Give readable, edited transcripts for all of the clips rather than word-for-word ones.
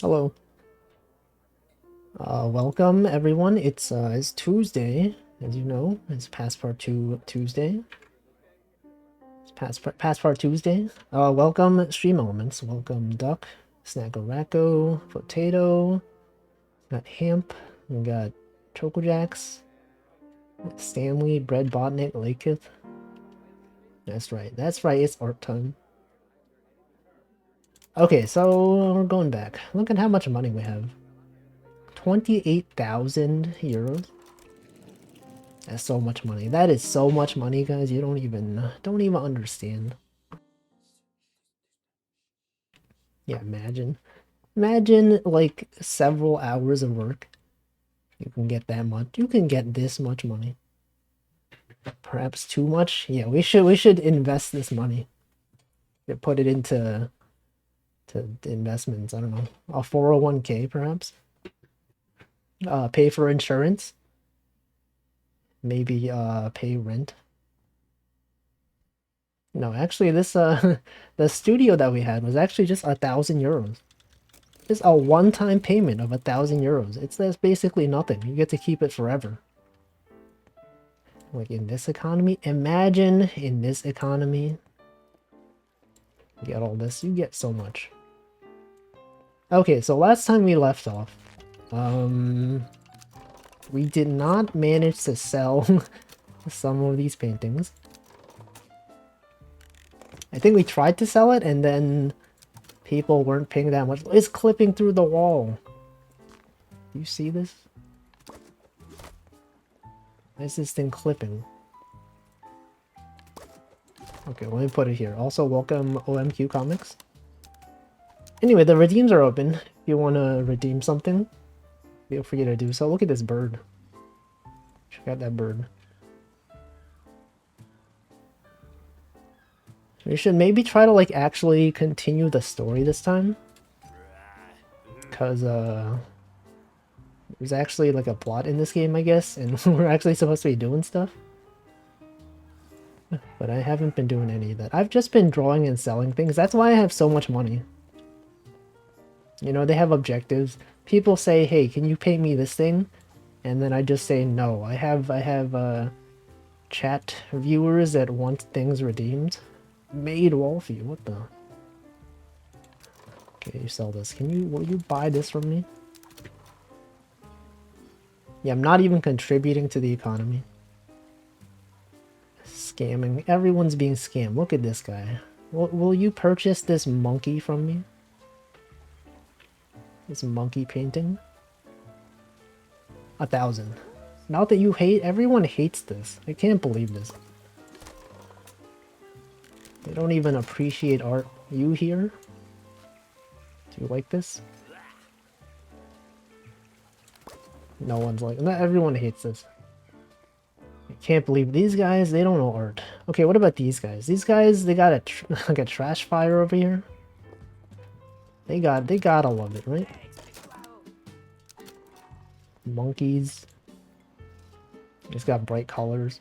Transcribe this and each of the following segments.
Hello. Welcome everyone. It's Tuesday, as you know. It's passpartout Tuesday. It's passpart Tuesday. Welcome Stream Elements. Welcome Duck, Snackoracko, Potato. Got Hamp. We got Chocojacks. Stanley, Bread Botnik, Laketh. That's right. That's right. It's art time. Okay, so we're going back. Look at how much money we have. 28,000 euros. That's so much money. That is so much money, guys. You don't even understand. Yeah, imagine. Imagine like several hours of work. You can get that much. You can get this much money. Perhaps too much. Yeah, we should invest this money. Put it into investments. I don't know. A 401k perhaps. Pay for insurance. Maybe pay rent. No, actually this the studio that we had was actually just 1,000 euros. It's a one-time payment of 1,000 euros. That's basically nothing. You get to keep it forever. Like in this economy, imagine in this economy, you get all this, you get so much. Okay, so last time we left off, we did not manage to sell some of these paintings. I think we tried to sell it and then people weren't paying that much. It's clipping through the wall. You see this? Why is this thing clipping? Okay, let me put it here. Also, welcome OMQ Comics. Anyway, the redeems are open. If you want to redeem something, feel free to do so. Look at this bird. Check out that bird. We should maybe try to like actually continue the story this time. Because there's actually like a plot in this game, I guess, and we're actually supposed to be doing stuff. But I haven't been doing any of that. I've just been drawing and selling things. That's why I have so much money. You know, they have objectives. People say, hey, can you pay me this thing? And then I just say no. I have chat viewers that want things redeemed. Made Wolfie, what the? Okay, you sell this. Will you buy this from me? Yeah, I'm not even contributing to the economy. Scamming. Everyone's being scammed. Look at this guy. Will you purchase this monkey from me? This monkey painting? 1,000. Not that you hate. Everyone hates this. I can't believe this. They don't even appreciate art. You here? Do you like this? No one's like. Not everyone hates this. I can't believe these guys. They don't know art. Okay, what about these guys? These guys, they got like a trash fire over here. They gotta love it, right? Monkeys. It's got bright colors.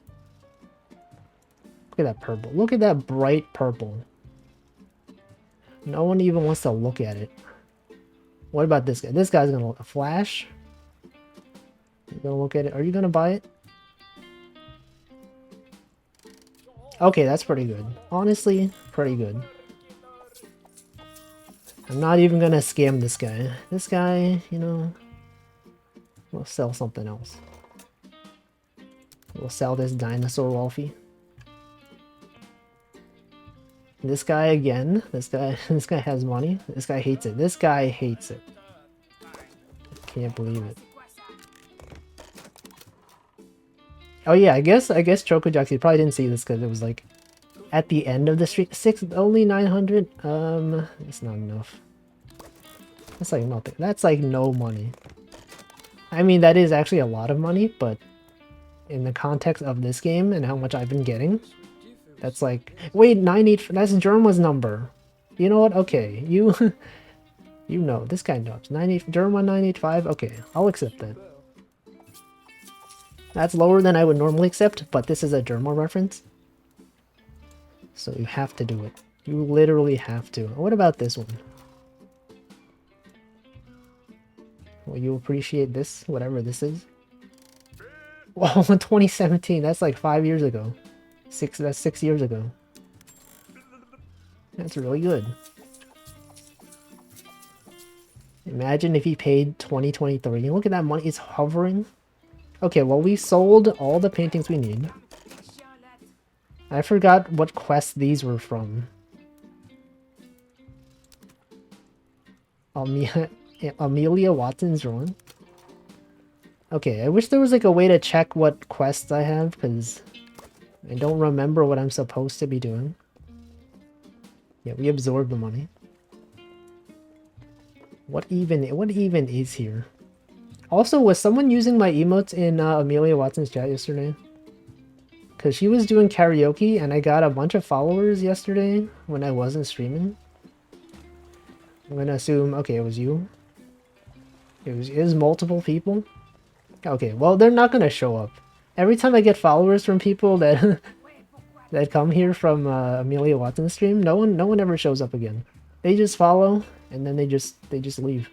Look at that purple. Look at that bright purple. No one even wants to look at it. What about this guy? This guy's gonna flash. You gonna look at it? Are you gonna buy it? Okay, that's pretty good. Honestly, pretty good. I'm not even gonna scam this guy. This guy, you know, we'll sell something else. We'll sell this dinosaur Wolfie. This guy again. This guy has money. This guy hates it. This guy hates it. Can't believe it. Oh yeah, I guess Chocojacks, you probably didn't see this because it was like at the end of the street. Only 900. It's not enough. That's like nothing. That's like no money. I mean, that is actually a lot of money, but in the context of this game and how much I've been getting, that's like, wait, 98. That's Germa's number. You know what? Okay, you you know this guy knows 98. Germa 985. Okay, I'll accept that. That's lower than I would normally accept, but this is a Germa reference, so you have to do it. You literally have to. What about this one? Will you appreciate this, whatever this is? Whoa, 2017, that's like 5 years ago. That's 6 years ago. That's really good. Imagine if he paid 2023. Look at that money, it's hovering. Okay, well, we sold all the paintings we need. I forgot what quest these were from. Amelia Watson's drawing. Okay, I wish there was like a way to check what quests I have, because I don't remember what I'm supposed to be doing. Yeah, we absorb the money. What even is here? Also, was someone using my emotes in Amelia Watson's chat yesterday? Because she was doing karaoke and I got a bunch of followers yesterday when I wasn't streaming. I'm gonna assume, okay, it was you. It was multiple people. Okay, well, they're not gonna show up. Every time I get followers from people that that come here from Amelia Watson's stream, no one ever shows up again. They just follow and then they just leave.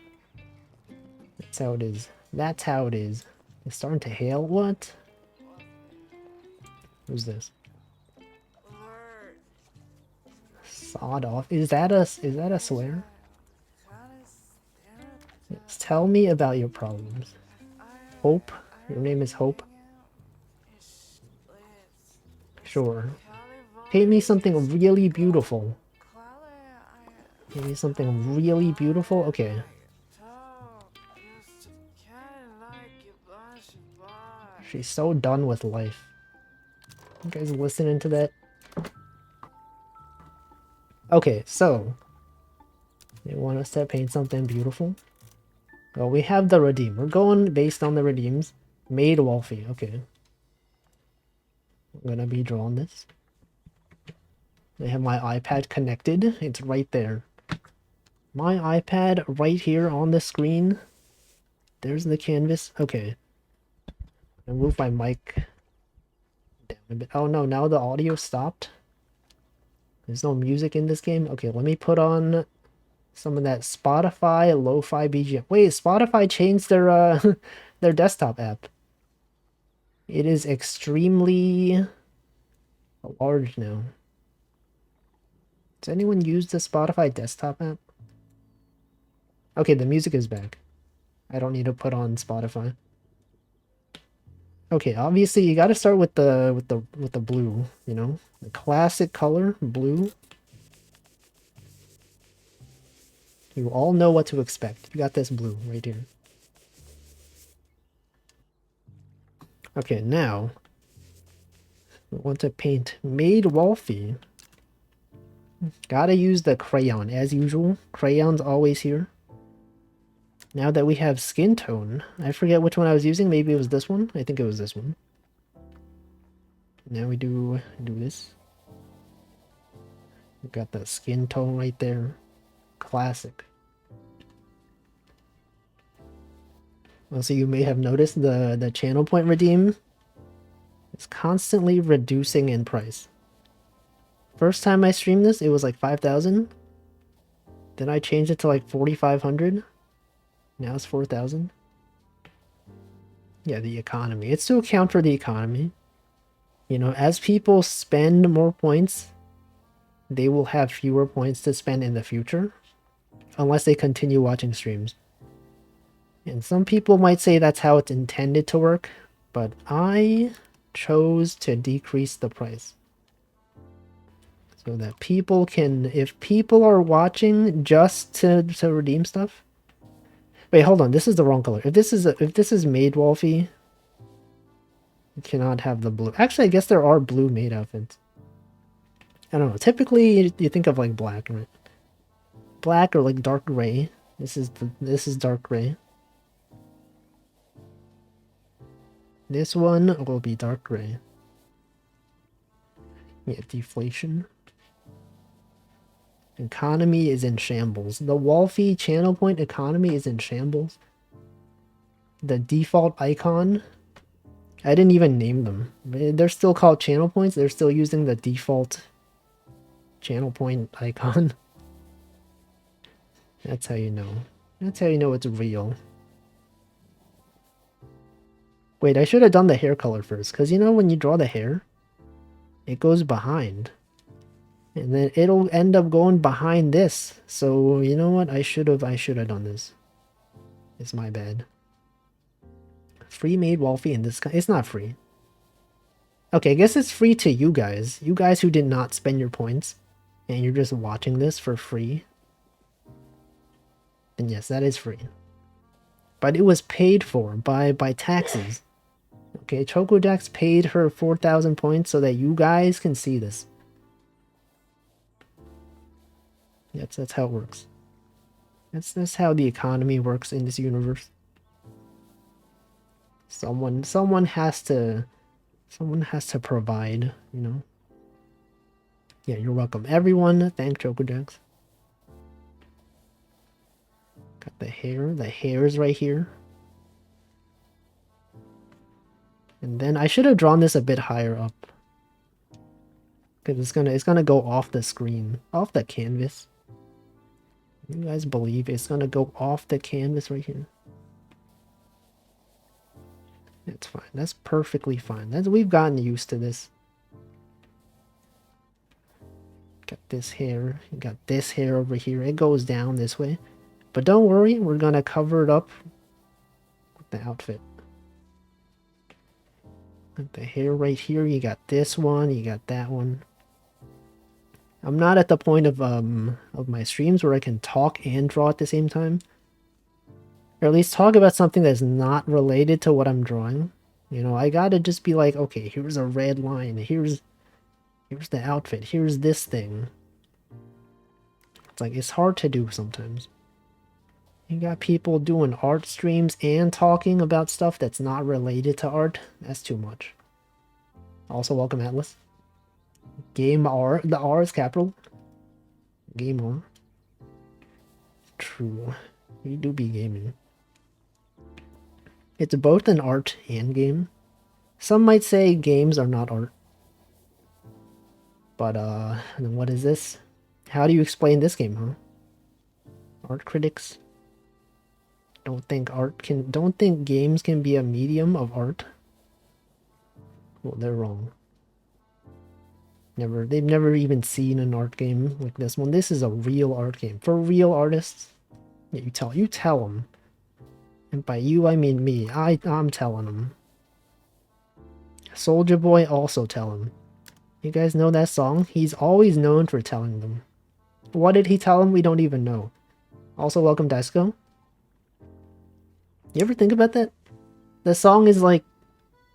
That's how it is. That's how it is. It's starting to hail. What? Who's this? Sawed off. Is that a swear? Yes, tell me about your problems. Hope? Your name is Hope? Sure. Paint me something really beautiful. Paint me something really beautiful? Okay. She's so done with life. You guys listening to that? Okay, so they want us to paint something beautiful. Well, we have the redeem. We're going based on the redeems. Made Wolfie. Okay. I'm gonna be drawing this. I have my iPad connected. It's right there. My iPad right here on the screen. There's the canvas. Okay. I move my mic down a bit. Oh no, now the audio stopped. There's no music in this game. Okay, let me put on some of that Spotify lo-fi BGM. Wait, Spotify changed their their desktop app. It is extremely large now. Does anyone use the Spotify desktop app? Okay, the music is back. I don't need to put on Spotify. Okay, obviously you got to start with the blue, you know, the classic color, blue. You all know what to expect. You got this blue right here. Okay, now we want to paint Maid Wolfie. Gotta use the crayon as usual. Crayon's always here. Now that we have skin tone, I forget which one I was using. Maybe it was this one. I think it was this one. Now we do this. We got the skin tone right there. Classic. Also, you may have noticed the channel point redeem is constantly reducing in price. First time I streamed this, it was like 5,000. Then I changed it to like 4,500. Now it's 4,000. Yeah, the economy. It's to account for the economy. You know, as people spend more points, they will have fewer points to spend in the future. Unless they continue watching streams. And some people might say that's how it's intended to work. But I chose to decrease the price. So that people can... If people are watching just to redeem stuff... Wait, hold on. This is the wrong color. If this is Maid Wolfie, you cannot have the blue. Actually, I guess there are blue maid outfits. I don't know. Typically, you think of like black, right? Black or like dark gray. This is dark gray. This one will be dark gray. Yeah, deflation. Economy is in shambles. The Wolfie channel point economy is in shambles. The default icon, I didn't even name them. They're still called channel points. They're still using the default channel point icon. That's how you know. That's how you know it's real. Wait, I should have done the hair color first, because you know when you draw the hair, it goes behind. And then it'll end up going behind this. So you know what? I should have done this. It's my bad. Free made Wolfie in this guy. It's not free. Okay, I guess it's free to you guys. You guys who did not spend your points. And you're just watching this for free. Then yes, that is free. But it was paid for by taxes. Okay, Chocojax paid her 4,000 points so that you guys can see this. That's how it works. That's how the economy works in this universe. Someone has to provide, you know. Yeah, you're welcome. Everyone, thank Chocojax. Got the hair. The hair is right here. And then I should have drawn this a bit higher up. Because it's gonna go off the screen. Off the canvas. You guys believe it's gonna go off the canvas right here? It's fine. That's perfectly fine. We've gotten used to this. Got this hair. You got this hair over here. It goes down this way. But don't worry, we're gonna cover it up with the outfit. Got the hair right here. You got this one. You got that one. I'm not at the point of my streams where I can talk and draw at the same time. Or at least talk about something that's not related to what I'm drawing. You know, I gotta just be like, okay, here's a red line. Here's the outfit. Here's this thing. It's like, it's hard to do sometimes. You got people doing art streams and talking about stuff that's not related to art. That's too much. Also, welcome Atlas. Game R. The R is capital. Game R. True. You do be gaming. It's both an art and game. Some might say games are not art. But, then what is this? How do you explain this game, huh? Art critics? Don't think games can be a medium of art? Well, they're wrong. They've never even seen an art game like this one. This is a real art game for real artists. Yeah, you tell them. And by you, I mean me. I'm telling them. Soldier Boy also tell him. You guys know that song? He's always known for telling them. What did he tell him? We don't even know. Also, welcome Disco. You ever think about that? The song is like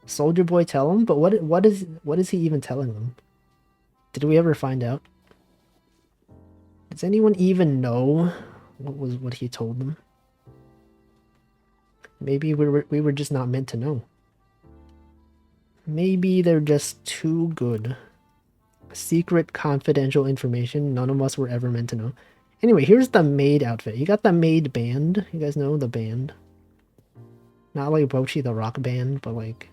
Soldier Boy tell him, but what is he even telling them? Did we ever find out? Does anyone even know what he told them? Maybe we were just not meant to know. Maybe they're just too good. Secret confidential information none of us were ever meant to know. Anyway, here's the maid outfit. You got the maid band. You guys know the band. Not like Bochi the rock band, but like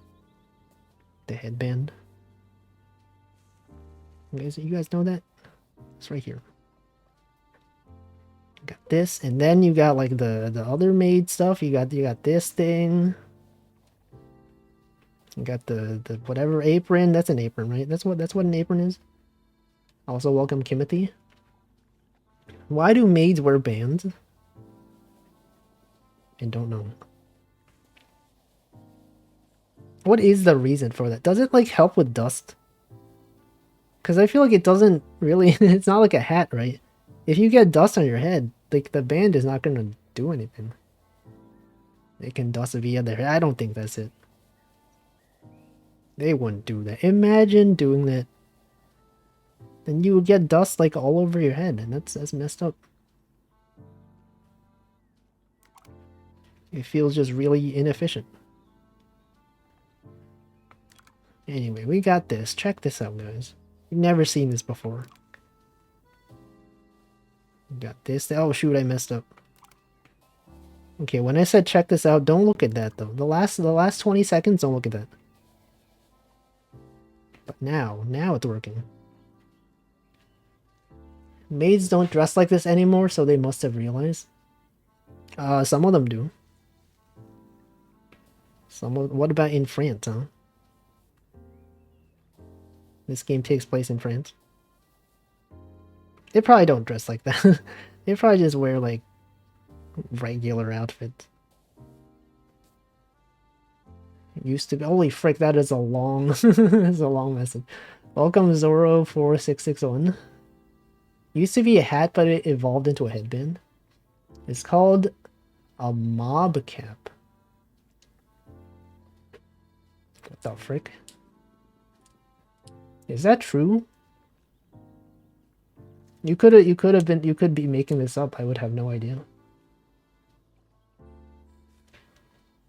the headband. You guys know that? It's right here. You got this, and then you got like the other maid stuff. You got this thing. You got the whatever apron. That's an apron, right? That's what an apron is. Also, welcome Kimothy. Why do maids wear bands? I don't know. What is the reason for that? Does it like help with dust? Because I feel like it doesn't really. It's not like a hat, right? If you get dust on your head, like the band is not gonna do anything. They can dust via their head. I don't think that's it. They wouldn't do that. Imagine doing that. Then you would get dust like all over your head, and that's messed up. It feels just really inefficient. Anyway, we got this. Check this out, guys. You've never seen this before. We got this. Oh shoot, I messed up. Okay, when I said check this out, don't look at that though. The last 20 seconds, don't look at that. But now it's working. Maids don't dress like this anymore, so they must have realized. Some of them do. What about in France, huh? This game takes place in France. They probably don't dress like that. They probably just wear like regular outfits. It used to be. Holy frick, that is a long that's a long message. Welcome Zoro4661. Used to be a hat, but it evolved into a headband. It's called a mob cap. What the frick? Is that true? You could be making this up. I would have no idea.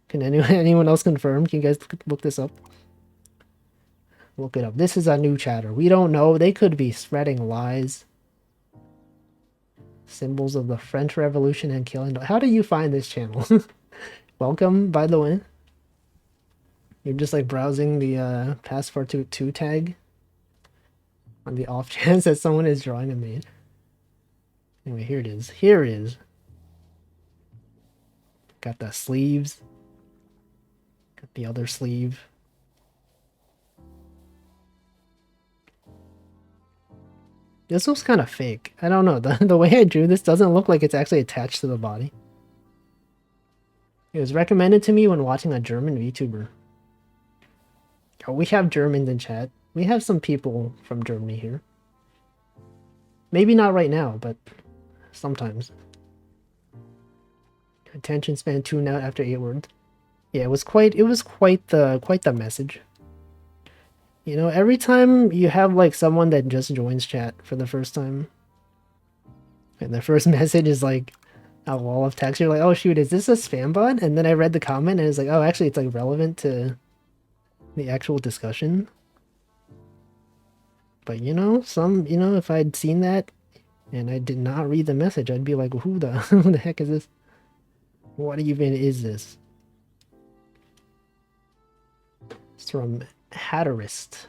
Can anyone else confirm? Can you guys look this up? Look it up. This is a new chatter. We don't know. They could be spreading lies. Symbols of the French Revolution and killing. How do you find this channel? Welcome, by the way. You're just like browsing the passpartout 2 tag on the off chance that someone is drawing a maid. Anyway, here it is. Here it is. Got the sleeves. Got the other sleeve. This looks kind of fake. I don't know. The way I drew this doesn't look like it's actually attached to the body. It was recommended to me when watching a German VTuber. Oh, we have Germans in chat. We have some people from Germany here. Maybe not right now, but sometimes. Attention span tuned out after 8 words. Yeah, it was quite the message. You know, every time you have like someone that just joins chat for the first time, and the first message is like a wall of text, you're like, oh shoot, is this a spam bot? And then I read the comment and it's like, oh, actually it's like relevant to the actual discussion. But you know, if I'd seen that and I did not read the message, I'd be like, who the heck is this? What even is this? It's from Hatterist.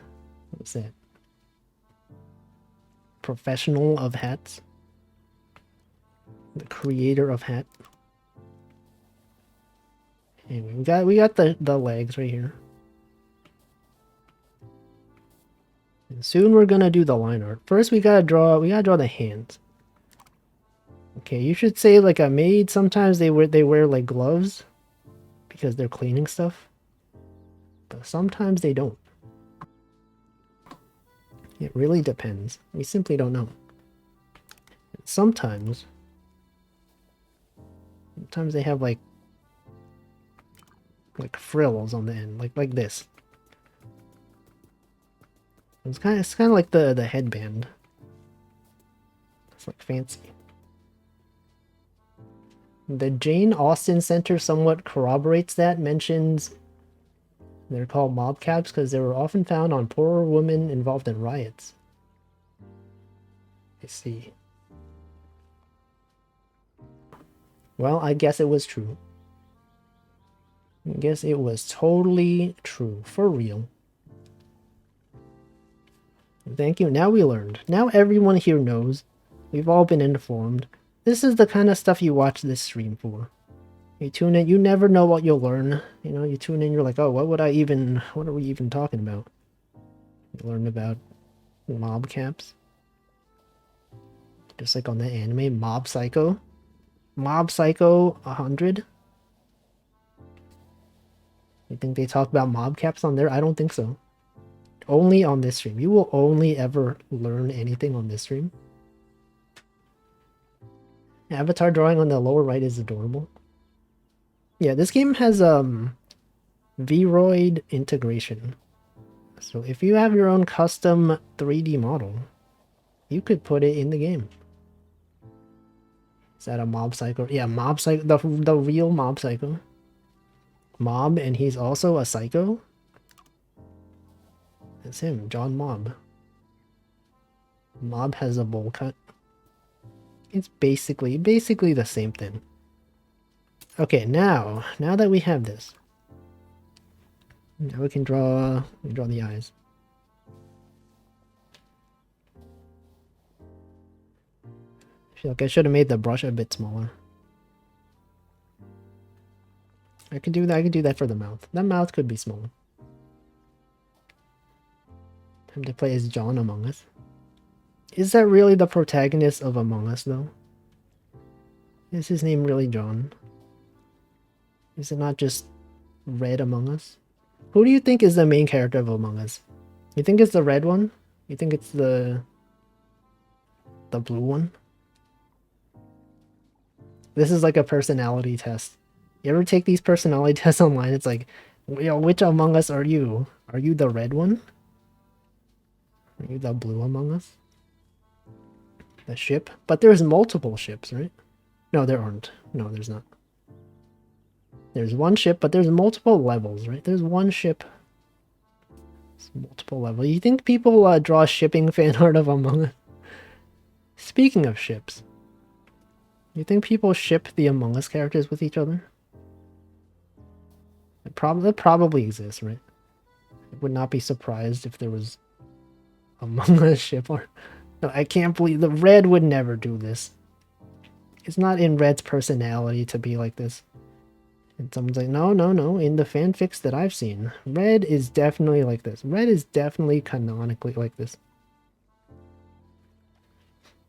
What's that? Professional of hats. The creator of hat. Anyway, we got the legs right here. And soon we're gonna do the line art. First we gotta draw the hands. Okay, you should say like a maid, sometimes they wear like gloves because they're cleaning stuff. But sometimes they don't. It really depends. We simply don't know. And sometimes they have like frills on the end, like this. It's kind of like the headband. It's like fancy. The Jane Austen Center somewhat corroborates that, mentions they're called mob caps because they were often found on poorer women involved in riots. I see. Well, I guess it was true. I guess it was totally true. For real. Thank you. Now we learned. Now everyone here knows. We've all been informed. This is the kind of stuff you watch this stream for. You tune in, you never know what you'll learn. You know, you tune in, you're like, oh, what are we even talking about? You learn about mob caps. Just like on the anime, Mob Psycho. Mob Psycho 100. You think they talk about mob caps on there? I don't think so. Only on this stream. You will only ever learn anything on this stream. Avatar drawing on the lower right is adorable. Yeah, this game has Vroid integration. So if you have your own custom 3D model, you could put it in the game. Is that a Mob Psycho? Yeah, Mob Psycho, the real Mob Psycho. Mob, and he's also a psycho. It's him, John Mob. Mob has a bowl cut. It's basically the same thing. Okay, now that we have this, now we can draw the eyes. I feel like I should have made the brush a bit smaller. I can do that. I can do that for the mouth. That mouth could be small. Time to play as John Among Us. Is that really the protagonist of Among Us, though? Is his name really John? Is it not just Red Among Us? Who do you think is the main character of Among Us? You think it's the red one? You think it's the blue one? This is like a personality test. You ever take these personality tests online? It's like, yo, which Among Us are you? Are you the red one? Are you the blue Among Us? The ship? But there's multiple ships, right? No, there aren't. No, there's not. There's one ship, but there's multiple levels, right? There's one ship. It's multiple levels. You think people draw shipping fan art of Among Us? Speaking of ships, you think people ship the Among Us characters with each other? It probably exists, right? I would not be surprised if there was Among Us ship art. No, I can't believe the Red would never do this. It's not in Red's personality to be like this. And someone's like, no, no, no. In the fanfics that I've seen, Red is definitely like this. Red is definitely canonically like this.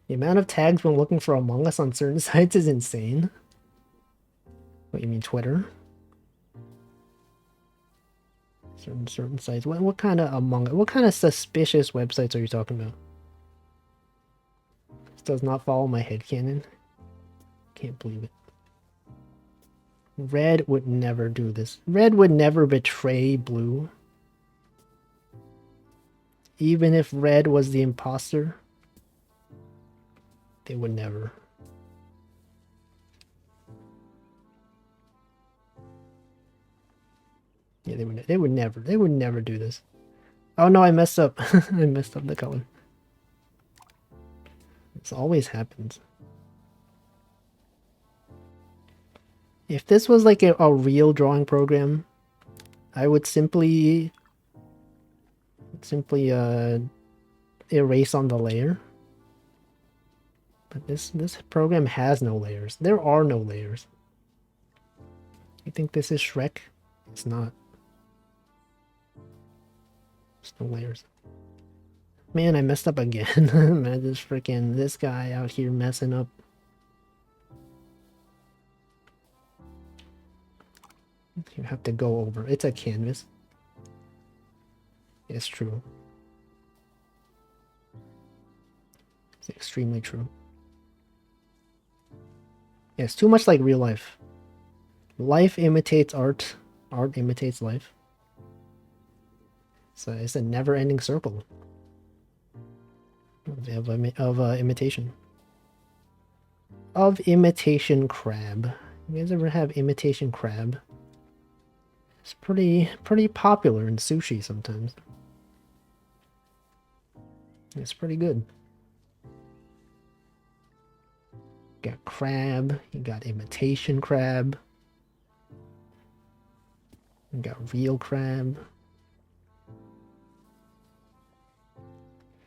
The amount of tags when looking for Among Us on certain sites is insane. What, you mean Twitter? Certain sites. What kind of Among Us? What kind of suspicious websites are you talking about? This does not follow my headcanon. Can't believe it. Red would never do this. Red would never betray Blue. Even if Red was the imposter, they would never. Yeah, they would never do this. Oh no, I messed up. I messed up the color. This always happens. If this was like a real drawing program, I would simply erase on the layer. But this program has no layers. There are no layers. You think this is Shrek? It's not. There's no layers. Man, I messed up again. Man, this guy out here messing up. You have to go over. It's a canvas. It's true. It's extremely true. Yeah, it's too much like real life. Life imitates art. Art imitates life. So it's a never-ending circle of imitation. Of imitation crab. You guys ever have imitation crab? It's pretty popular in sushi sometimes. It's pretty good. You got crab, you got imitation crab. You got real crab.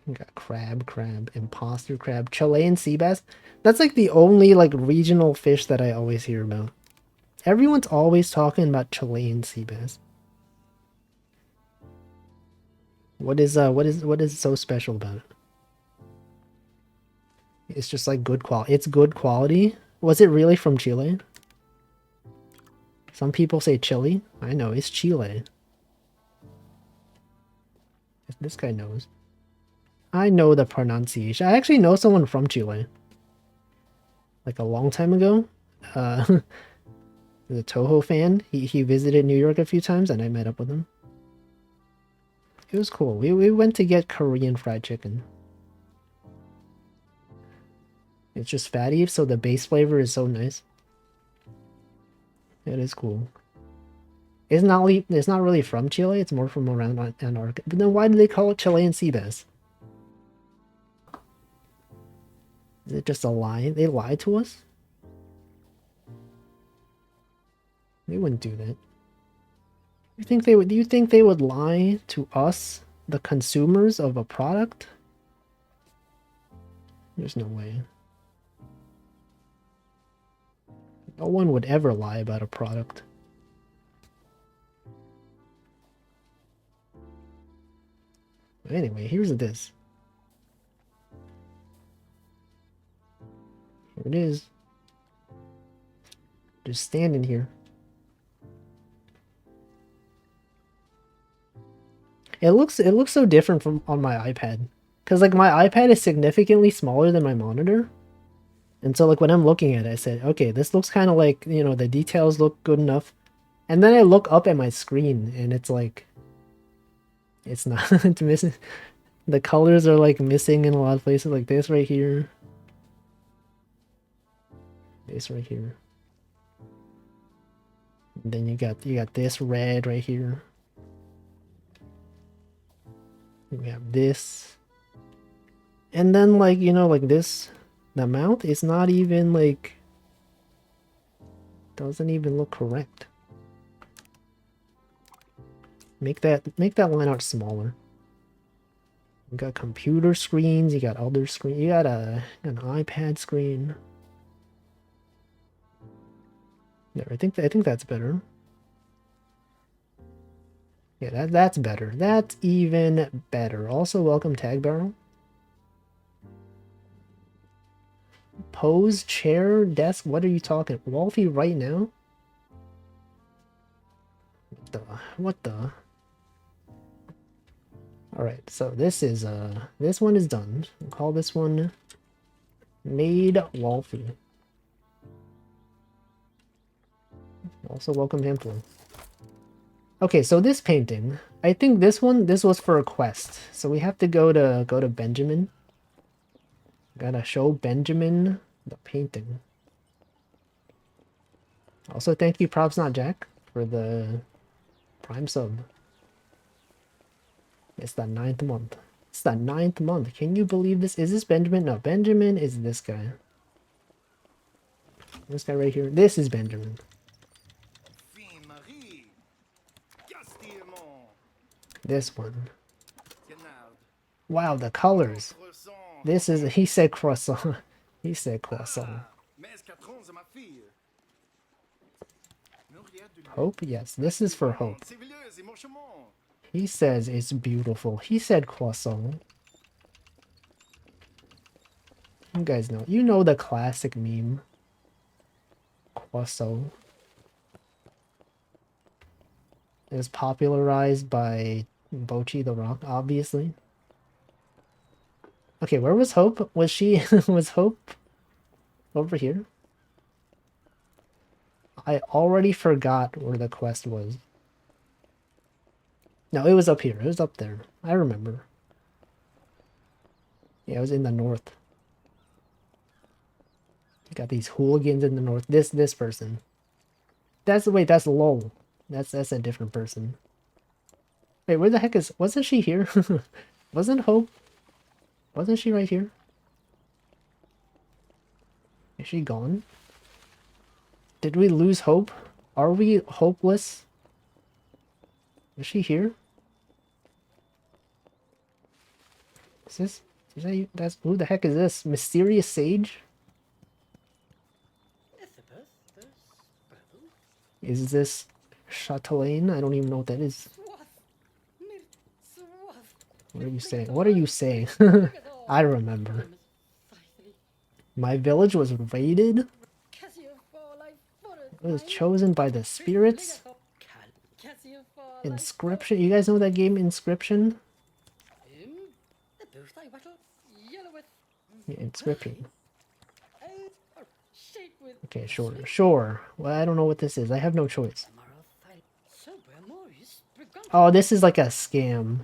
You got crab, imposter crab, Chilean sea bass. That's like the only like regional fish that I always hear about. Everyone's always talking about Chilean sea bass. What is so special about it? It's just like good quality. It's good quality. Was it really from Chile? Some people say Chile. I know, it's Chile. This guy knows. I know the pronunciation. I actually know someone from Chile. Like a long time ago. The Toho fan. He visited New York a few times and I met up with him. It was cool. We went to get Korean fried chicken. It's just fatty, so the base flavor is so nice. It is cool. It's not really from Chile, it's more from around Antarctica. But then why do they call it Chilean sea bass? Is it just a lie? They lied to us? They wouldn't do that. You think they would? Do you think they would lie to us, the consumers of a product? There's no way. No one would ever lie about a product. Anyway, here's this. Here it is. Just standing here. It looks so different from on my iPad. Cause like my iPad is significantly smaller than my monitor. And so like when I'm looking at it, I said, okay, this looks kind of like, you know, the details look good enough. And then I look up at my screen and it's like, it's not, it's missing. The colors are like missing in a lot of places, like this right here. This right here. And then you got this red right here. We have this. And then like, you know, like this, the mouth is not even like, doesn't even look correct. Make that line art smaller. You got computer screens, you got other screen, you got an iPad screen. There, I think that's better. Yeah, that's better. That's even better. Also, welcome Tag Barrel. Pose, chair, desk. What are you talking? Wolfie right now? What the? Alright, so this is this one is done. We'll call this one Made Wolfie. Also welcome Hamflu. Okay, so this painting, I think this was for a quest. So we have to go to Benjamin. Gotta show Benjamin the painting. Also, thank you, Props Not Jack, for the Prime sub. It's the 9th month. It's the 9th month. Can you believe this? Is this Benjamin? No, Benjamin is this guy. This guy right here. This is Benjamin. This one. Wow, the colors. This is, he said croissant. He said croissant. Hope? Yes, this is for Hope. He says it's beautiful. He said croissant. You guys know. You know the classic meme. Croissant. It was popularized by Bochi the Rock, obviously. Okay, where was Hope? Was she... was Hope over here? I already forgot where the quest was. No, it was up here. It was up there. I remember. Yeah, it was in the north. You got these hooligans in the north. This person. Wait, that's LOL. That's a different person. Wait, where the heck is... wasn't she here? Wasn't Hope? Wasn't she right here? Is she gone? Did we lose Hope? Are we hopeless? Is she here? Is that you? That's... who the heck is this? Mysterious Sage? Is this Chatelaine? I don't even know what that is. What are you saying? What are you saying? I remember. My village was raided? It was chosen by the spirits? Inscription? You guys know that game, Inscription? Yeah, Inscription. Okay, sure. Well, I don't know what this is. I have no choice. Oh, this is like a scam.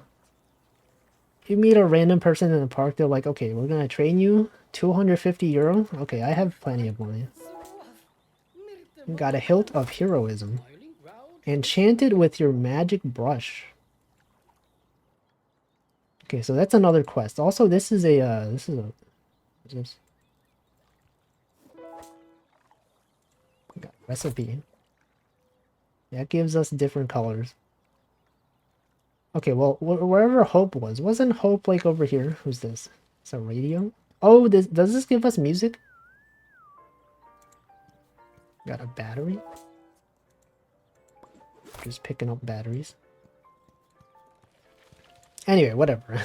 You meet a random person in the park, they're like, okay, we're gonna train you 250 euro. Okay, I have plenty of money. Got a hilt of heroism. Enchanted with your magic brush. Okay, so that's another quest. Also, this is a, what's this? Got recipe. That gives us different colors. Okay, well, wherever Hope was, wasn't Hope like over here? Who's this? It's a radio? Oh, does this give us music? Got a battery? Just picking up batteries. Anyway, whatever.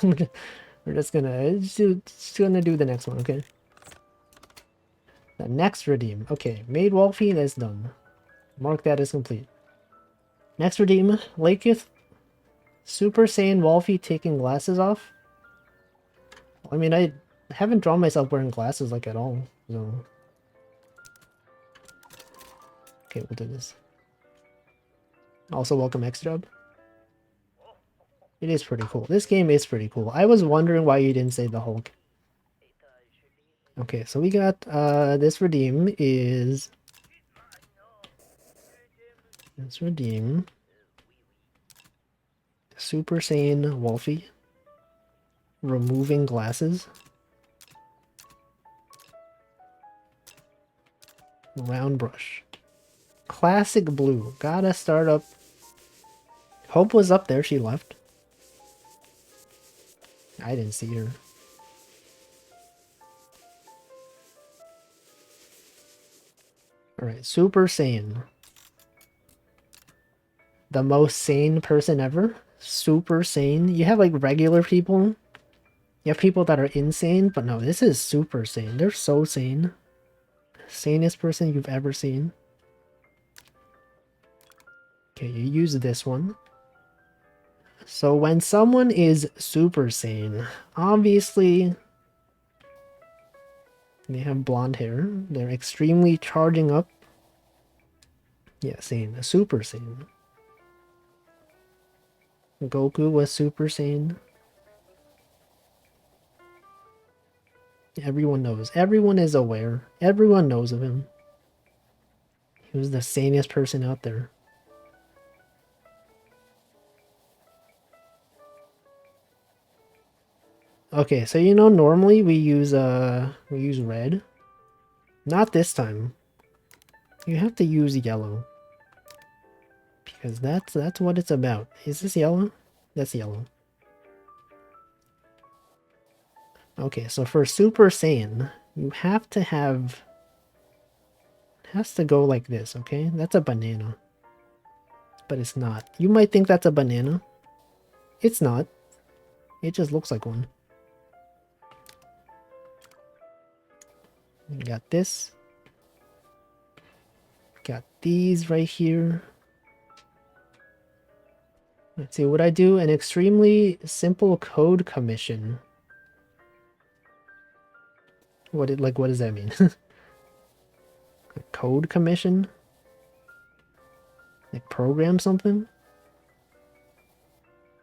We're just gonna do the next one, okay? The next redeem. Okay, made Wolfie, that's done. Mark that as complete. Next redeem, Laketh Super Saiyan Wolfie taking glasses off. I mean, I haven't drawn myself wearing glasses like at all, so... Okay, we'll do this. Also, welcome X-Job. It is pretty cool. This game is pretty cool. I was wondering why you didn't say the Hulk. Okay, so we got, this redeem is... Let's redeem Super Saiyan Wolfie. Removing glasses. Round brush. Classic blue. Gotta start up. Hope was up there. She left. I didn't see her. Alright, Super Saiyan. The most sane person ever. Super sane. You have like regular people. You have people that are insane, but no, this is super sane. They're so sane. Sanest person you've ever seen. Okay, you use this one. So when someone is super sane, obviously they have blonde hair. They're extremely charging up. Yeah, sane. Super sane. Goku was super sane. Everyone knows. Everyone is aware. Everyone knows of him. He was the sanest person out there. Okay, so you know normally we use red. Not this time. You have to use yellow. Because that's what it's about. Is this yellow? That's yellow. Okay, so for Super Saiyan, you have to have... It has to go like this, okay? That's a banana. But it's not. You might think that's a banana. It's not. It just looks like one. We got this. Got these right here. Let's see what I do. An extremely simple code commission. What does that mean? A code commission? Like program something?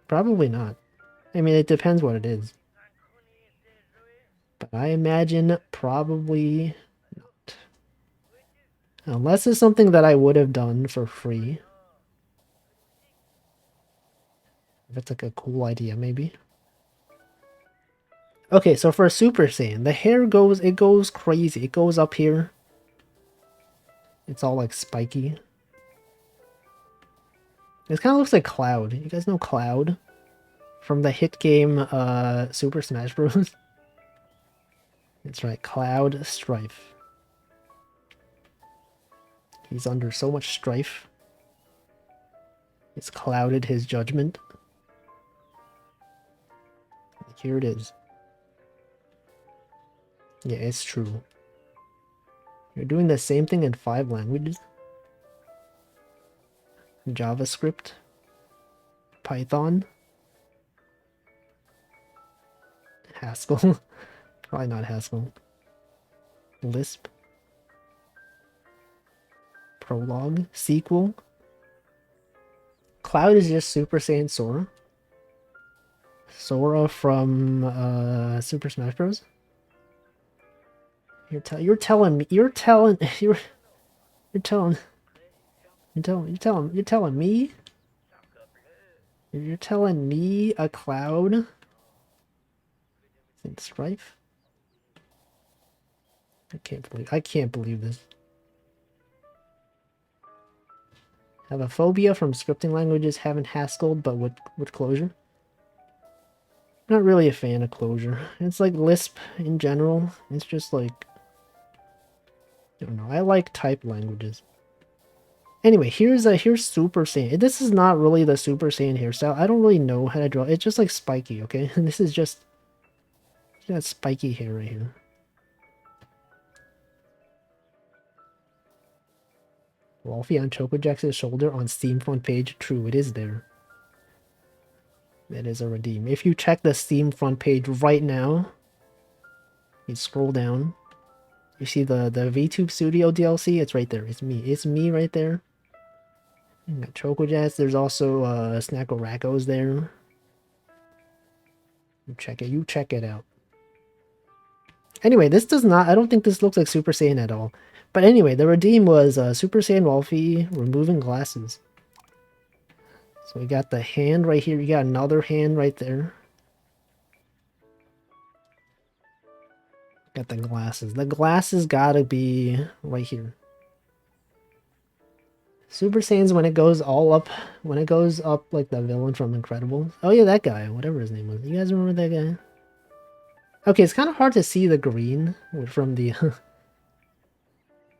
Probably not. I mean, it depends what it is. But I imagine probably not. Unless it's something that I would have done for free. If it's like a cool idea, maybe. Okay, so for Super Saiyan, the hair goes crazy. It goes up here. It's all like spiky. It kind of looks like Cloud. You guys know Cloud? From the hit game Super Smash Bros. That's right, Cloud Strife. He's under so much strife. It's clouded his judgment. Here it is. Yeah, it's true. You're doing the same thing in 5 languages. JavaScript. Python. Haskell. Probably not Haskell. Lisp. Prolog. SQL. Cloud is just Super Saiyan Sora. Sora from Super Smash Bros. You're telling me you're telling me a Cloud in Strife? I can't believe this. Have a phobia from scripting languages, haven't Haskelled, but with Clojure. Not really a fan of Clojure. It's like Lisp in general. It's just like, I don't know. I like typed languages. Anyway, here's Super Saiyan. This is not really the Super Saiyan hairstyle. I don't really know how to draw. It's just like spiky, okay? This is just got spiky hair right here. Wolfie on Chocojack's shoulder on Steam front page. True, it is there. That is a redeem. If you check the Steam front page right now, you scroll down. You see the VTube Studio DLC? It's right there. It's me. It's me right there. You got Chocojacks. There's also Snacko Rackos there. You check it. You check it out. Anyway, this does not... I don't think this looks like Super Saiyan at all. But anyway, the redeem was Super Saiyan Wolfie removing glasses. So we got the hand right here. You got another hand right there. Got the glasses. The glasses gotta be right here. Super Saiyan's when it goes all up. When it goes up like the villain from Incredibles. Oh yeah, that guy. Whatever his name was. You guys remember that guy? Okay, it's kind of hard to see the green from the...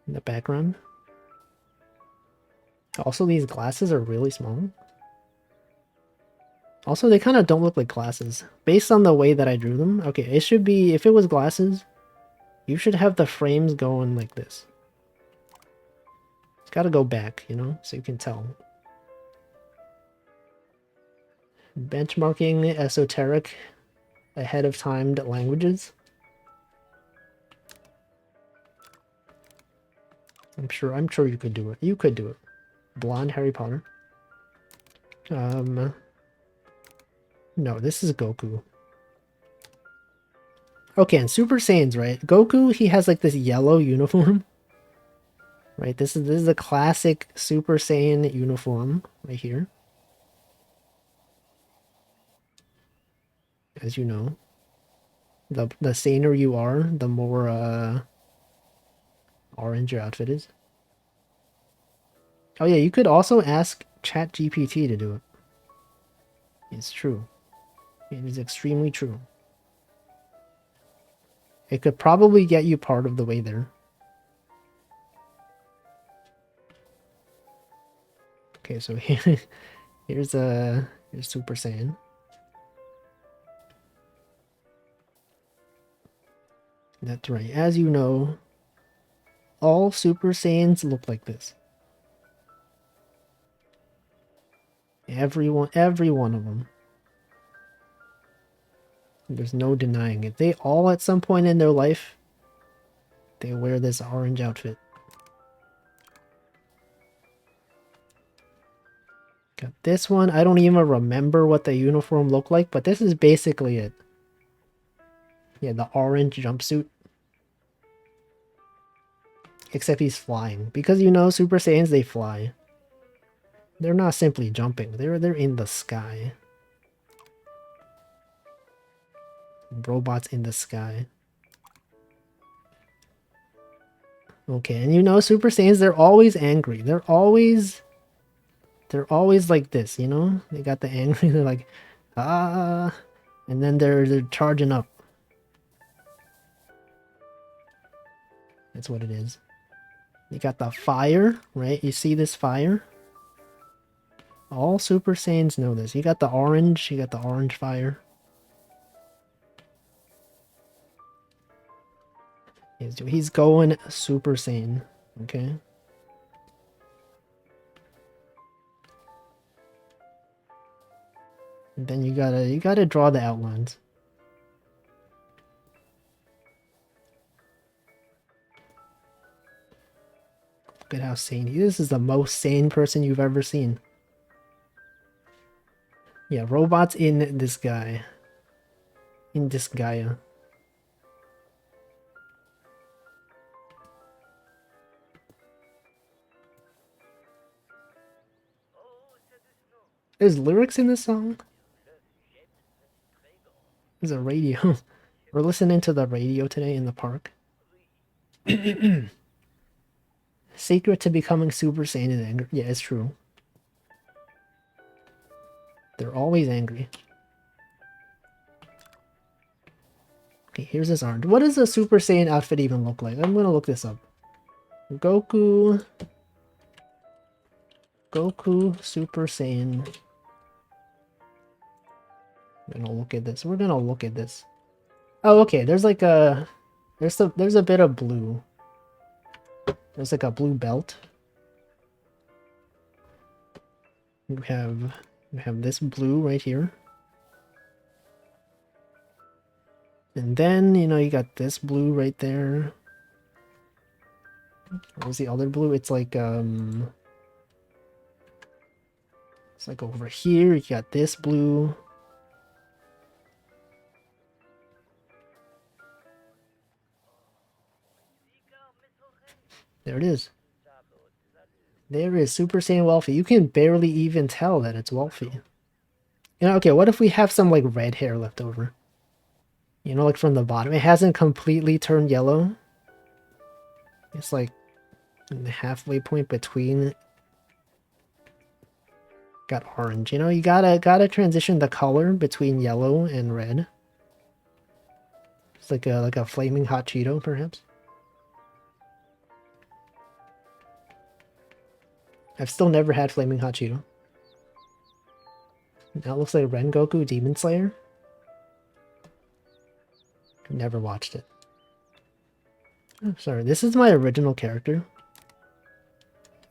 in the background. Also, these glasses are really small. Also, they kind of don't look like glasses. Based on the way that I drew them. Okay, it should be... If it was glasses, you should have the frames going like this. It's got to go back, you know, so you can tell. Benchmarking esoteric ahead of timed languages. I'm sure you could do it. You could do it. Blonde Harry Potter. No, this is Goku. Okay, and Super Saiyans, right? Goku, he has like this yellow uniform. Right, this is a classic Super Saiyan uniform right here. As you know. The saner you are, the more orange your outfit is. Oh yeah, you could also ask ChatGPT to do it. It's true. It is extremely true. It could probably get you part of the way there. Okay, so here's Super Saiyan. That's right. As you know, all Super Saiyans look like this. Every one of them. There's no denying it. They all, at some point in their life, they wear this orange outfit. Got this one. I don't even remember what the uniform looked like, but this is basically it. Yeah, the orange jumpsuit. Except he's flying. Because you know, Super Saiyans, they fly. They're not simply jumping. They're in the sky. Robots in the sky. Okay, and you know, Super Saiyans, they're always angry. They're always like this, you know? They got the angry, they're like, ah, and then they're charging up. That's what it is. You got the fire, right? You see this fire? All Super Saiyans know this. You got the orange fire. He's going Super Saiyan, okay? And then you gotta draw the outlines. Look at how sane he is. This is the most sane person you've ever seen. Yeah, robots in this guy. In this Gaia. There's lyrics in this song? There's a radio. We're listening to the radio today in the park. Secret to becoming Super Saiyan is anger. Yeah, it's true. They're always angry. Okay, here's his orange. What does a Super Saiyan outfit even look like? I'm gonna look this up. Goku Goku Super Saiyan. We're gonna look at this. We're gonna look at this. Oh, okay. There's like a there's a bit of blue. There's like a blue belt. We have this blue right here. And then, you know, you got this blue right there. What was the other blue? It's like over here, you got this blue. There it is. There is Super Saiyan Wolfie. You can barely even tell that it's Wolfie. You know, okay, what if we have some like red hair left over? You know, like from the bottom. It hasn't completely turned yellow. It's like in the halfway point between. Got orange. You know, you gotta transition the color between yellow and red. It's like a flaming hot Cheeto, perhaps. I've still never had flaming hot Cheeto. Now it looks like Rengoku Demon Slayer. Never watched it. Oh, sorry, this is my original character.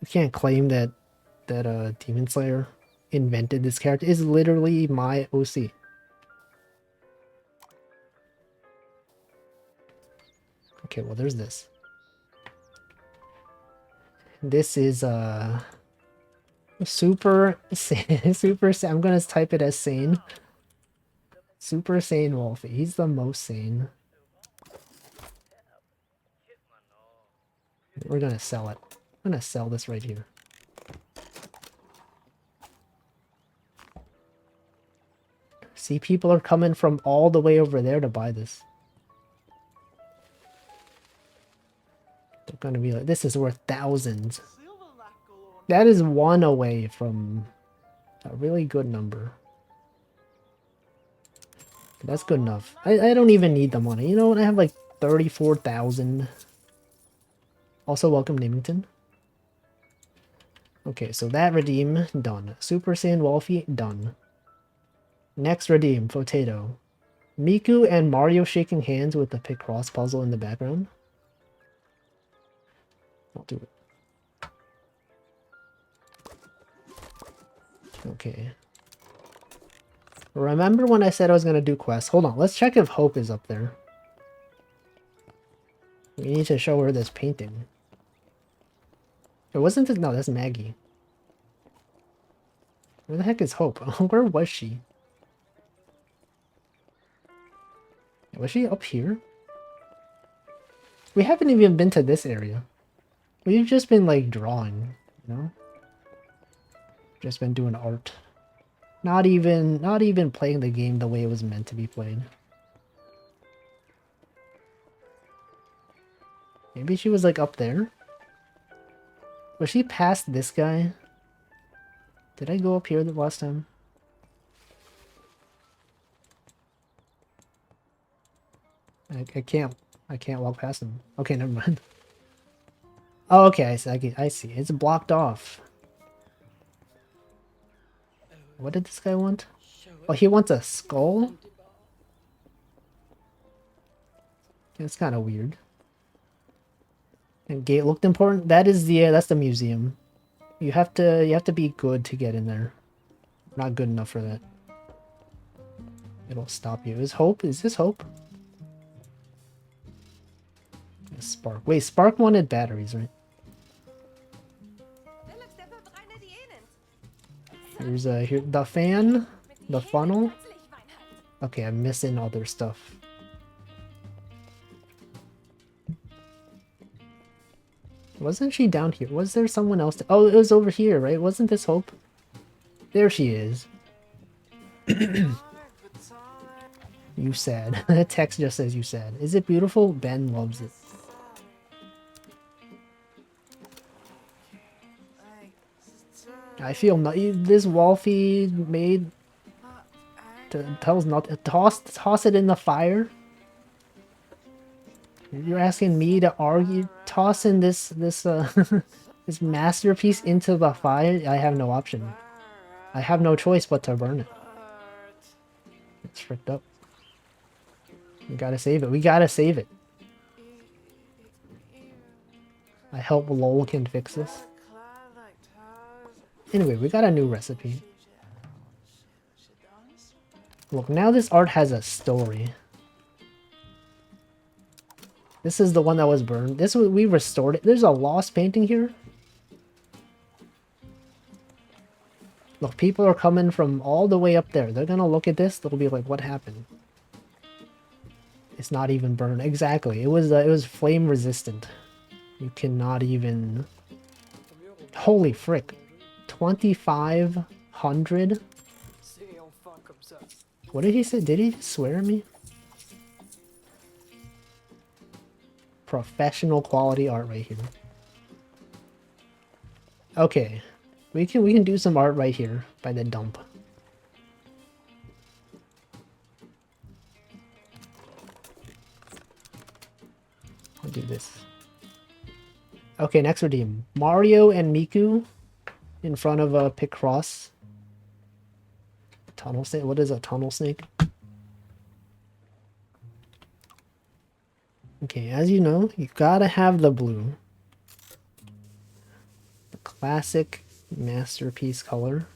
You can't claim that Demon Slayer invented this character. It's literally my OC. Okay, well there's this. This is Super I'm gonna type it as sane. Super Saiyan Wolfie. He's the most sane. We're gonna sell it. I'm gonna sell this right here. See, people are coming from all the way over there to buy this. They're gonna be like, this is worth thousands. That is one away from a really good number. That's good enough. I don't even need the money. You know what? I have like 34,000. Also, welcome Namington. Okay, so that redeem, done. Super Saiyan Wolfie, done. Next redeem, Potato. Miku and Mario shaking hands with the Picross puzzle in the background. I'll do it. Okay. Remember when I said I was going to do quests? Hold on, let's check if Hope is up there. We need to show her this painting. It wasn't it? No, that's Maggie. Where the heck is Hope? Where was she? Was she up here? We haven't even been to this area. We've just been like drawing, you know? Just been doing art. Not even playing the game the way it was meant to be played. Maybe she was like up there? Was she past this guy? Did I go up here the last time? I can't walk past him. Okay, never mind. Oh, okay, I see. It's blocked off. What did this guy want? Oh, he wants a skull? It's kind of weird. And gate looked important. That is that's the museum. You have to be good to get in there. Not good enough for that. It'll stop you. Is this Hope? Spark. Wait, Spark wanted batteries, right? Here's here the fan, the funnel. Okay, I'm missing other stuff. Wasn't she down here? Was there someone else? Oh, it was over here, right? Wasn't this Hope? There she is. You said. The text just says you said. Is it beautiful? Ben loves it. I feel not. This Wolfie made tells not toss it in the fire. You're asking me to argue? Toss in this This masterpiece into the fire, I have no option. I have no choice but to burn it. It's fricked up. We gotta save it. We gotta save it. I hope LOL can fix this. Anyway, we got a new recipe. Look, now this art has a story. This is the one that was burned. This was, we restored it. There's a lost painting here. Look, people are coming from all the way up there. They're gonna look at this. They'll be like, "What happened?" It's not even burned. Exactly. It was flame resistant. You cannot even. Holy frick! 2,500. What did he say? Did he swear at me? Professional quality art right here. Okay, we can do some art right here by the dump. I'll do this. Okay, next redeem. Mario and Miku in front of a Picross. Tunnel snake? What is a tunnel snake? Okay, as you know, you gotta have the blue. The classic masterpiece color.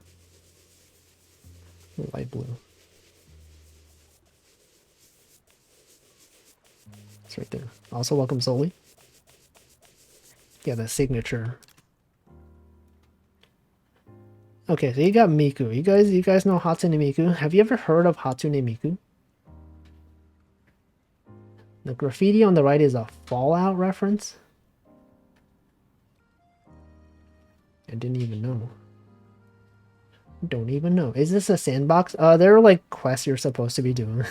Light blue. It's right there. Also, welcome Soli. Yeah, the signature. Okay, so you got Miku. You guys know Hatsune Miku? Have you ever heard of Hatsune Miku? The graffiti on the right is a Fallout reference. I didn't even know. Don't even know. Is this a sandbox? There are like quests you're supposed to be doing.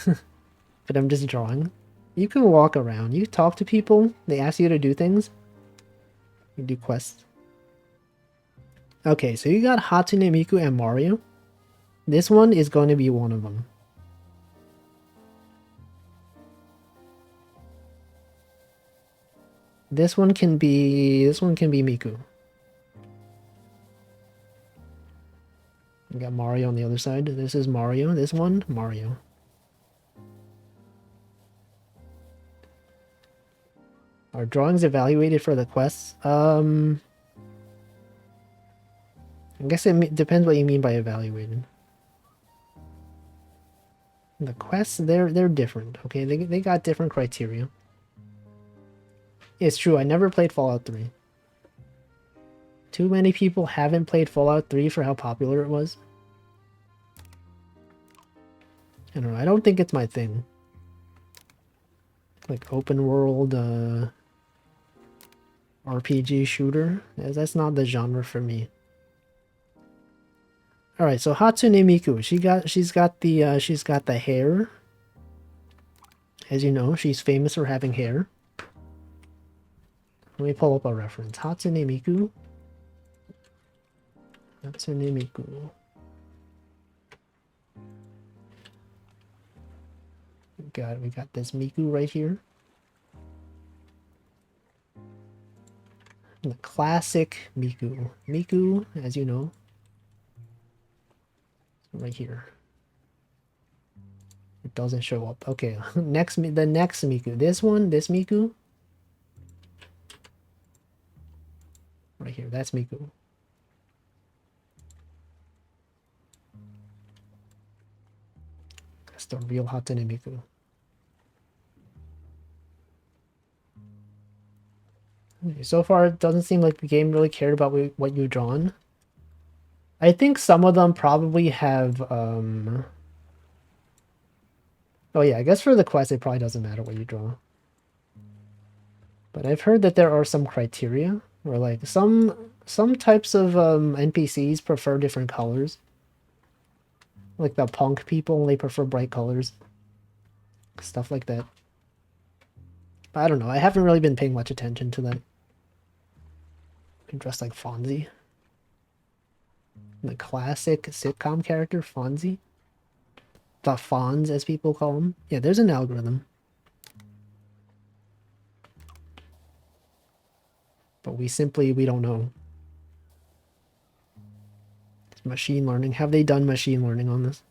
But I'm just drawing. You can walk around. You talk to people. They ask you to do things. You do quests. Okay, so you got Hatsune Miku and Mario. This one is going to be one of them. This one can be Miku. We got Mario on the other side. This is Mario. This one, Mario. Are drawings evaluated for the quests? I guess it depends what you mean by evaluated. The quests, they're different, okay? They got different criteria. It's true, I never played Fallout 3. Too many people haven't played Fallout 3 for how popular it was. I don't know, I don't think it's my thing. Like open world RPG shooter. That's not the genre for me. Alright, so Hatsune Miku, she's got the hair. As you know, she's famous for having hair. Let me pull up a reference. Hatsune Miku. Hatsune Miku. We got this Miku right here. The classic Miku. Miku, as you know. Right here. It doesn't show up. Okay, the next Miku. This Miku. Right here, that's Miku. That's the real Hatsune Miku. Okay, so far, it doesn't seem like the game really cared about what you've drawn. I think some of them probably have, oh yeah, I guess for the quest, it probably doesn't matter what you draw. But I've heard that there are some criteria, where like some types of NPCs prefer different colors. Like the punk people, they prefer bright colors. Stuff like that. But I don't know, I haven't really been paying much attention to that. I'm dressed like Fonzie. The classic sitcom character, Fonzie. The Fonz, as people call him. Yeah, there's an algorithm. But we don't know. Machine learning. Have they done machine learning on this?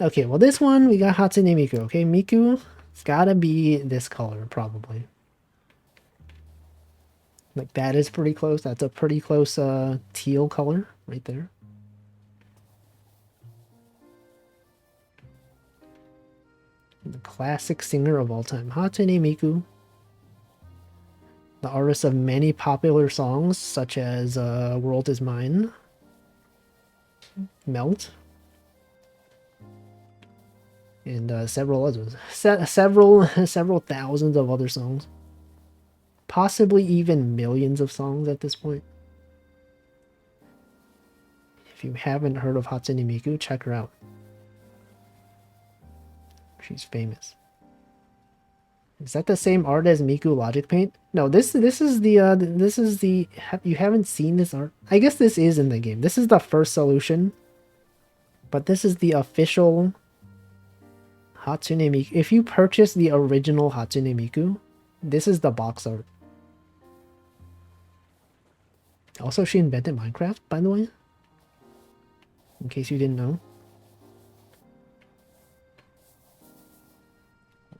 Okay, well this one, we got Hatsune Miku. Okay, Miku, it's gotta be this color, probably. Like, that is pretty close. That's a pretty close teal color right there. The classic singer of all time, Hatsune Miku. The artist of many popular songs, such as World Is Mine, Melt, and several others. Several thousands of other songs. Possibly even millions of songs at this point. If you haven't heard of Hatsune Miku, check her out. She's famous. Is that the same art as Miku Logic Paint? No, this is the you haven't seen this art? I guess this is in the game. This is the first solution. But this is the official Hatsune Miku. If you purchase the original Hatsune Miku, this is the box art. Also, she invented Minecraft, by the way. In case you didn't know.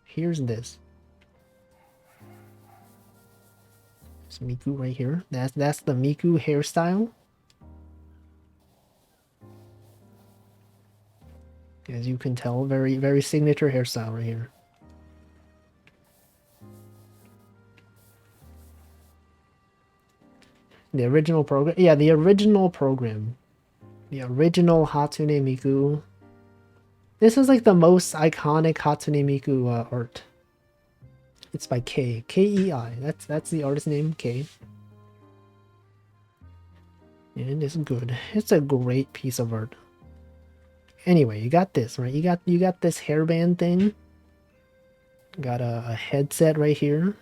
Here's this. It's Miku right here. That's the Miku hairstyle. As you can tell, very signature hairstyle right here. The original program? Yeah, the original program. The original Hatsune Miku. This is like the most iconic Hatsune Miku art. It's by K. K-E-I. That's the artist name, K. And it's good. It's a great piece of art. Anyway, you got this, right? You got this hairband thing. Got a headset right here.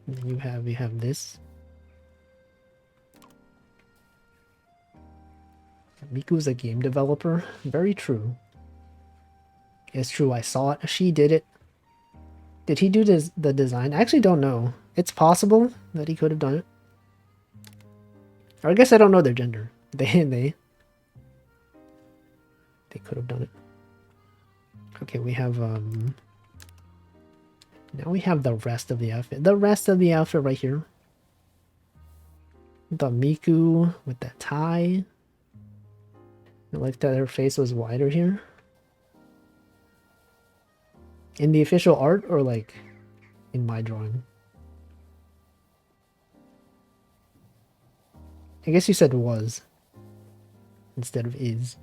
And you have this. Miku's a game developer. Very true. It's true, I saw it. She did it. Did he do the design? I actually don't know. It's possible that he could have done it. Or I guess I don't know their gender. They could have done it. Okay, we have now we have the rest of the outfit. The rest of the outfit right here. The Miku with that tie. I like that her face was wider here. In the official art or like in my drawing? I guess you said was instead of is.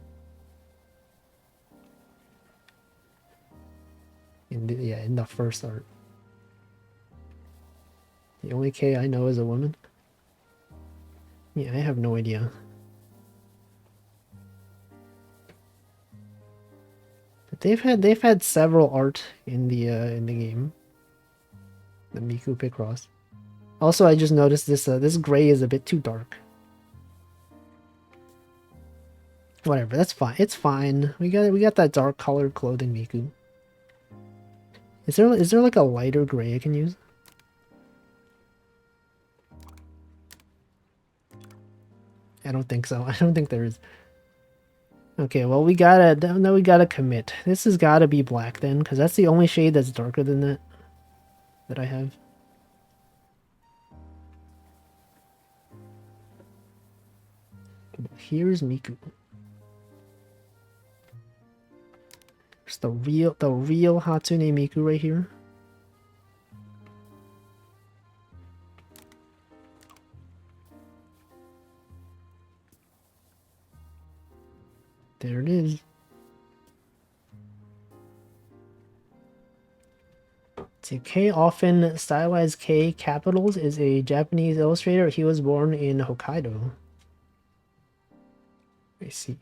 In the first art. The only K I know is a woman. Yeah, I have no idea. But they've had several art in the game. The Miku Picross. Also, I just noticed this gray is a bit too dark. Whatever, that's fine. It's fine. We got that dark colored clothing Miku. Is there like a lighter gray I can use? I don't think so. I don't think there is. Okay, well we gotta commit. This has gotta be black then, because that's the only shade that's darker than that I have. Here's Miku. There's the real Hatsune Miku right here. There it is. So K, often stylized K capitals, is a Japanese illustrator. He was born in Hokkaido. I see.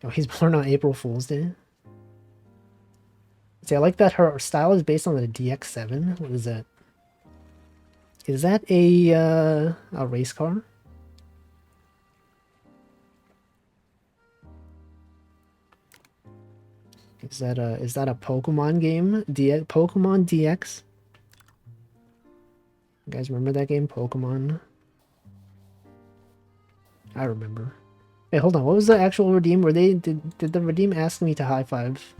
Oh, he's born on April Fool's Day. See, I like that her style is based on the DX7. What is that? Is that a race car? Is that a Pokemon game? Pokemon DX? You guys remember that game, Pokemon? I remember. Hey, hold on. What was the actual redeem? Were they did the redeem ask me to high five?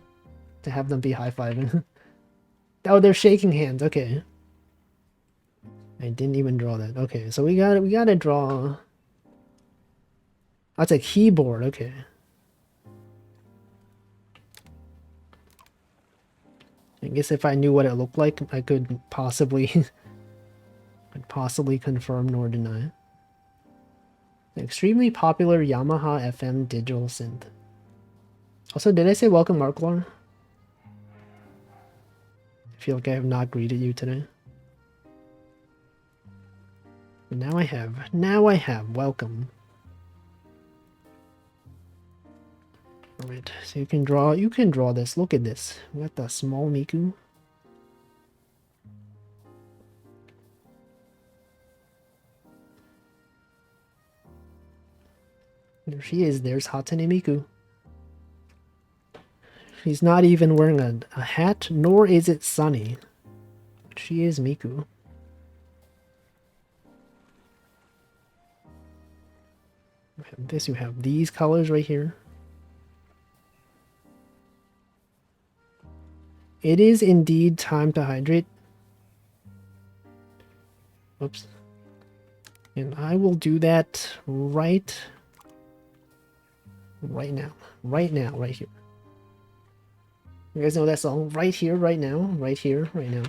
To have them be high fiving? Oh, they're shaking hands. Okay. I didn't even draw that. Okay, so we gotta draw. That's a keyboard. Okay. I guess if I knew what it looked like, I could possibly could possibly confirm nor deny. An extremely popular Yamaha FM digital synth. Also, did I say welcome, Marklor? I feel like I have not greeted you today. But now I have. Now I have. Welcome. Alright, so you can draw this. Look at this. We got the small Miku. There she is. There's Hatsune Miku. She's not even wearing a hat, nor is it sunny. She is Miku. You have this, you have these colors right here. It is indeed time to hydrate. Oops. And I will do that right now. Right now, right here. You guys know that song? Right here, right now. Right here, right now.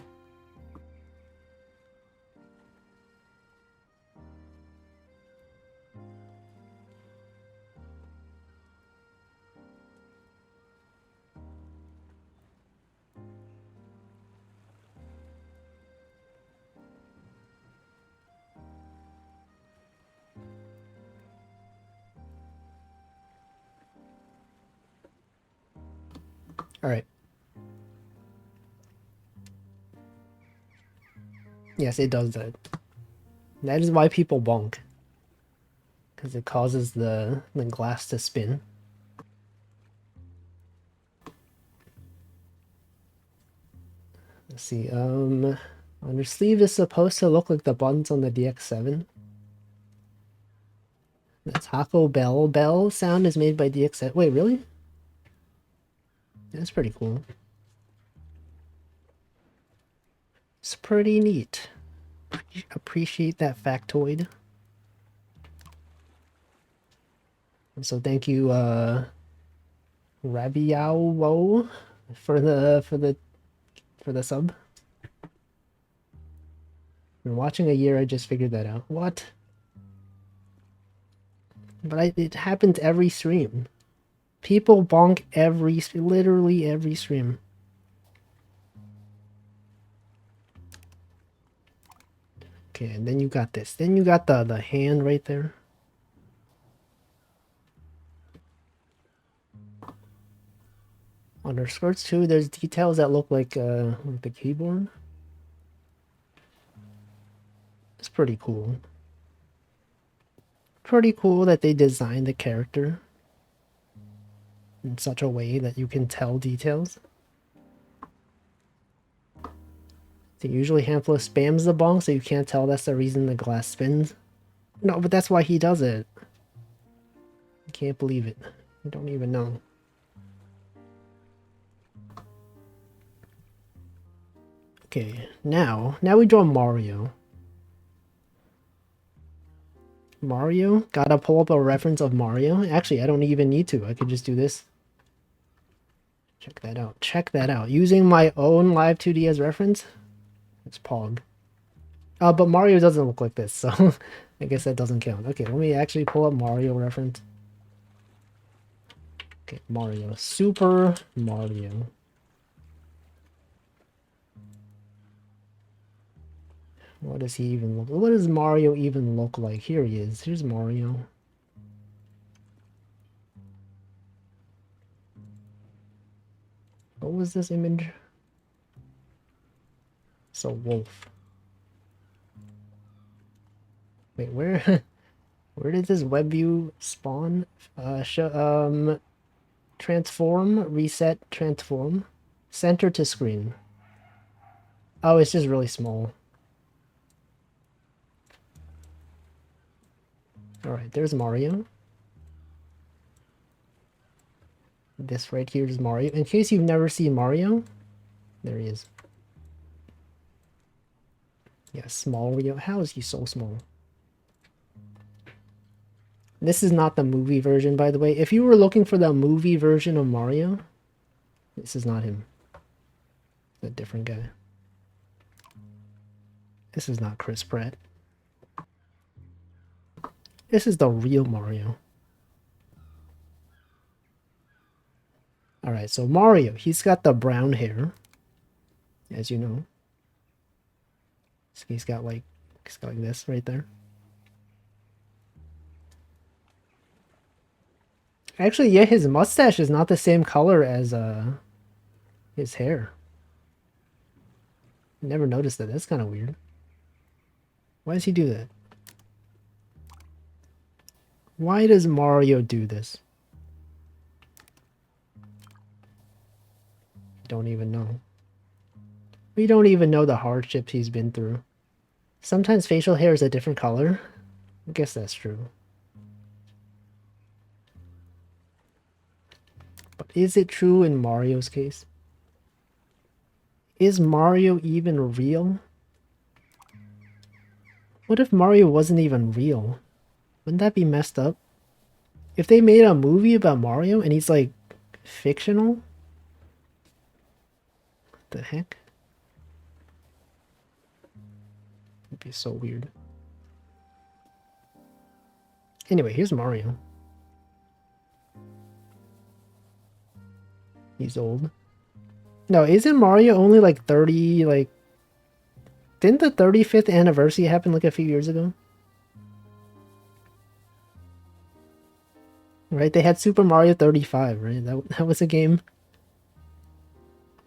All right. Yes, it does that. That is why people bonk. Because it causes the glass to spin. Let's see, on your sleeve is supposed to look like the buttons on the DX7. The Taco Bell sound is made by DX7. Wait, really? That's pretty cool. It's pretty neat. Appreciate that factoid. And so thank you, Rabiao for the sub. Been watching a year, I just figured that out. What? But it happens every stream. People bonk literally every stream. Okay, and then you got this. Then you got the hand right there. On her skirts too, there's details that look like the keyboard. It's pretty cool. Pretty cool that they designed the character in such a way that you can tell details. So usually Handful spams the bong, so you can't tell that's the reason the glass spins. No, but that's why he does it. I can't believe it. I don't even know. Okay, now we draw Mario. Mario? Gotta pull up a reference of Mario? Actually, I don't even need to. I could just do this. Check that out. Check that out. Using my own Live 2D as reference? It's Pog. But Mario doesn't look like this, so I guess that doesn't count. Okay, let me actually pull up Mario reference. Okay, Mario. Super Mario. What does he even look? What does Mario even look like? Here he is. Here's Mario. What was this image? So wolf. Wait, where? Where did this web view spawn? Transform, reset, transform, center to screen. Oh, it's just really small. Alright, there's Mario. This right here is Mario. In case you've never seen Mario, there he is. Yeah, small Rio. How is he so small? This is not the movie version, by the way. If you were looking for the movie version of Mario, this is not him. It's a different guy. This is not Chris Pratt. This is the real Mario. Alright, so Mario, he's got the brown hair, as you know. So he's got like this right there. Actually, yeah, his mustache is not the same color as his hair. Never noticed that. That's kind of weird. Why does he do that? Why does Mario do this? Don't even know. We don't even know the hardships he's been through. Sometimes facial hair is a different color. I guess that's true. But is it true in Mario's case? Is Mario even real? What if Mario wasn't even real? Wouldn't that be messed up? If they made a movie about Mario and he's like fictional? What the heck? It'd be so weird. Anyway, here's Mario. He's old. No, isn't Mario only like 30, like... Didn't the 35th anniversary happen like a few years ago? Right, they had Super Mario 35, right? That was a game.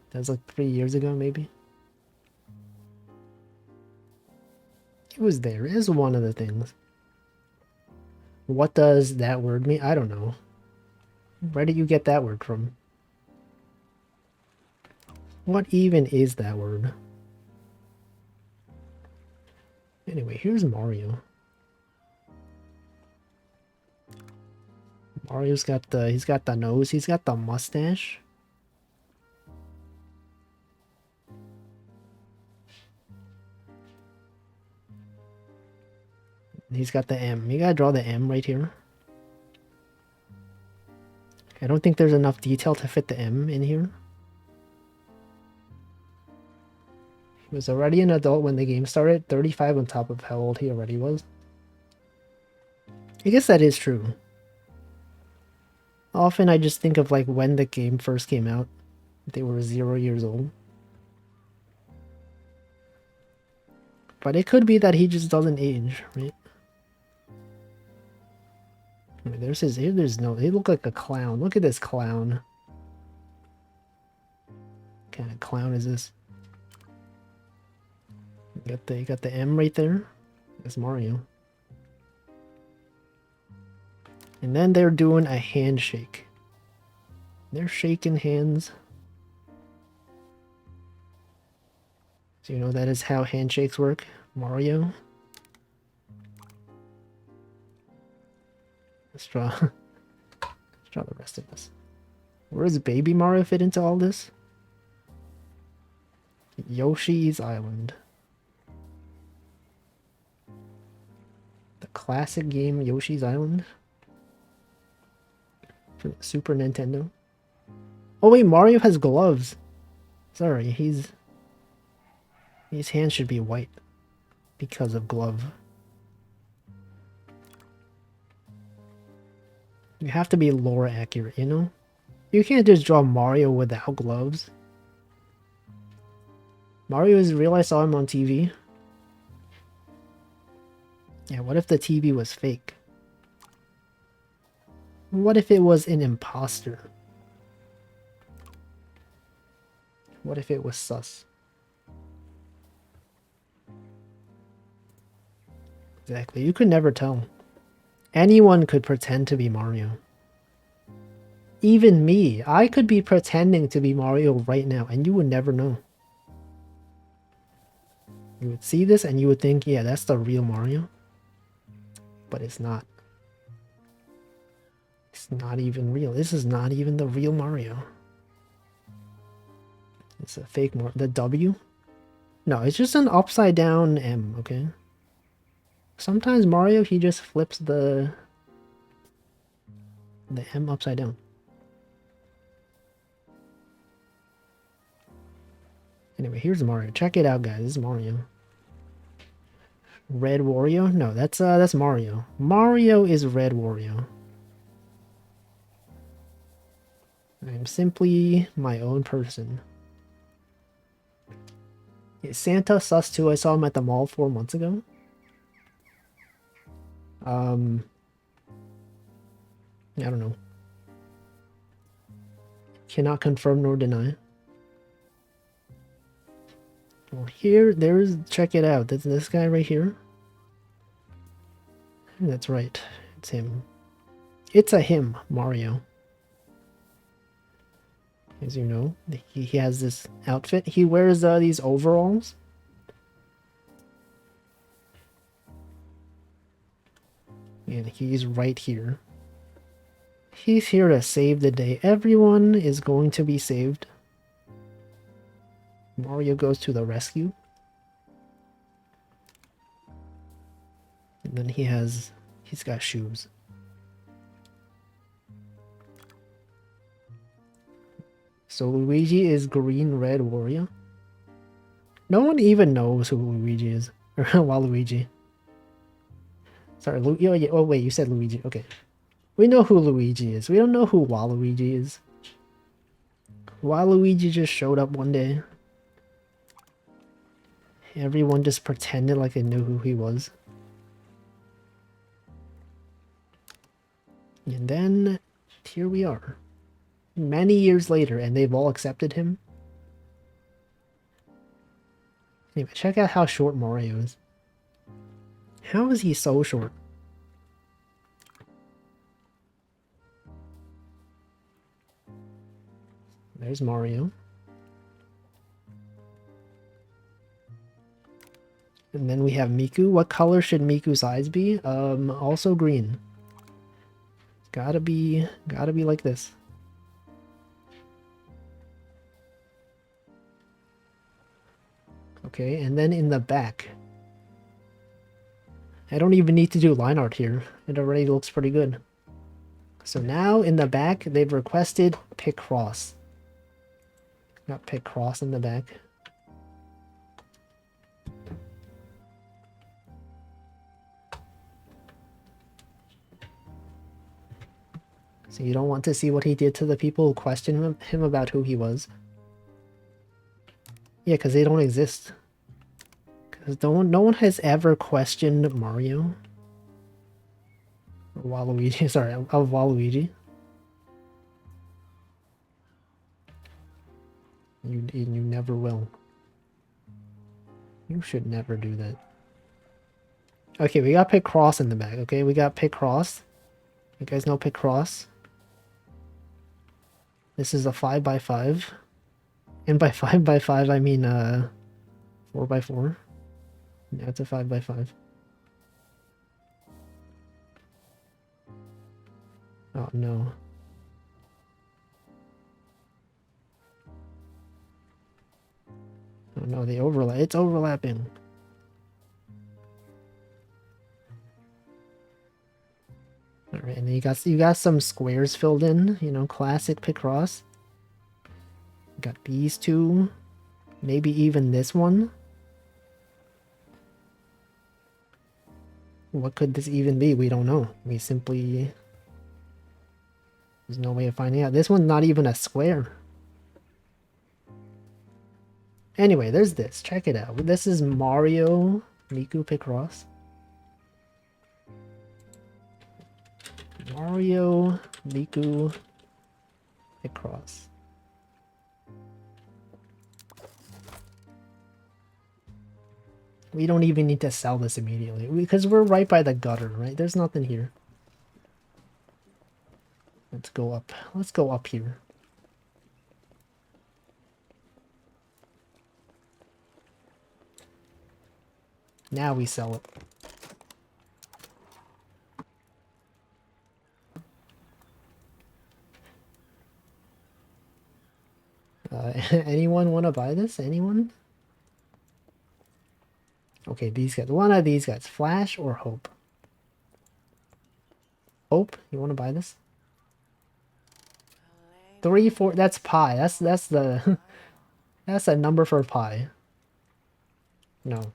That was like 3 years ago, maybe. It was there. It is one of the things. What does that word mean? I don't know. Where did you get that word from? What even is that word? Anyway, here's Mario. Mario's got he's got the nose, he's got the mustache. He's got the M. You gotta draw the M right here. I don't think there's enough detail to fit the M in here. He was already an adult when the game started, 35 on top of how old he already was. I guess that is true. Often I just think of like when the game first came out. They were 0 years old. But it could be that he just doesn't age, right? I mean, there's his here. There's no. He looked like a clown. Look at this clown. What kind of clown is this? You got the M right there. That's Mario. And then they're doing a handshake. They're shaking hands. So you know that is how handshakes work, Mario. Let's draw the rest of this. Where does Baby Mario fit into all this? Yoshi's Island. The classic game Yoshi's Island. For the Super Nintendo. Oh wait, Mario has gloves. Sorry, his hands should be white because of glove. You have to be lore accurate, you know? You can't just draw Mario without gloves. Mario is real, I saw him on TV. Yeah, what if the TV was fake? What if it was an imposter? What if it was sus? Exactly, you could never tell. Anyone could pretend to be Mario. Even me, I could be pretending to be Mario right now and you would never know. You would see this and you would think, yeah, that's the real Mario. But it's not. It's not even real. This is not even the real Mario. It's a fake Mario. The W? No, it's just an upside down M, okay? Sometimes Mario, he just flips the M upside down. Anyway, here's Mario. Check it out, guys. This is Mario. Red Wario? No, that's Mario. Mario is Red Wario. I'm simply my own person. Yeah, Santa sus too. I saw him at the mall 4 months ago. I don't know. Cannot confirm nor deny. Well, check it out. That's this guy right here. That's right. It's him. It's a him, Mario. As you know, he has this outfit. He wears these overalls. And he's right here. He's here to save the day. Everyone is going to be saved. Mario goes to the rescue. And then he's got shoes. So Luigi is green, red Wario. No one even knows who Luigi is. Or Waluigi. Sorry, oh wait, you said Luigi. Okay. We know who Luigi is. We don't know who Waluigi is. Waluigi just showed up one day. Everyone just pretended like they knew who he was. And then, here we are. Many years later, and they've all accepted him. Anyway, check out how short Mario is. How is he so short? There's Mario. And then we have Miku. What color should Miku's eyes be? Also green. Gotta be like this. Okay, and then in the back. I don't even need to do line art here. It already looks pretty good. So now in the back, they've requested Picross. Got Picross in the back. So you don't want to see what he did to the people who questioned him about who he was? Yeah, because they don't exist. Because no one has ever questioned Mario. Or Waluigi, sorry, of Waluigi. You never will. You should never do that. Okay, we got Picross in the back, okay? We got Picross. You guys know Picross? This is a 5x5. And by 5x5, I mean 4x4. Yeah, it's a 5x5. Oh no. Oh no, it's overlapping. Alright, and then you got some squares filled in, you know, classic Picross. Got these two. Maybe even this one. What could this even be? We don't know. We simply... There's no way of finding out. This one's not even a square. Anyway, there's this. Check it out. This is Mario Miku Picross. Mario Miku Picross. We don't even need to sell this immediately because we're right by the gutter, right? There's nothing here. Let's go up. Let's go up here. Now we sell it. Anyone want to buy this? Anyone? Okay, these guys. One of these guys. Flash or Hope? Hope, you want to buy this? 3, 4. That's pi. That's the that's a number for pi. No.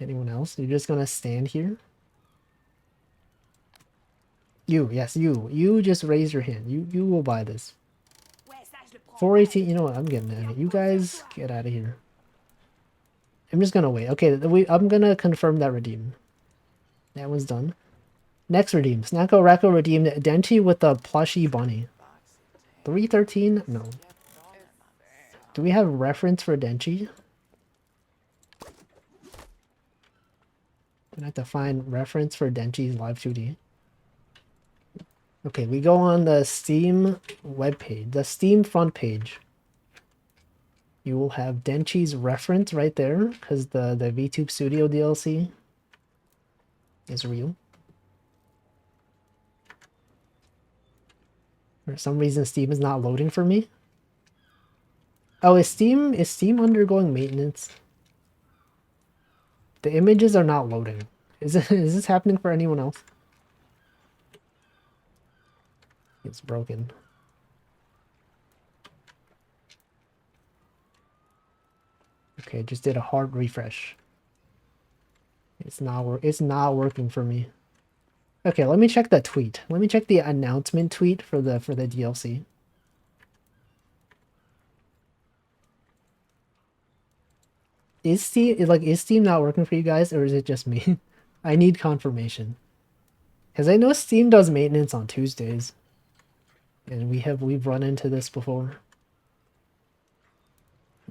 Anyone else? You're just gonna stand here? You, yes, you. You just raise your hand. You will buy this. 418. You know what? I'm getting out of here. You guys get out of here. I'm just gonna wait. Okay, I'm gonna confirm that redeem. That one's done. Next redeem. Snacko Racco redeemed Denchi with a plushy bunny. 313? No. Do we have reference for Denchi? I have to find reference for Denchi's Live 2D. Okay, we go on the Steam webpage, the Steam front page. You will have Denchi's reference right there, because the VTube Studio DLC is real. For some reason, Steam is not loading for me. Oh, is Steam undergoing maintenance? The images are not loading. Is this happening for anyone else? It's broken. Okay, just did a hard refresh. It's not working for me. Okay, let me check the tweet. Let me check the announcement tweet for the DLC. Is Steam not working for you guys, or is it just me? I need confirmation. Because I know Steam does maintenance on Tuesdays. And we've run into this before.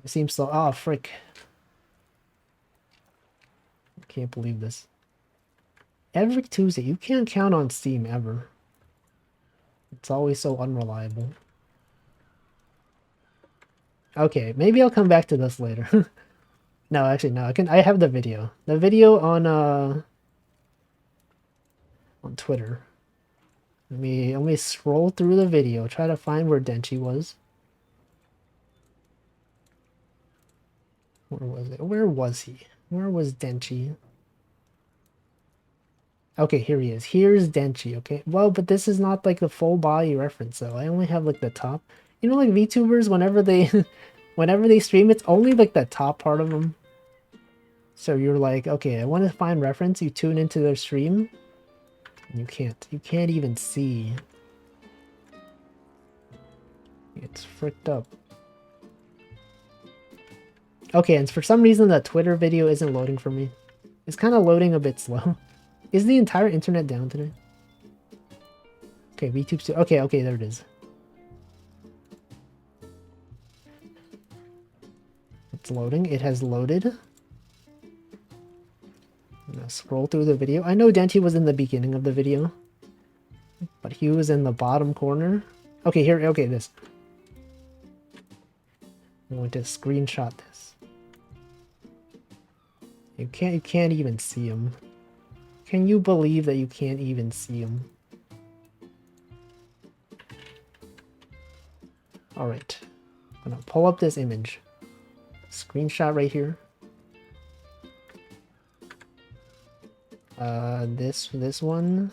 It seems so. Oh, frick. I can't believe this. Every Tuesday, you can't count on Steam ever. It's always so unreliable. Okay, maybe I'll come back to this later. No, actually, no. I have the video. The video on Twitter. Let me scroll through the video, try to find where Denchi was. Where was it? Where was he? Where was Denchi? Okay, here he is. Here's Denchi, okay? Well, but this is not like the full body reference, though. I only have like the top. You know, like VTubers, whenever they whenever they stream, it's only like the top part of them. So you're like, okay, I want to find reference. You tune into their stream. You can't even see. It's fricked up. Okay, and for some reason that Twitter video isn't loading for me. It's kind of loading a bit slow. Is the entire internet down today? Okay, VTube. Okay, there it is. It's loading. It has loaded. I'm gonna scroll through the video. I know Denchi was in the beginning of the video, but he was in the bottom corner. Okay, here. Okay, this. I'm going to screenshot this. You can't even see him. Can you believe that you can't even see him? All right, I'm gonna pull up this image. Screenshot right here. This one.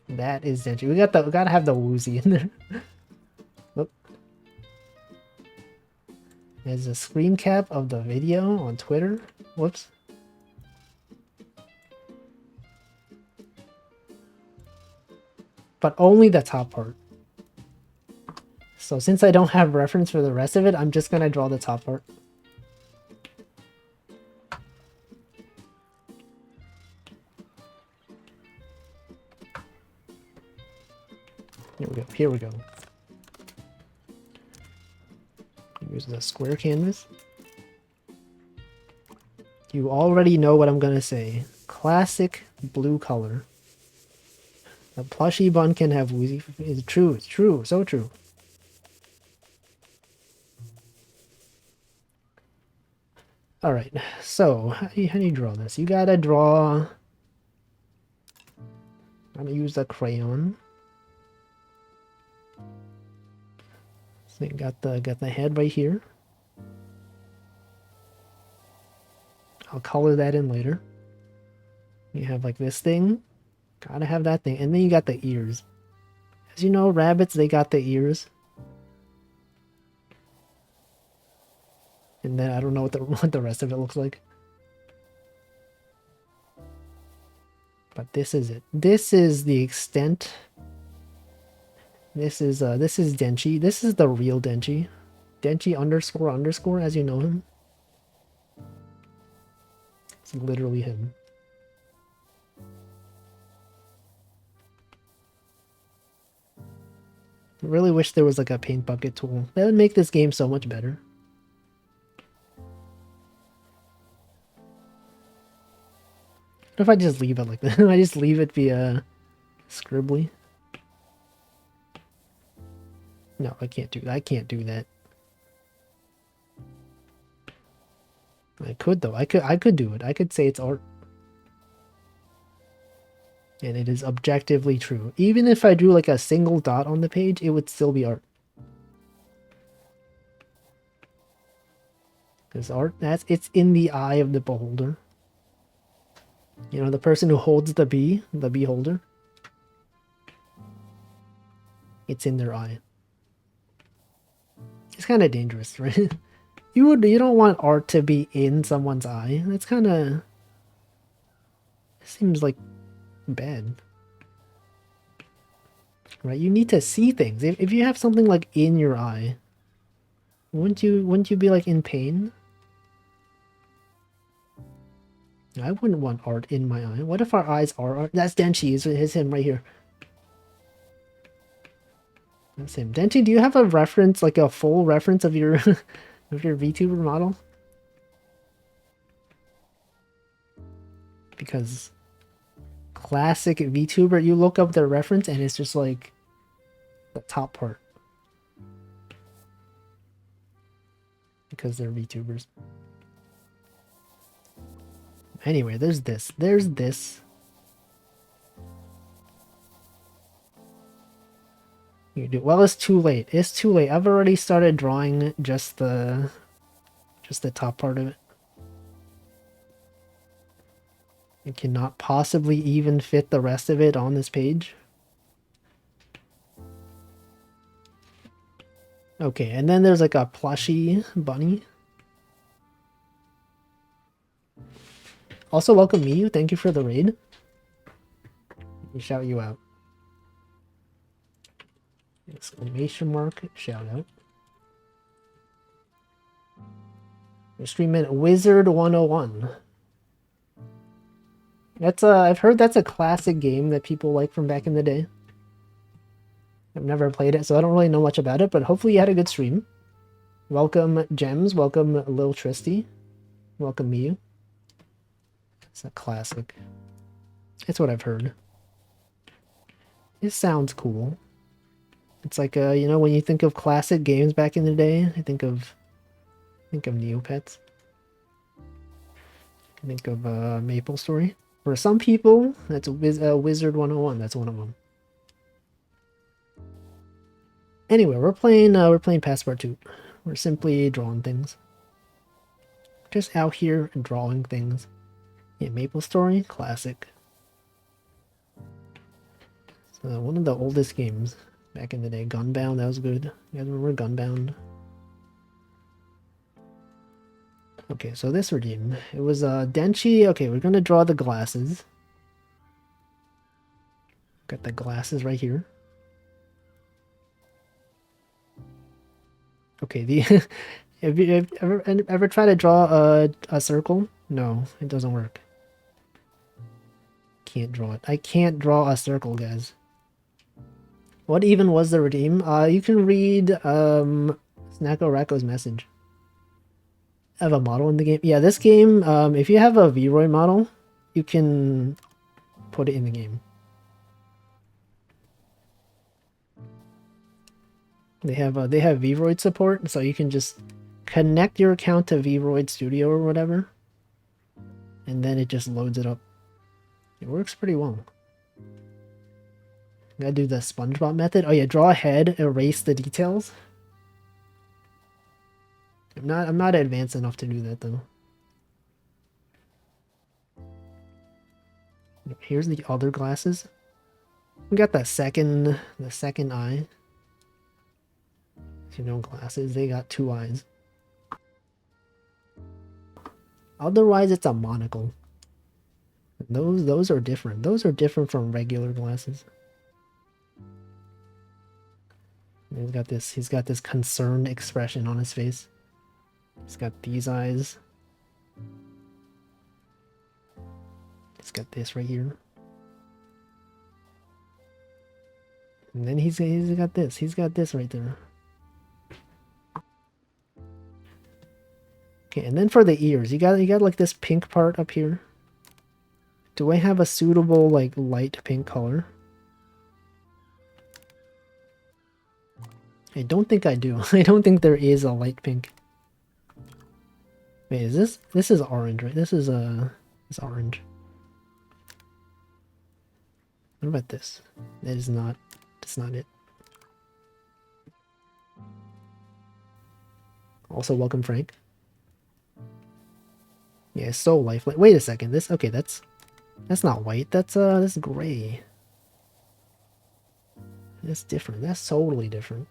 That is Denchi. We gotta have the woozy in there. Oop. There's a screen cap of the video on Twitter. Whoops. But only the top part. So since I don't have reference for the rest of it, I'm just gonna draw the top part. Here we go. Here's the square canvas. You already know what I'm gonna say. Classic blue color. A plushy bun can have woozy. It's true, so true. All right, so how do you draw this? You gotta draw. I'm gonna use a crayon. So you got the head right here. I'll color that in later. You have like this thing. Gotta have that thing. And then you got the ears. As you know, rabbits, they got the ears. And then I don't know what the what the rest of it looks like. But this is it. This is the extent. This is Denchi. This is the real Denchi. Denchi underscore underscore as you know him. It's literally him. I really wish there was like a paint bucket tool. That would make this game so much better. What if I just leave it like that? I just leave it via scribbly. No, I can't do that. I can't do that. I could though. I could do it. I could say it's art. And it is objectively true. Even if I drew like a single dot on the page, it would still be art. Because art, it's in the eye of the beholder. You know, the person who holds the beholder. It's in their eye. It's kind of dangerous, right? You don't want art to be in someone's eye. That's kind of seems like bad. Right? You need to see things. If you have something like in your eye, wouldn't you be like in pain? I wouldn't want art in my eye. What if our eyes are art? That's Denchi. It's him right here. That's him. Denchi, do you have a reference, like a full reference of your of your VTuber model? Because classic VTuber, you look up their reference and it's just like the top part. Because they're VTubers. Anyway, there's this. There's this. You do well. It's too late. It's too late. I've already started drawing just the top part of it. It cannot possibly even fit the rest of it on this page. Okay, and then there's like a plushy bunny. Also, welcome Miyu. Thank you for the raid. Let me shout you out. Exclamation mark, shout out. Your stream at Wizard 101. That's I've heard that's a classic game that people like from back in the day. I've never played it, so I don't really know much about it, but hopefully you had a good stream. Welcome Gems, welcome Lil Tristy. Welcome Miyu. It's a classic. It's what I've heard. It sounds cool. It's like you know, when you think of classic games back in the day, I think of Neopets. I think of Maple Story. For some people, that's Wizard 101. That's one of them. Anyway, we're playing passpartout. We're simply drawing things. Just out here and drawing things. Yeah, Maple Story, classic. So one of the oldest games back in the day. Gunbound, that was good. You guys remember Gunbound? Okay, so this redeem. It was Denchi. Okay, we're gonna draw the glasses. Got the glasses right here. Okay, the have you ever tried to draw a circle? No, it doesn't work. Can't draw it. I can't draw a circle, guys. What even was the redeem? You can read Snacko Racco's message. I have a model in the game. Yeah, this game, if you have a V-Roy model, you can put it in the game. They have V-Roid support, so you can just connect your account to Vroid Studio or whatever, and then it just loads it up. It works pretty well. Gotta do the SpongeBob method. Oh yeah, draw ahead, erase the details. I'm not advanced enough to do that though. Here's the other glasses. We got the second eye. You know, glasses, they got 2 eyes. Otherwise, it's a monocle. Those are different. Those are different from regular glasses. He's got this concerned expression on his face. He's got these eyes. He's got this right here. And then he's got this. He's got this right there. Okay, and then for the ears, you got like this pink part up here. Do I have a suitable like light pink color? I don't think I do. I don't think there is a light pink. Wait, is this is orange, right? This is it's orange. What about this? That is not, that's not it. Also, welcome, Frank. Yeah, it's so lifelike. Wait a second. This, okay, that's not white. That's gray. That's different. That's totally different.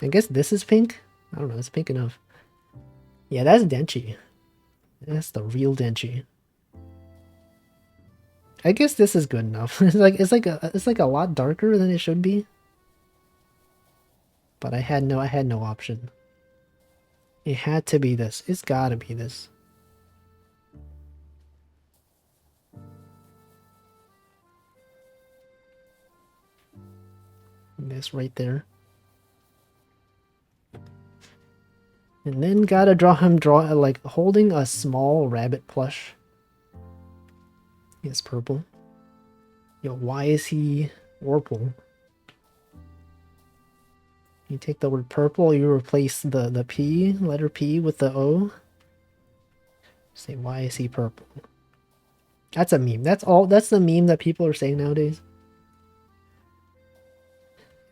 I guess this is pink. I don't know. It's pink enough. Yeah, that's Denchi. That's the real Denchi. I guess this is good enough. it's like a lot darker than it should be. But I had no option. It had to be this. It's gotta be this. This right there. And then gotta draw like holding a small rabbit plush. It's purple. Yo, why is he Warple? You take the word purple, you replace the P, letter P with the O. Say, why is he purple? That's a meme. That's the meme that people are saying nowadays.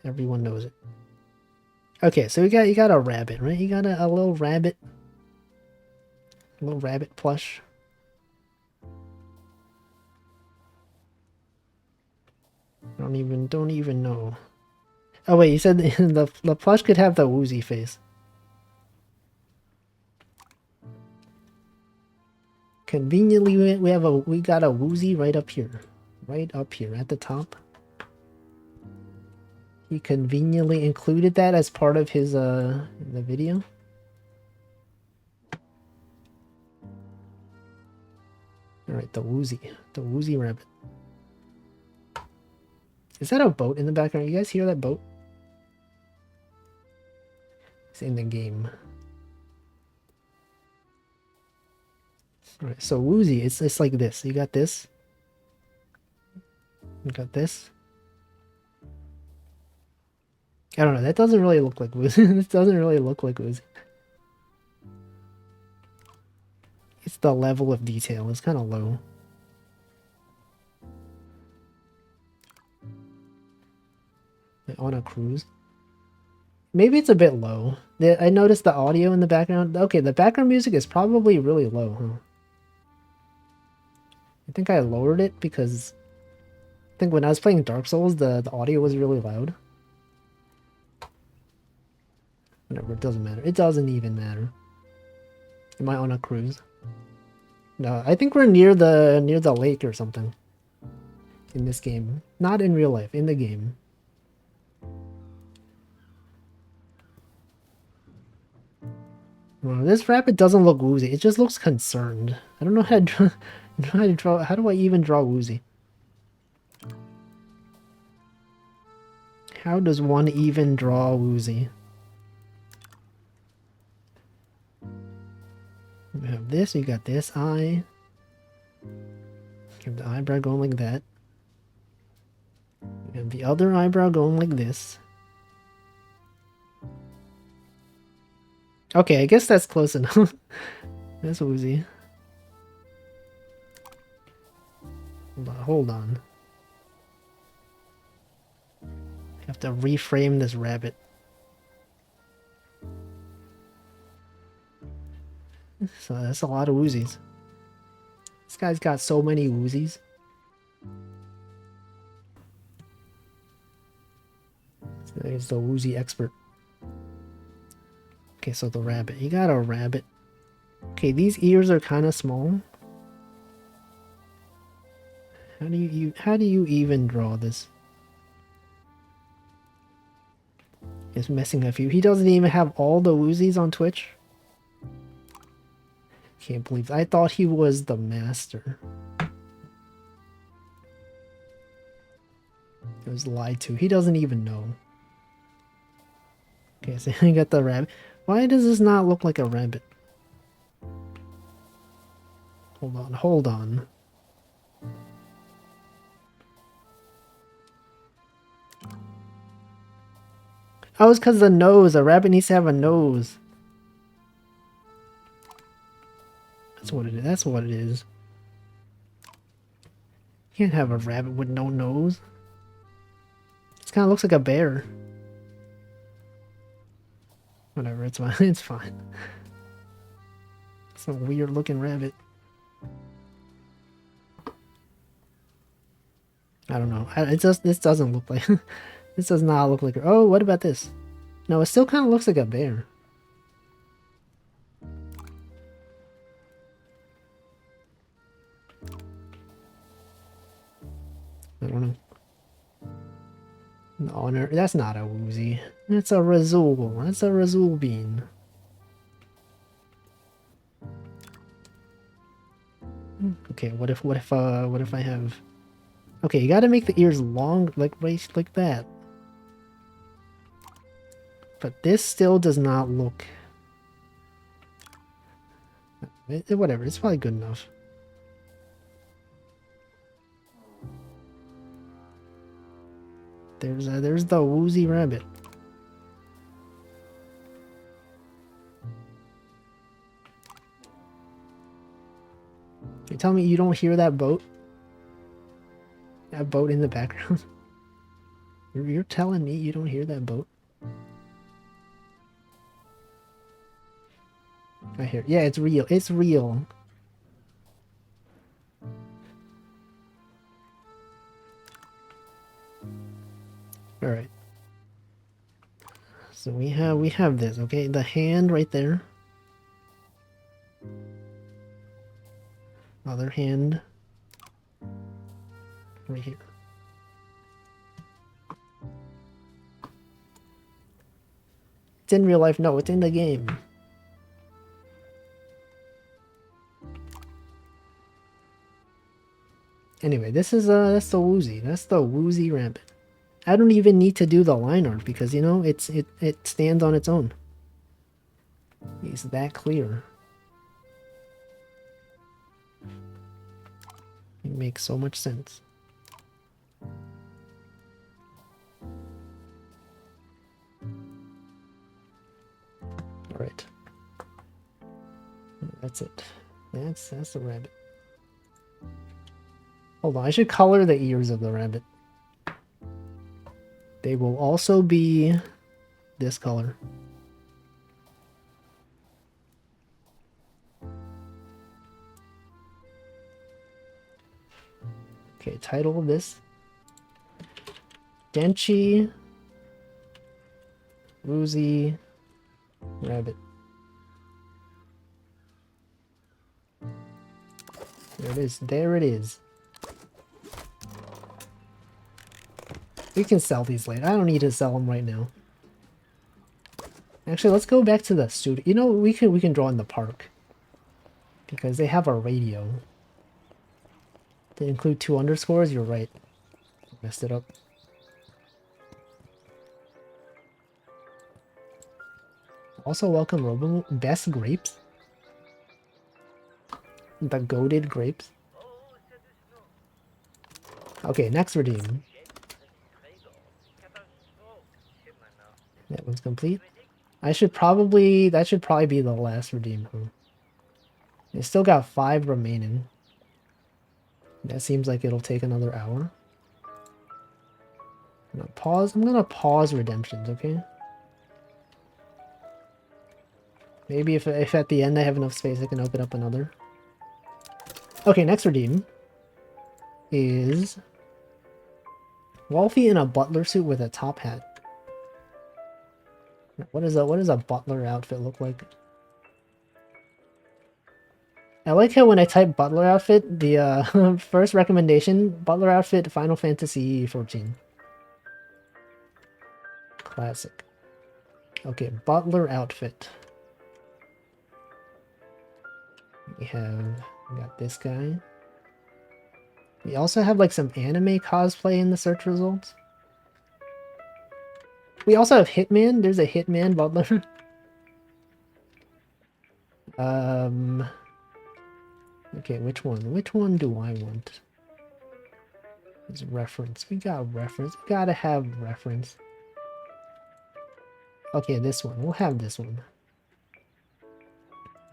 Everyone knows it. Okay, so you got a rabbit, right? You got a little rabbit. A little rabbit plush. Don't even know. Oh wait, you said the plush could have the woozy face. Conveniently, we got a woozy right up here at the top. He conveniently included that as part of his the video. All right, the woozy rabbit. Is that a boat in the background? You guys hear that boat? It's in the game. All right, so woozy, it's like this. You got this. You got this. I don't know. That doesn't really look like woozy. This doesn't really look like woozy. It's the level of detail. It's kind of low. On a cruise. Maybe it's a bit low. I noticed the audio in the background. Okay, the background music is probably really low, huh? I think I lowered it because I think when I was playing Dark Souls, the audio was really loud. Whatever, it doesn't matter. It doesn't even matter. Am I on a cruise? No, I think we're near the lake or something. In this game. Not in real life, in the game. Well, this rabbit doesn't look woozy. It just looks concerned. I don't know how to draw. How do I even draw woozy? How does one even draw woozy? We have this. You got this eye. You have the eyebrow going like that. And the other eyebrow going like this. Okay, I guess that's close enough. That's woozy. Hold on. I have to reframe this rabbit. So that's a lot of woozies. This guy's got so many woozies. So he's the woozy expert. Okay, so the rabbit. You got a rabbit. Okay, these ears are kind of small. How do you even draw this? It's missing a few. He doesn't even have all the woozies on Twitch. Can't believe I thought he was the master. I was lied to. He doesn't even know. Okay, so I got the rabbit. Why does this not look like a rabbit? Hold on, hold on. Oh, it's because of the nose. A rabbit needs to have a nose. That's what it is. That's what it is. You can't have a rabbit with no nose. This kind of looks like a bear. Whatever, it's fine. It's fine. It's a weird looking rabbit. I don't know. This doesn't look like... This does not look like... Oh, what about this? No, it still kind of looks like a bear. I don't know. No, that's not a woozy. That's a Razul. That's a Razul bean. Okay, what if I have... Okay, you gotta make the ears long, like right like that. But this still does not look... whatever, it's probably good enough. There's the woozy rabbit. You tell me you don't hear that boat? That boat in the background? You're telling me you don't hear that boat? I hear. Yeah, it's real. It's real. All right. So we have this, okay? The hand right there. Other hand right here. It's in real life. No, it's in the game. Anyway, this is that's the woozy. That's the woozy rabbit. I don't even need to do the line art because, you know, it stands on its own. It's that clear. It makes so much sense. All right. That's it. That's the rabbit. Hold on, I should color the ears of the rabbit. They will also be this color. Okay, title of this. Denchi Woozy Rabbit. There it is. There it is. We can sell these later. I don't need to sell them right now. Actually, let's go back to the studio. You know, we can draw in the park because they have a radio. They include 2 underscores. You're right. Messed it up. Also, welcome Robo. Best grapes. The goated grapes. Okay, next redeem. That one's complete. That should probably be the last redeem. Huh? They still got 5 remaining. That seems like it'll take another hour. I'm gonna pause redemptions, okay? Maybe if at the end I have enough space, I can open up another. Okay, next redeem is Wolfie in a butler suit with a top hat. What does a butler outfit look like? I like how when I type butler outfit, the first recommendation, butler outfit, Final Fantasy 14. Classic. Okay, butler outfit. We got this guy. We also have like some anime cosplay in the search results. We also have Hitman. There's a Hitman butler. Okay, which one? Which one do I want? It's reference. We got reference. We gotta have reference. Okay, this one. We'll have this one.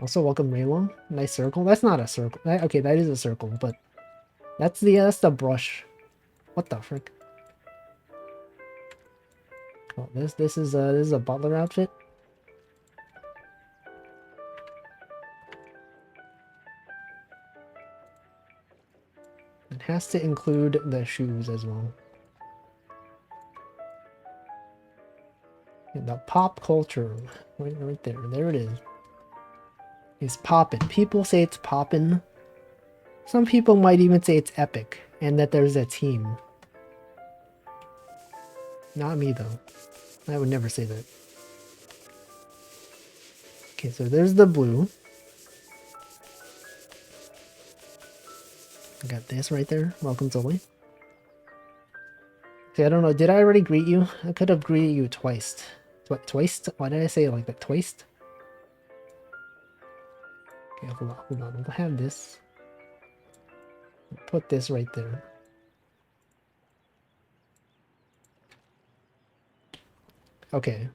Also, welcome Raylong. Nice circle. That's not a circle. Okay, that is a circle, but that's the brush. What the frick? Oh, this is a butler outfit. It has to include the shoes as well. And the pop culture, right there. There it is. It's poppin'. People say it's poppin'. Some people might even say it's epic, and that there's a team. Not me though. I would never say that. Okay, so there's the blue. Got this right there. Welcome, Zoe. Okay, I don't know. Did I already greet you? I could have greeted you twice. Twice? Why did I say it like that? Twice? Okay, hold on. We'll have this. Put this right there. Okay.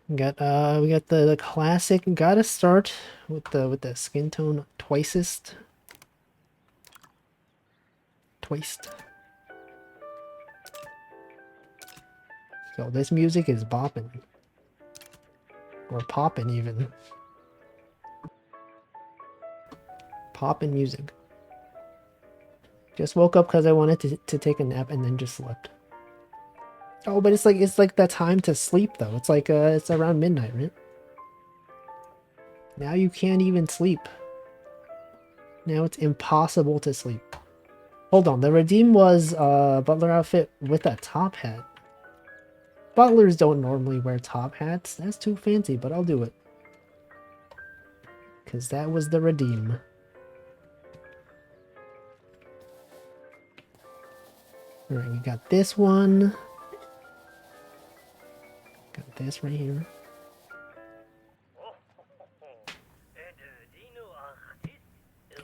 We got the classic. Gotta start with the skin tone twicest. Twist. So this music is bopping. Or popping even. Popping music. Just woke up because I wanted to take a nap and then just slept. Oh, but it's like that time to sleep though. It's like it's around midnight, right? Now you can't even sleep. Now it's impossible to sleep. Hold on, the redeem was butler outfit with a top hat. Butlers don't normally wear top hats. That's too fancy, but I'll do it. Because that was the redeem. Alright, we got this one. Got this right here.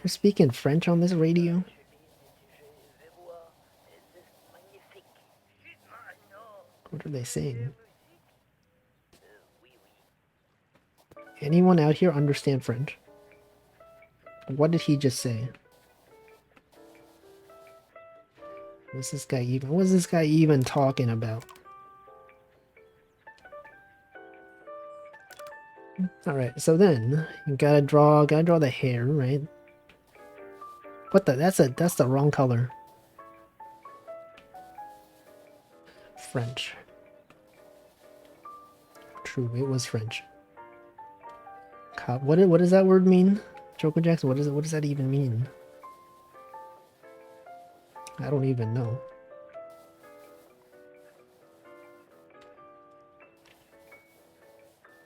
We're speaking French on this radio. What are they saying? Anyone out here understand French? What did he just say? What's this guy even talking about? Alright, so then you gotta draw the hair, right? What the that's the wrong color. French. True, it was French. What does that word mean? Choco Jackson, what does that even mean? I don't even know.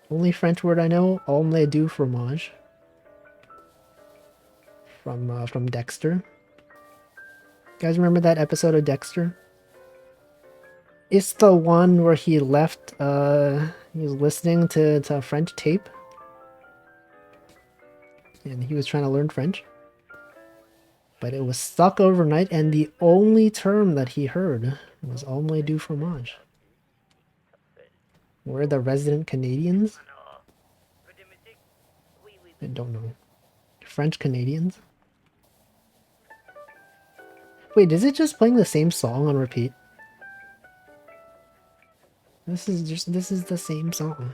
Only French word I know, omelette du fromage. From Dexter. You guys remember that episode of Dexter? It's the one where he left, he was listening to a French tape. And he was trying to learn French. But it was stuck overnight, and the only term that he heard was omelette du fromage. We're the resident Canadians? I don't know. French Canadians? Wait, is it just playing the same song on repeat? This is the same song.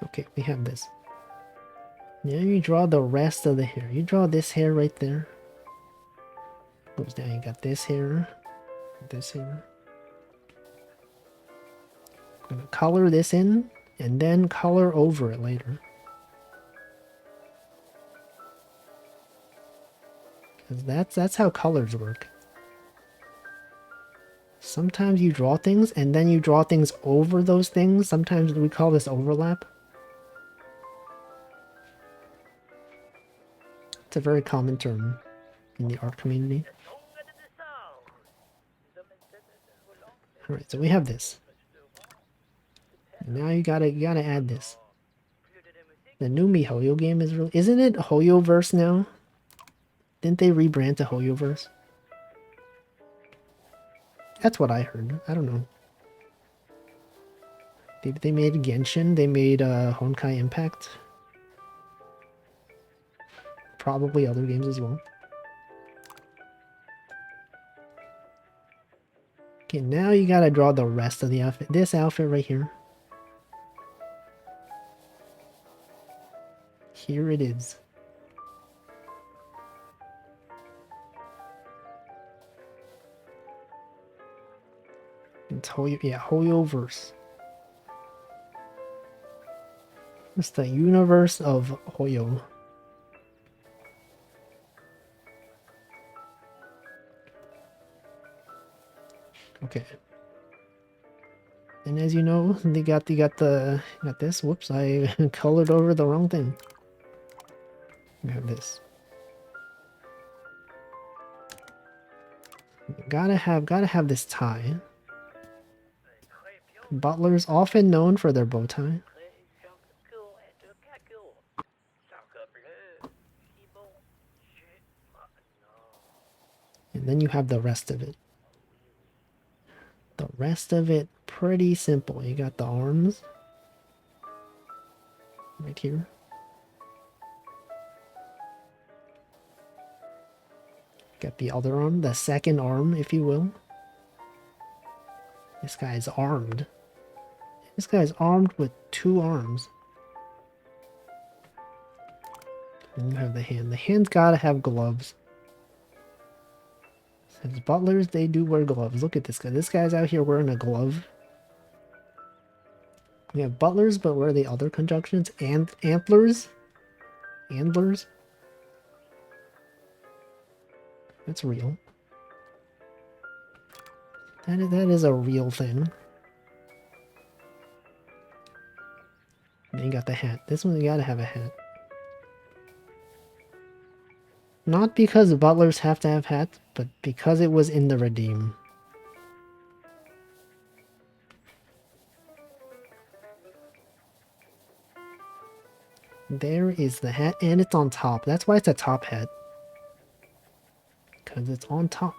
Okay, we have this. Now you draw the rest of the hair. You draw this hair right there. Goes down, you got this hair. This hair. I'm gonna color this in and then color over it later. Because that's how colors work. Sometimes you draw things and then you draw things over those things. Sometimes we call this overlap. It's a very common term in the art community. Alright, so we have this. Now you gotta add this. The new MiHoYo game is really... Isn't it HoYoverse now? Didn't they rebrand to HoYoverse? That's what I heard. I don't know. They made Genshin. They made Honkai Impact. Probably other games as well. Okay, now you gotta draw the rest of the outfit. This outfit right here. Here it is. It's HoYoverse. It's the universe of Hoyo. Okay. And as you know, they got this. Whoops, I colored over the wrong thing. We have this. Gotta have this tie. Butlers often known for their bow tie. And then you have the rest of it. The rest of it, pretty simple. You got the arms. Right here. Got the other arm, the second arm, if you will. This guy is armed. This guy is armed with 2 arms. And you have the hand. The hand's gotta have gloves. As butlers, they do wear gloves. Look at this guy. This guy's out here wearing a glove. We have butlers, but where are the other conjunctions? And antlers? Antlers? That's real. That is a real thing. Then you got the hat. This one, you gotta have a hat. Not because butlers have to have hats, but because it was in the redeem. There is the hat, and it's on top. That's why it's a top hat. Because it's on top.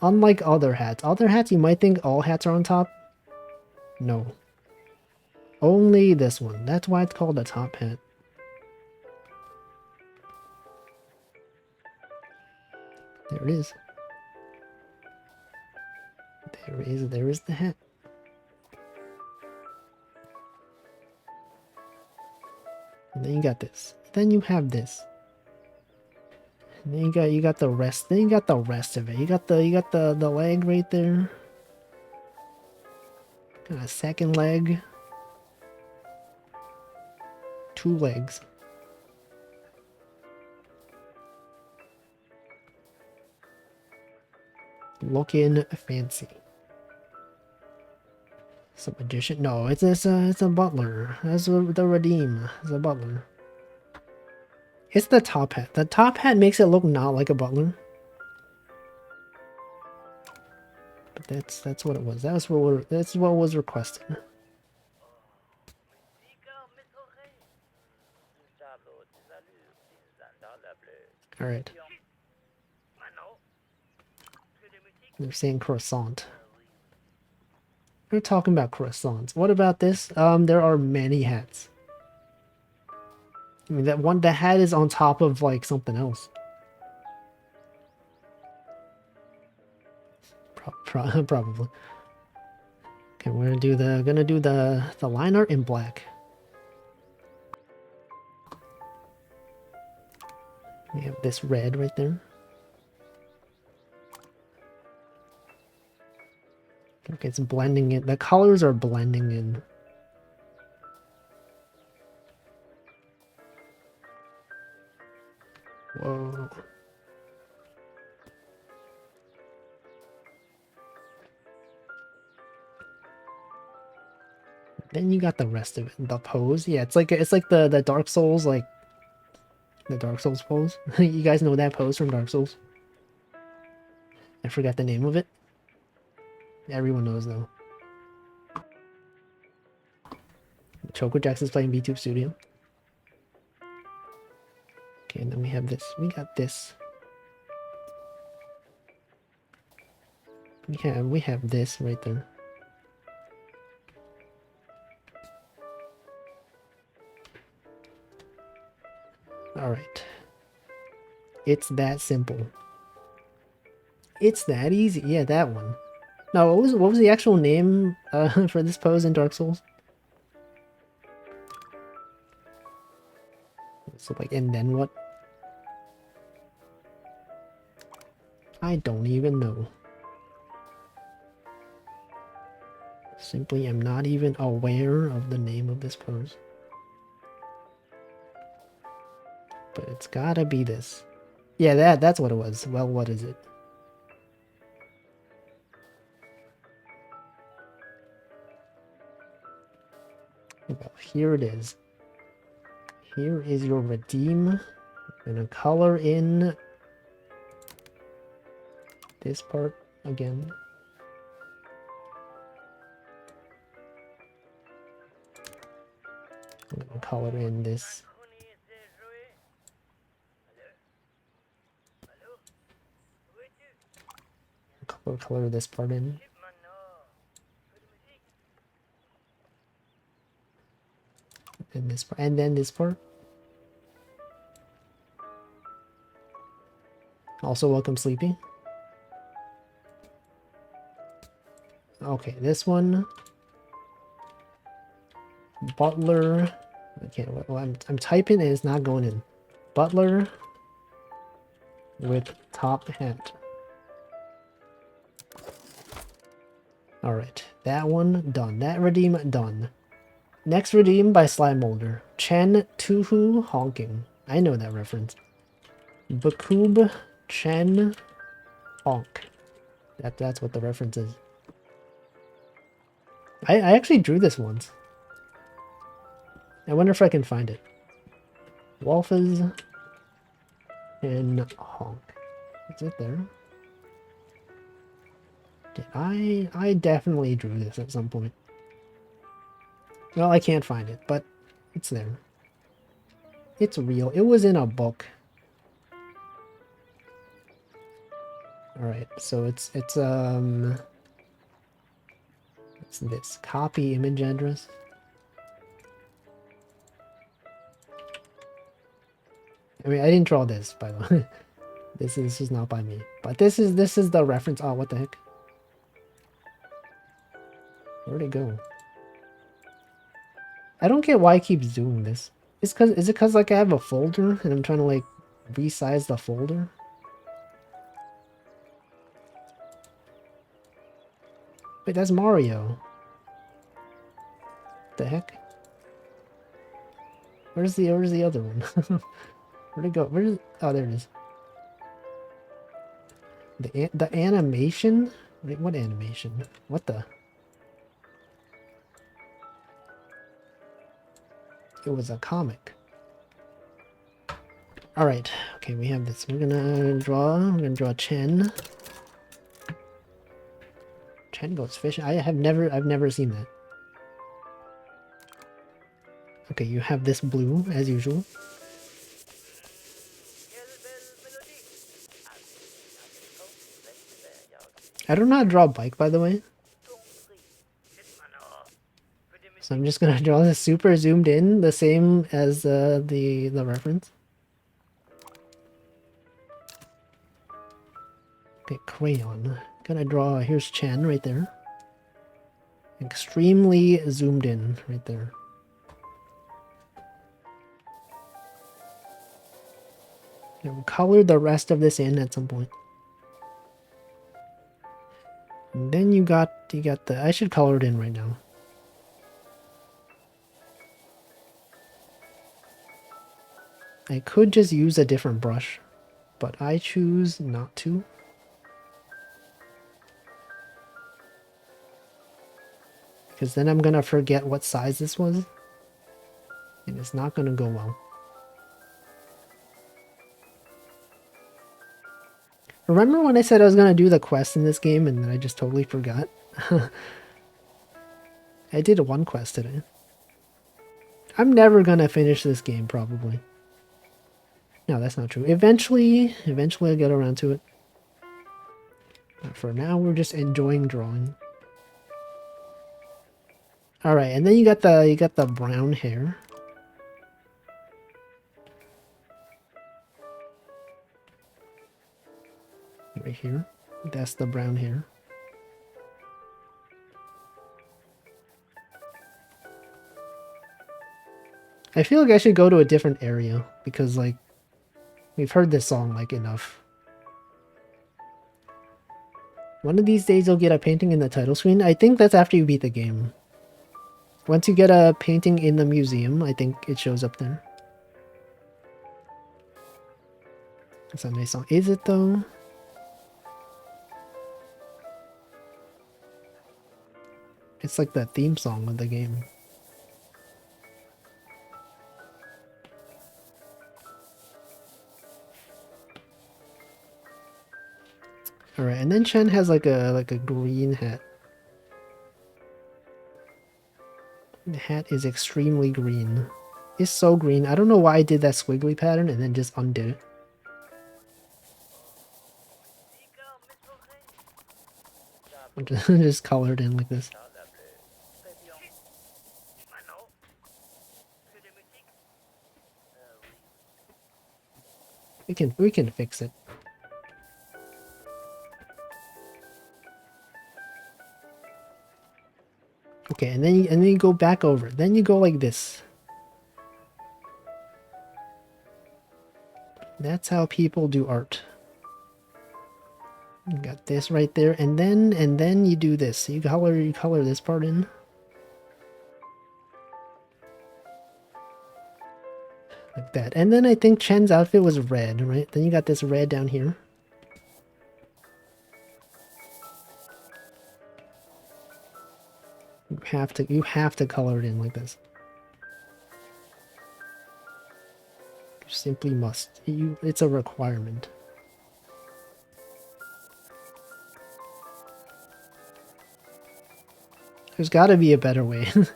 Unlike other hats. Other hats, you might think all hats are on top. No. Only this one. That's why it's called a top hat. There it is. There is the hat. And then you got this. Then you have this. And then you got the rest. Then you got the rest of it. You got the leg right there. Got a second leg. 2 legs. Looking fancy. It's a magician. No, it's a butler. That's the redeem. It's a butler. It's the top hat. The top hat makes it look not like a butler. But that's what it was. That's what was requested. Alright. They're saying croissant. We're talking about croissants. What about this? There are many hats. I mean, the hat is on top of like something else. Probably. Okay, we're gonna do the line art in black. We have this red right there. Okay, it's blending in. The colors are blending in. Whoa. Then you got the rest of it. The pose. Yeah, it's like the Dark Souls, like the Dark Souls pose. You guys know that pose from Dark Souls? I forgot the name of it. Everyone knows though. Choco Jackson's playing VTube Studio. Okay, and then we have this. We got this. We have this right there. All right. It's that simple. It's that easy. Yeah, that one. No, what was the actual name for this pose in Dark Souls? So like, and then what? I don't even know. Simply am not even aware of the name of this pose. But it's gotta be this. Yeah, that's what it was. Well, what is it? Well, here it is. Here is your redeem. I'm gonna color in this part again. I'm gonna color in this. Color this part in. And this part, and then this part. Also, welcome, Sleepy. Okay, this one. Butler. I can't. Well, I'm typing and it's not going in. Butler with top hat. All right, that one done. That redeem done. Next redeem by Slime Molder. Chen Tuhu Honking. I know that reference. Bakub Chen Honk. That's what the reference is. I actually drew this once. I wonder if I can find it. Wolfes and Honk. Is it there? Did I definitely drew this at some point. Well, I can't find it, but it's there. It's real. It was in a book. Alright, so it's this. Copy image address. I mean, I didn't draw this, by the way. This is not by me. But this is the reference. Oh, what the heck? Where'd it go? I don't get why it keeps doing this. Is it cause like I have a folder and I'm trying to like resize the folder? Wait, that's Mario. The heck? Where's the other one? Where'd it go? Oh, there it is. The animation? Wait, what animation? What the? It was a comic. Alright, okay, we have this. We're gonna draw Chen. Chen goes fishing. I've never seen that. Okay, you have this blue as usual. I don't know how to draw a bike, by the way. So I'm just gonna draw this super zoomed in, the same as the reference. Okay, crayon. Gonna draw, here's Chen right there. Extremely zoomed in right there. And we'll color the rest of this in at some point. And then you got the, I should color it in right now. I could just use a different brush, but I choose not to. Because then I'm gonna forget what size this was. And it's not gonna go well. Remember when I said I was gonna do the quest in this game and then I just totally forgot? I did one quest today. I'm never gonna finish this game, probably. No, that's not true. Eventually I'll get around to it. But for now, we're just enjoying drawing. All right, and then you got the brown hair. Right here. That's the brown hair. I feel like I should go to a different area because, like, we've heard this song, like, enough. One of these days you'll get a painting in the title screen. I think that's after you beat the game. Once you get a painting in the museum, I think it shows up there. That's a nice song. Is it, though? It's like the theme song of the game. Alright, and then Chen has like a green hat. The hat is extremely green. It's so green. I don't know why I did that squiggly pattern and then just undid it. Just colored in like this. We can fix it. Okay, and then you go back over. Then you go like this. That's how people do art. You got this right there, and then you do this. You color this part in. Like that. And then I think Chen's outfit was red, right? Then you got this red down here. You have to color it in like this. You simply must. It's a requirement. There's got to be a better way. There's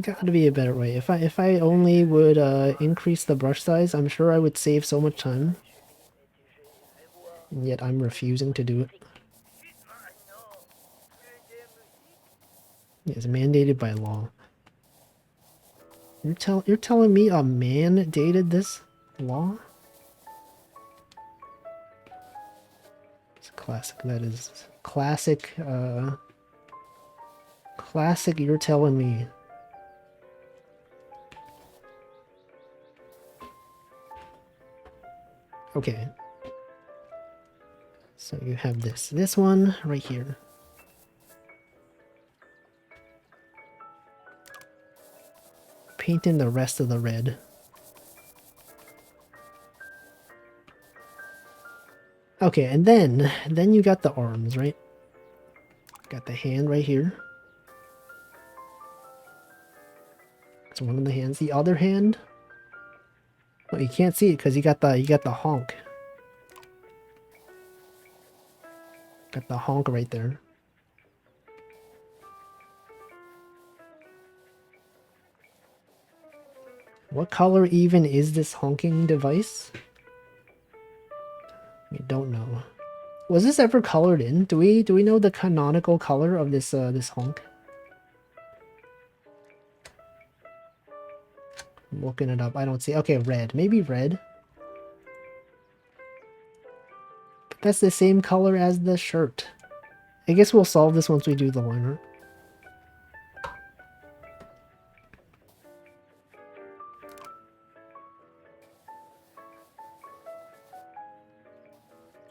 got to be a better way. If I only would increase the brush size, I'm sure I would save so much time. And yet I'm refusing to do it. It's mandated by law. You're telling me a man dated this law? It's a classic. That is classic. Classic. You're telling me. Okay. So you have this one right here. Paint in the rest of the red. Okay, and then you got the arms, right? Got the hand right here. It's one of the hands. The other hand. Oh, you can't see it because you got the honk. Got the honk right there. What color even is this honking device? We don't know. Was this ever colored in? Do we know the canonical color of this this honk? I'm looking it up. I don't see. Okay, red. Maybe red. But that's the same color as the shirt. I guess we'll solve this once we do the line art.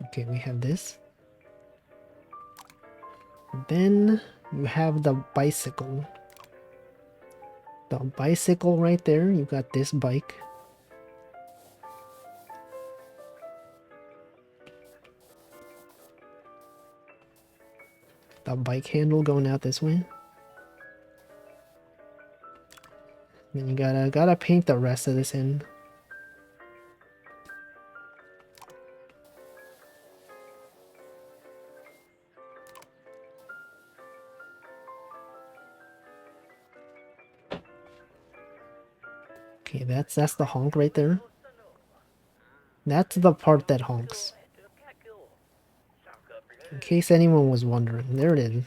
Okay, we have this. Then you have the bicycle. The bicycle right there. You got this bike. The bike handle going out this way. Then you gotta paint the rest of this in. Okay, that's the honk right there. That's the part that honks. In case anyone was wondering, there it is.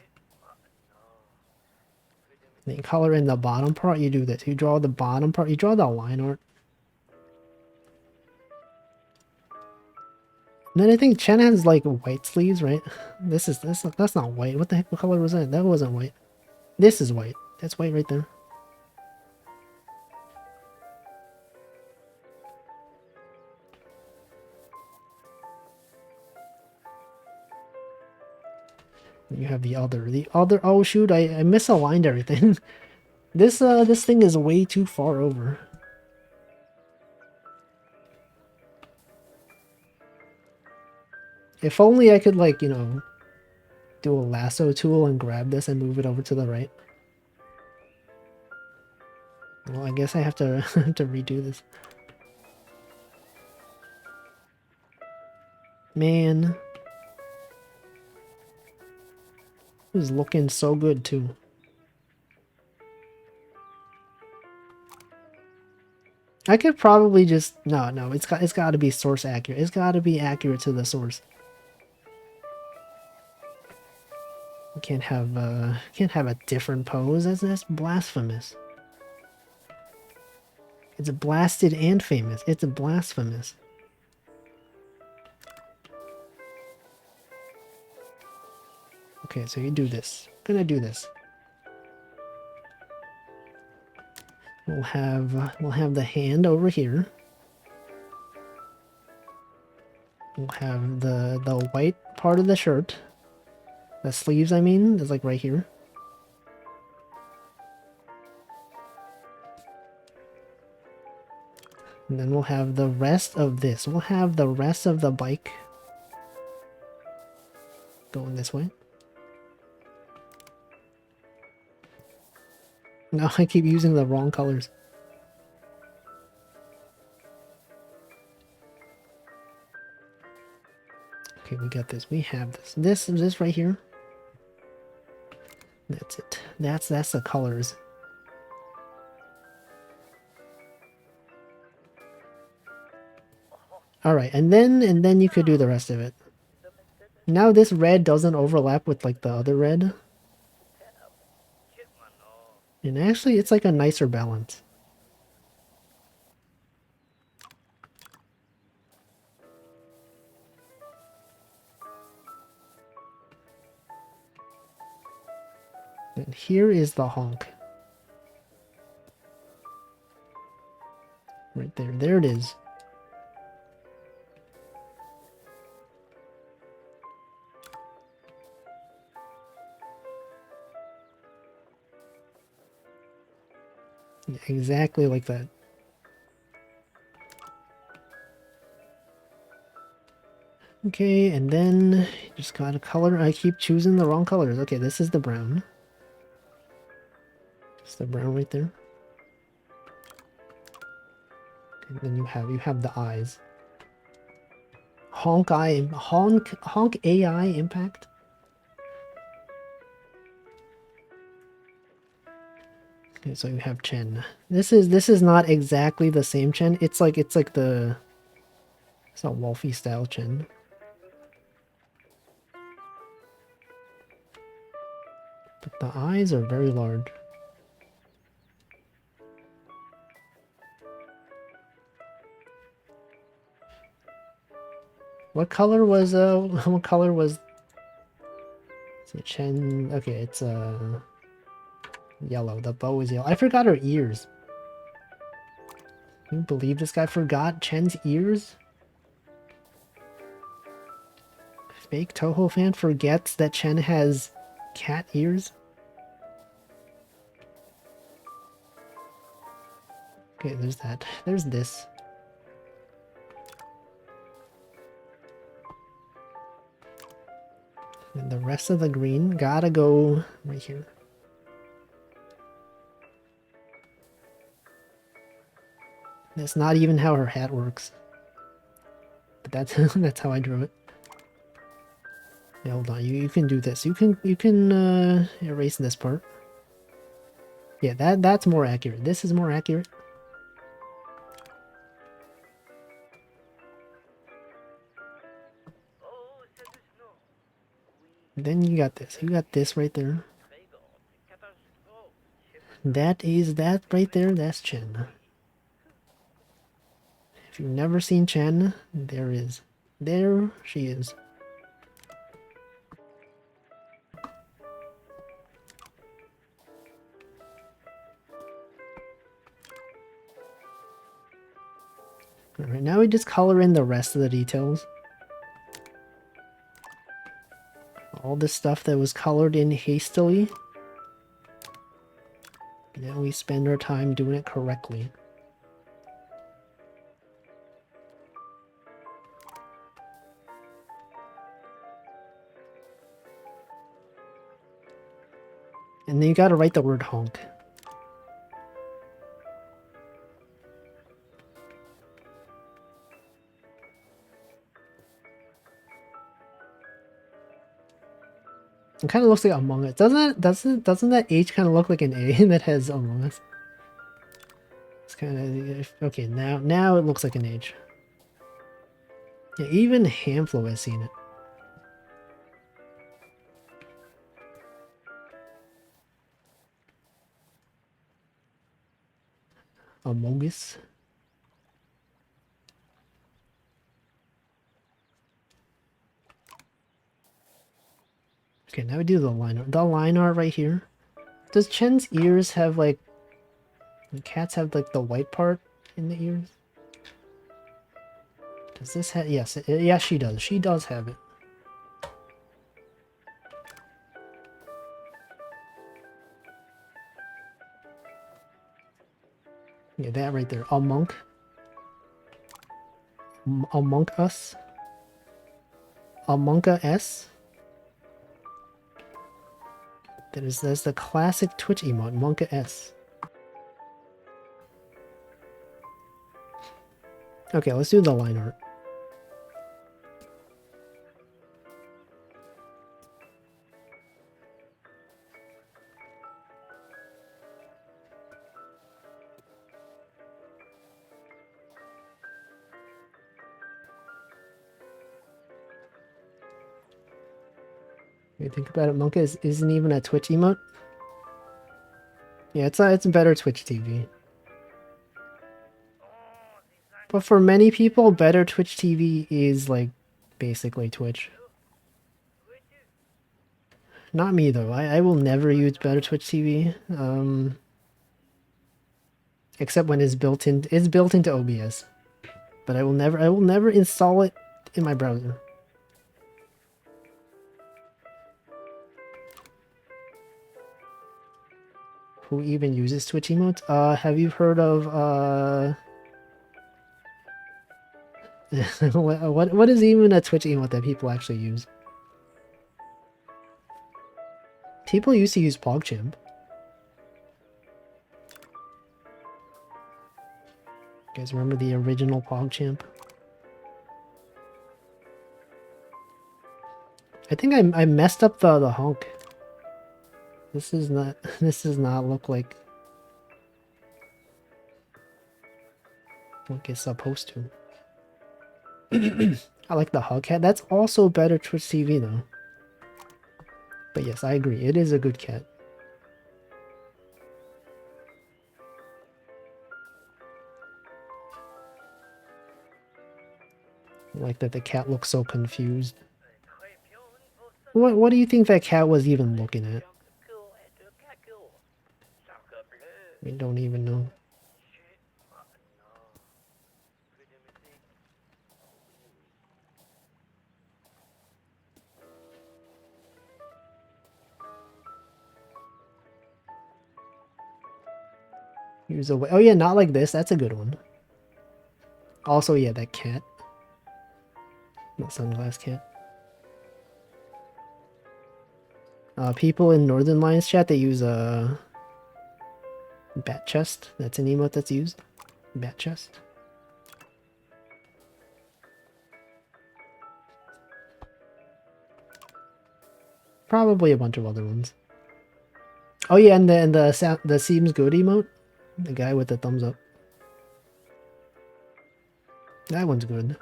Then you color in the bottom part, you do this. You draw the bottom part, you draw the line art. And then I think Chen has like white sleeves, right? That's not white. What the heck color was that? That wasn't white. This is white. That's white right there. You have the other, oh shoot, I misaligned everything. This thing is way too far over. If only I could, like, you know, do a lasso tool and grab this and move it over to the right. Well, I guess I have to to redo this. Man. It was looking so good too. I could probably just no, it's got to be source accurate. It's got to be accurate to the source. You can't have a different pose. That's blasphemous. It's blasted and famous. It's blasphemous. Okay, so you do this. I'm gonna do this. We'll have the hand over here. We'll have the white part of the shirt. The sleeves, I mean, is like right here. And then we'll have the rest of this. We'll have the rest of the bike going this way. No, I keep using the wrong colors. Okay, we got this. We have this. This right here. That's it. That's the colors. All right, and then you could do the rest of it. Now this red doesn't overlap with like the other red. And actually it's like a nicer balance. And here is the honk. Right there. There it is. Yeah, exactly like that. Okay, and then just gotta color. I keep choosing the wrong colors. Okay, this is the brown. It's the brown right there. And then you have the eyes. Honk AI impact. Okay, so you have Chen. This is not exactly the same Chen. It's like the, it's not Wolfie style Chen. But the eyes are very large. What color was what color was Chen? Okay, it's yellow. The bow is yellow. I forgot her ears. Can you believe this guy forgot Chen's ears? Fake Toho fan forgets that Chen has cat ears? Okay, there's that. There's this. And the rest of the green gotta go right here. That's not even how her hat works. But that's that's how I drew it. Yeah, hold on. You can do this. You can erase this part. Yeah, that's more accurate. This is more accurate. Then you got this. You got this right there. That is that right there. That's Chen. If you've never seen Chen, there is. There she is. Alright, now we just color in the rest of the details. All this stuff that was colored in hastily. Now we spend our time doing it correctly. And then you gotta write the word honk. It kind of looks like Among Us. Doesn't that H kind of look like an A that has Among Us? It's kind of okay. Now it looks like an H. Yeah, even Hamflo has seen it. Among Us. Okay, now we do the line art. The line art right here. Does Chen's ears have like... The cats have like the white part in the ears? Does this have... Yes, yes she does. She does have it. Yeah, that right there. Among Us. Among Us. That's the classic Twitch emote, Monka S. Okay, let's do the line art. You think about it, Monka isn't even a Twitch emote. Yeah, it's a better Twitch TV. But for many people, better Twitch TV is like basically Twitch. Not me though. I will never use better Twitch TV. Except when it's built into OBS. But I will never install it in my browser. Who even uses Twitch emotes? Have you heard of what is even a Twitch emote that people actually use? People used to use PogChamp. You guys remember the original PogChamp? I think I messed up the honk. This does not look like it's supposed to. I like the hug head. That's also better Twitch TV though. But yes, I agree. It is a good cat. I like that the cat looks so confused. What do you think that cat was even looking at? I don't even know. Use a way. Oh yeah, not like this. That's a good one. Also, yeah, that cat. Not sunglass cat. People in Northern Lions chat, they use a bat chest. That's an emote that's used. Bat chest. Probably a bunch of other ones. Oh yeah, and the seems good emote. The guy with the thumbs up. That one's good.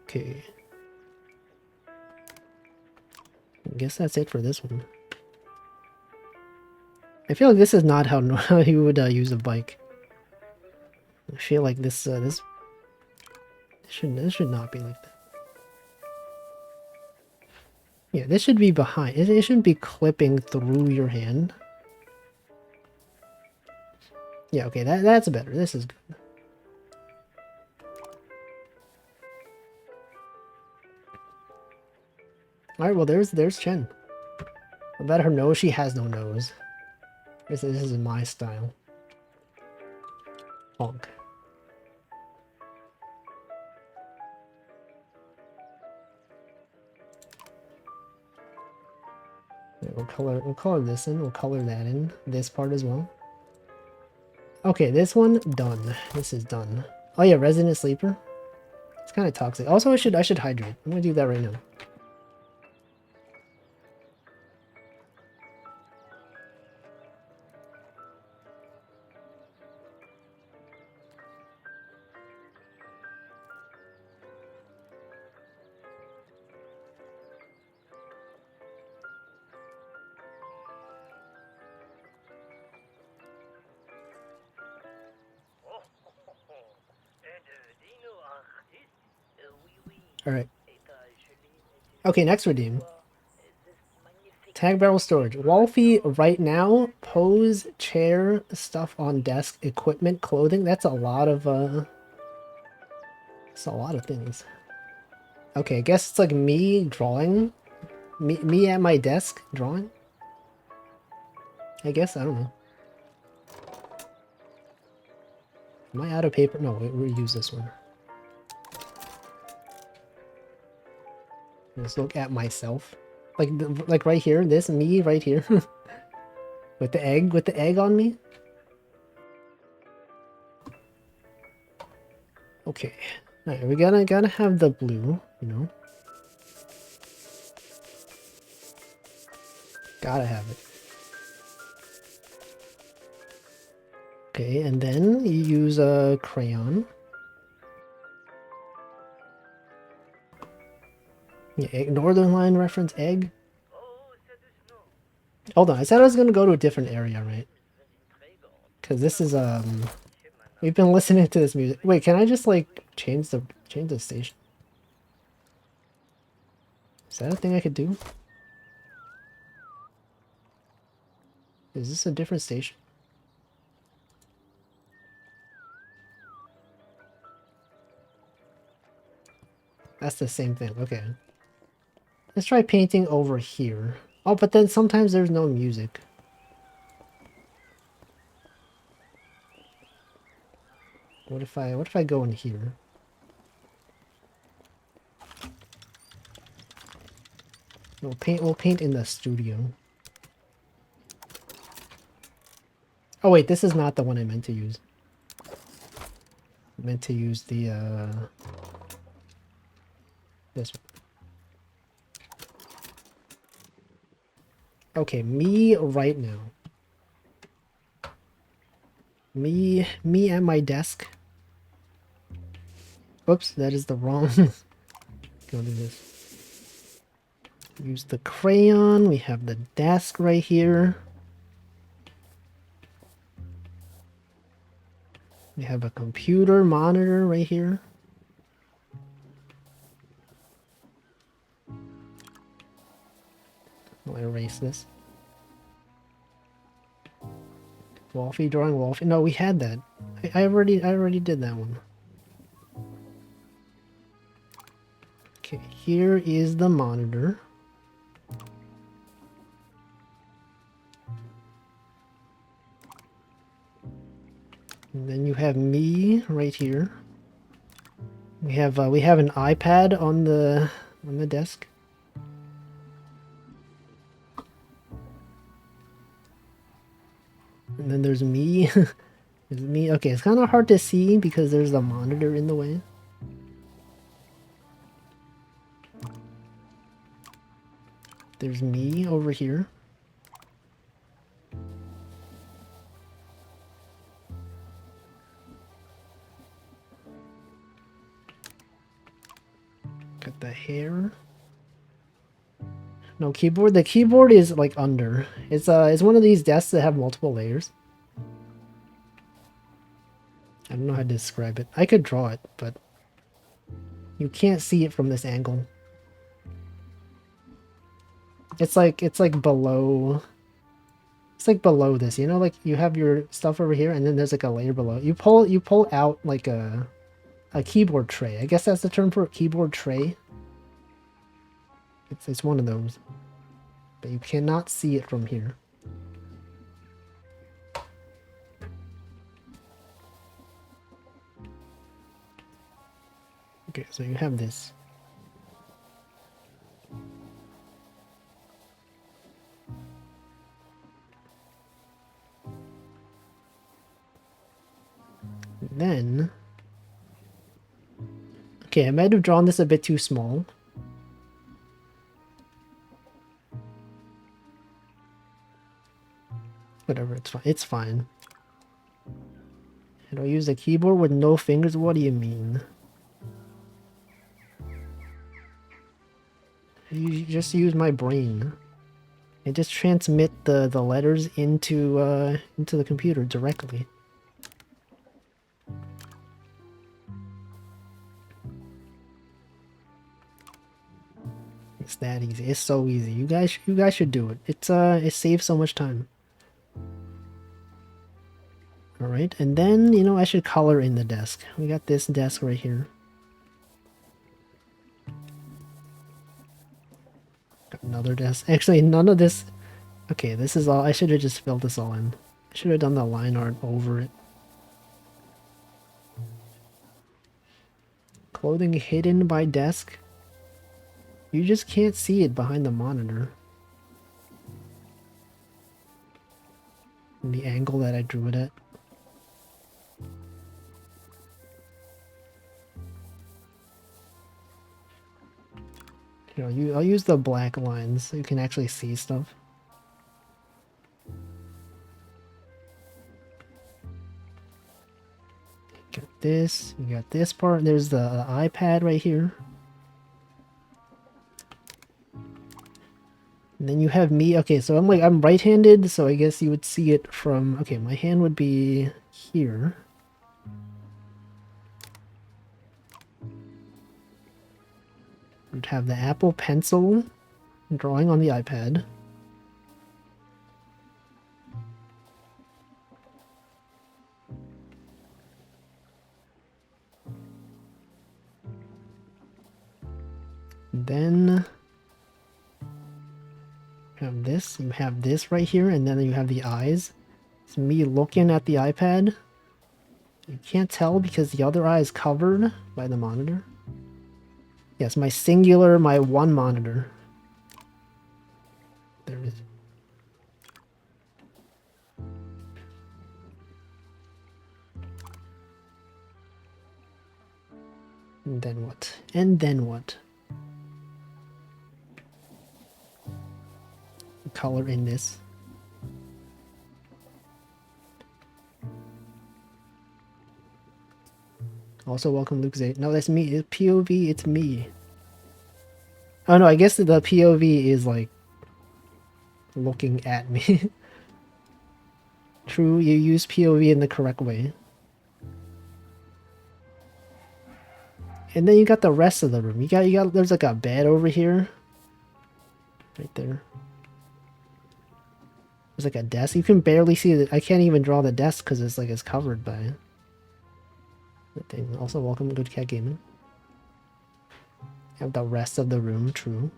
Okay. I guess that's it for this one. I feel like this is not how you would use a bike. I feel like this should not be like that. Yeah, this should be behind. It shouldn't be clipping through your hand. Yeah, okay, that's better. This is good. Alright, well there's Chen. I let her know she has no nose. This is my style. Bonk. Yeah, we'll color this in, we'll color that in. This part as well. Okay, this one done. This is done. Oh yeah, Resident Sleeper. It's kind of toxic. Also, I should hydrate. I'm gonna do that right now. Alright. Okay, next redeem. Tag barrel storage. Wolfie right now, pose, chair, stuff on desk, equipment, clothing. That's a lot of it's a lot of things. Okay, I guess it's like me drawing. Me at my desk drawing. I guess, I don't know. Am I out of paper? No, we'll use this one. Let's look at myself. Like right here, this me right here. with the egg on me. Okay. Alright, we gotta have the blue, you know. Gotta have it. Okay, and then you use a crayon. Yeah, Northern Line reference egg. Hold on, I said I was gonna go to a different area, right? Because this is we've been listening to this music. Wait, can I just like change the station? Is that a thing I could do? Is this a different station? That's the same thing. Okay. Let's try painting over here. Oh, but then sometimes there's no music. What if I go in here? We'll paint in the studio. Oh wait, this is not the one I meant to use. I meant to use the this one. Okay, me right now. Me at my desk. Oops, that is the wrong. Go do this. Use the crayon. We have the desk right here. We have a computer monitor right here. I'll erase this. Wolfie drawing Wolfie. No, we had that. I already did that one. Okay, here is the monitor. And then you have me right here. We have an iPad on the desk. And then there's me. There's me. Okay, it's kind of hard to see because there's the monitor in the way. There's me over here. Got the hair. No keyboard. The keyboard is like under. It's one of these desks that have multiple layers. I don't know how to describe it. I could draw it, but you can't see it from this angle. It's like below. It's like below this, you know, like you have your stuff over here, and then there's like a layer below. You pull out like a keyboard tray. I guess that's the term for a keyboard tray. It's one of those, but you cannot see it from here. Okay, so you have this. Then, okay, I might have drawn this a bit too small. Whatever, it's fine. It's fine. And I'll use a keyboard with no fingers. What do you mean? You just use my brain. I just transmit the letters into the computer directly. It's that easy. It's so easy. You guys should do it. It saves so much time. All right, and then you know I should color in the desk. We got this desk right here. Got another desk. Actually, none of this. Okay, this is all. I should have just filled this all in. I should have done the line art over it. Clothing hidden by desk. You just can't see it behind the monitor. And the angle that I drew it at. You know, I'll use the black lines so you can actually see stuff. Got this. You got this part. There's the iPad right here. And then you have me. Okay, so I'm right-handed, so I guess you would see it from. Okay, my hand would be here. Would have the Apple Pencil drawing on the iPad. Then you have this right here, and then you have the eyes. It's me looking at the iPad. You can't tell because the other eye is covered by the monitor. Yes, my one monitor. There it is. And then what? And then what? Color in this. Also welcome Luke's 8. No, that's me. It's POV, it's me. Oh no, I guess the POV is like looking at me. True, you use POV in the correct way. And then you got the rest of the room. There's like a bed over here. Right there. There's like a desk. You can barely see it. I can't even draw the desk because it's covered by the thing. Also, welcome Good Cat Gaming. Have the rest of the room, true.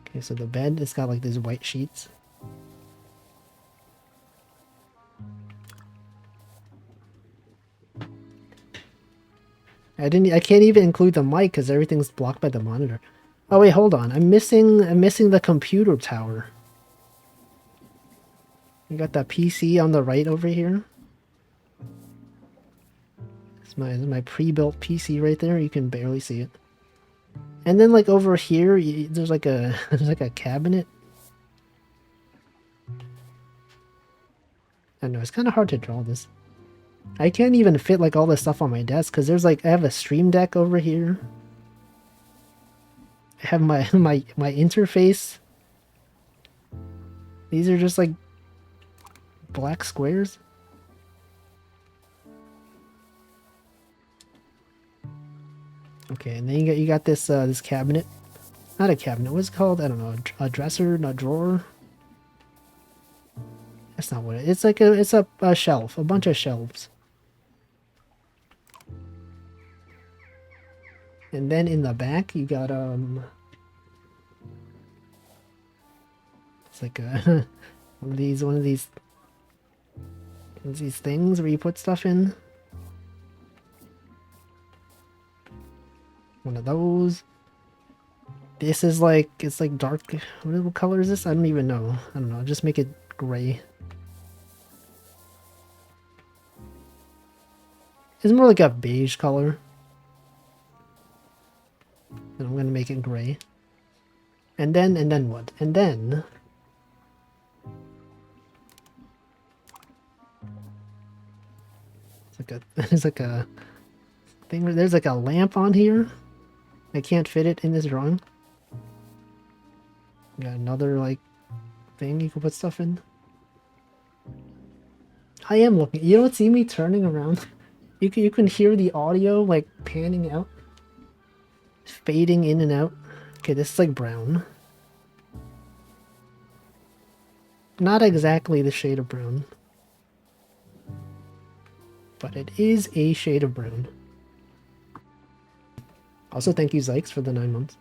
Okay, so the bed, it's got like these white sheets. I can't even include the mic because everything's blocked by the monitor. Oh wait, hold on. I'm missing the computer tower. You got that PC on the right over here. It's my pre-built PC right there. You can barely see it. And then like over here, there's like a there's like a cabinet. I know it's kind of hard to draw this. I can't even fit like all this stuff on my desk because there's like I have a stream deck over here. I have my interface. These are just like black squares. Okay, and then you got this this cabinet. Not a cabinet. What's it called? I don't know. A dresser, a drawer. That's not what it is. It's a shelf, a bunch of shelves. And then in the back you got it's like a one of these things where you put stuff in. One of those. This is like, it's like dark. What color is this? I don't even know. I don't know. Just make it gray. It's more like a beige color. And I'm gonna make it gray. And then what? And then it's like a thing where there's like a lamp on here. I can't fit it in this drawing. Got another like thing you can put stuff in. I am looking. You don't see me turning around. You can hear the audio like panning out, fading in and out. Okay, this is like brown. Not exactly the shade of brown, but it is a shade of brown. Also, thank you Zykes for the 9 months.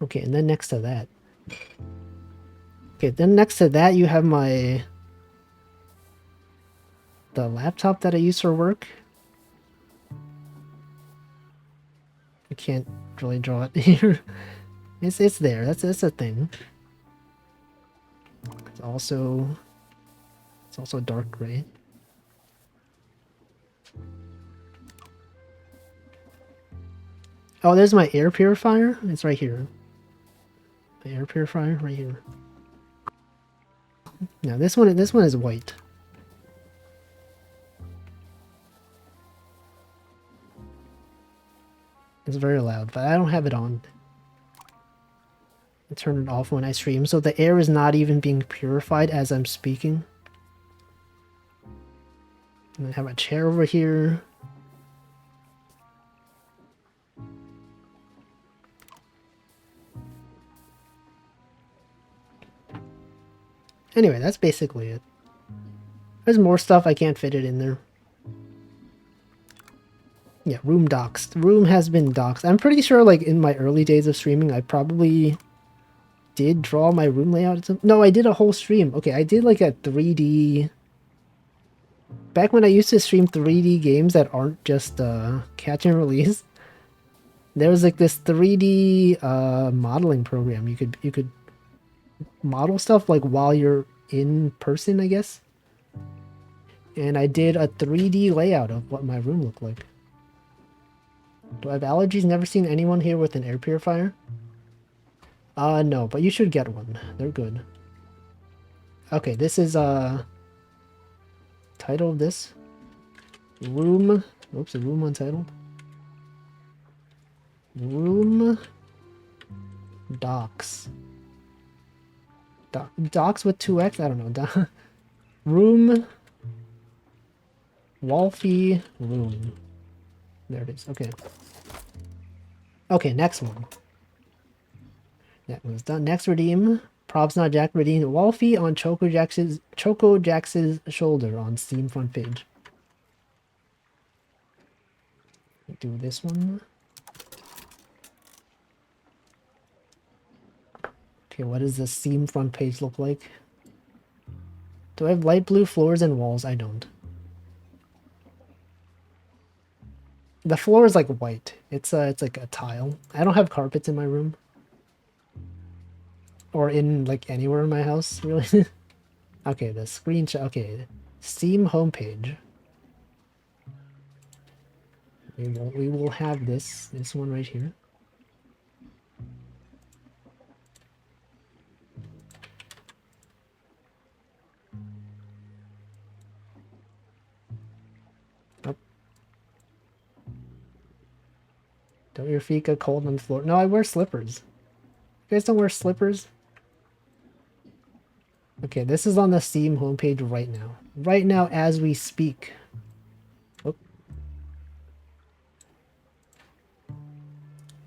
Okay, and then next to that. Okay, then next to that you have the laptop that I use for work. I can't really draw it here. It's there. That's a thing. It's also dark gray. Oh, there's my air purifier. It's right here. The air purifier right here. Now this one is white. It's very loud, but I don't have it on. I turn it off when I stream, so the air is not even being purified as I'm speaking. And I have a chair over here. Anyway, that's basically it. There's more stuff, I can't fit it in there. Yeah, room doxed. Room has been doxed. I'm pretty sure, like, in my early days of streaming, I probably did draw my room layout. No, I did a whole stream. Okay, I did, like, a 3D... Back when I used to stream 3D games that aren't just catch and release, there was, like, this 3D modeling program. You could model stuff, like, while you're in person, I guess. And I did a 3D layout of what my room looked like. Do I have allergies? Never seen anyone here with an air purifier? No, but you should get one. They're good. Okay, this is, Title of this? Room. Oops, a room untitled. Room. Docs. Docs with 2x? I don't know. Room. Wolfie room. There it is. Okay. Okay, next one. That one's done. Next redeem. Props not Jack redeemed Wolfie on Choco Jax's shoulder on Steam front page. Do this one. Okay, what does the Steam front page look like? Do I have light blue floors and walls? I don't. The floor is like white. It's like a tile. I don't have carpets in my room. Or in like anywhere in my house, really. Okay, the screenshot. Okay, Steam homepage. We will have this one right here. Oh. Don't your feet get cold on the floor? No, I wear slippers. You guys don't wear slippers? Okay, this is on the Steam homepage right now. Right now as we speak. Oh.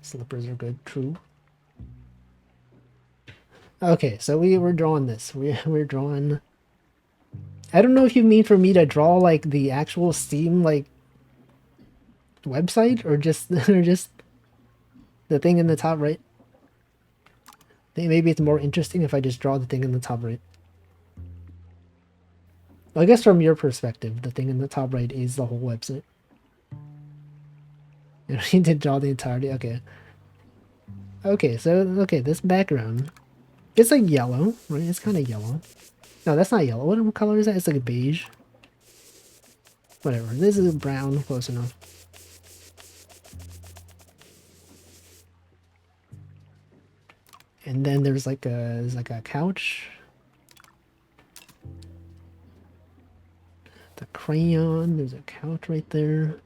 Slippers are good, true. Okay, so we're drawing this. We're drawing... I don't know if you mean for me to draw like the actual Steam like website or just or just the thing in the top right. I think maybe it's more interesting if I just draw the thing in the top right. I guess from your perspective, the thing in the top right is the whole website. You don't need to draw the entirety. Okay. Okay, so okay, this background. It's like yellow, right? It's kind of yellow. No, that's not yellow. What color is that? It's like a beige. Whatever. This is brown, close enough. And then there's like a couch. The crayon, there's a couch right there.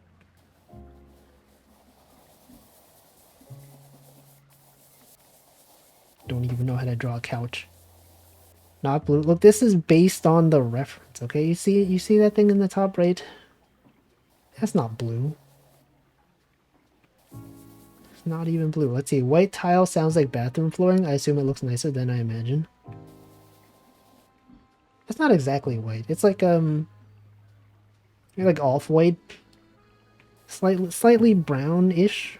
Don't even know how to draw a couch. Not blue. Look, this is based on the reference, okay? You see that thing in the top right? That's not blue. It's not even blue. Let's see. White tile sounds like bathroom flooring. I assume it looks nicer than I imagine. It's not exactly white. It's like off-white. Slightly brown-ish,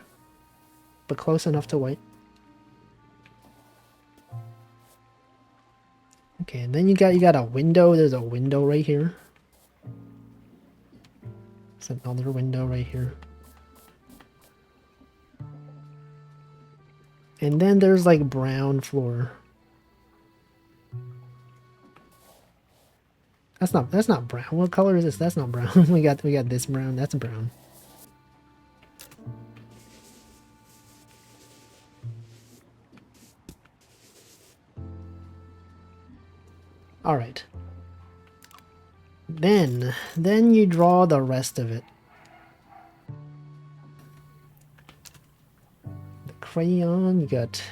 but close enough to white. Okay, and then you got a window. There's a window right here. There's another window right here. And then there's like brown floor. That's not brown. What color is this? That's not brown. we got this brown. That's brown. All right. Then you draw the rest of it. The crayon, you got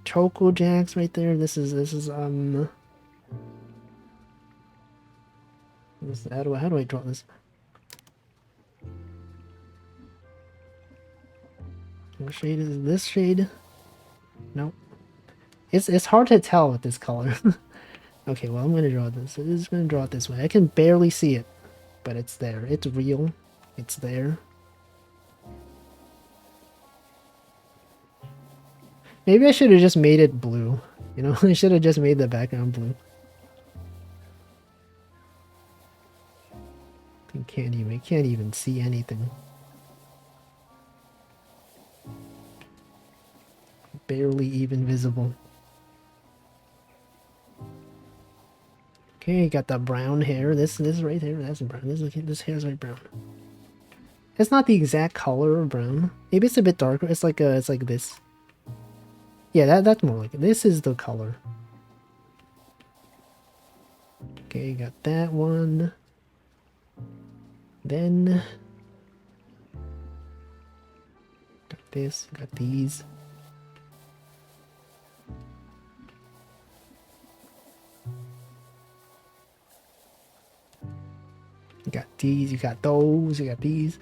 Choco Jacks right there. This is how do I draw this? What shade is this shade? Nope. It's hard to tell with this color. Okay, well, I'm gonna draw this. I'm just gonna draw it this way. I can barely see it, but it's there. It's real. It's there. Maybe I should have just made it blue. You know, I should have just made the background blue. You can't even see anything. Barely even visible. Okay, got the brown hair. This right here, that's brown. This hair's right brown. It's not the exact color of brown. Maybe it's a bit darker. It's like this. Yeah, that's more like it. This is the color. Okay, got that one. Then got this, got these. You got these, you got those, you got these.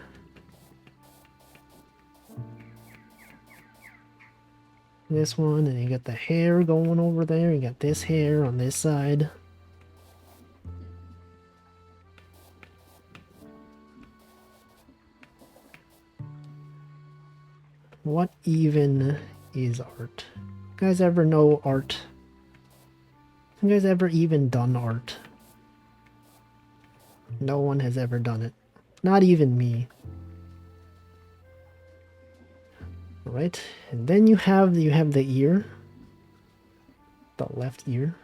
This one, and you got the hair going over there. You got this hair on this side. What even is art? You guys ever know art? You guys ever even done art? No one has ever done it. Not even me. Alright, and then you have the ear. The left ear.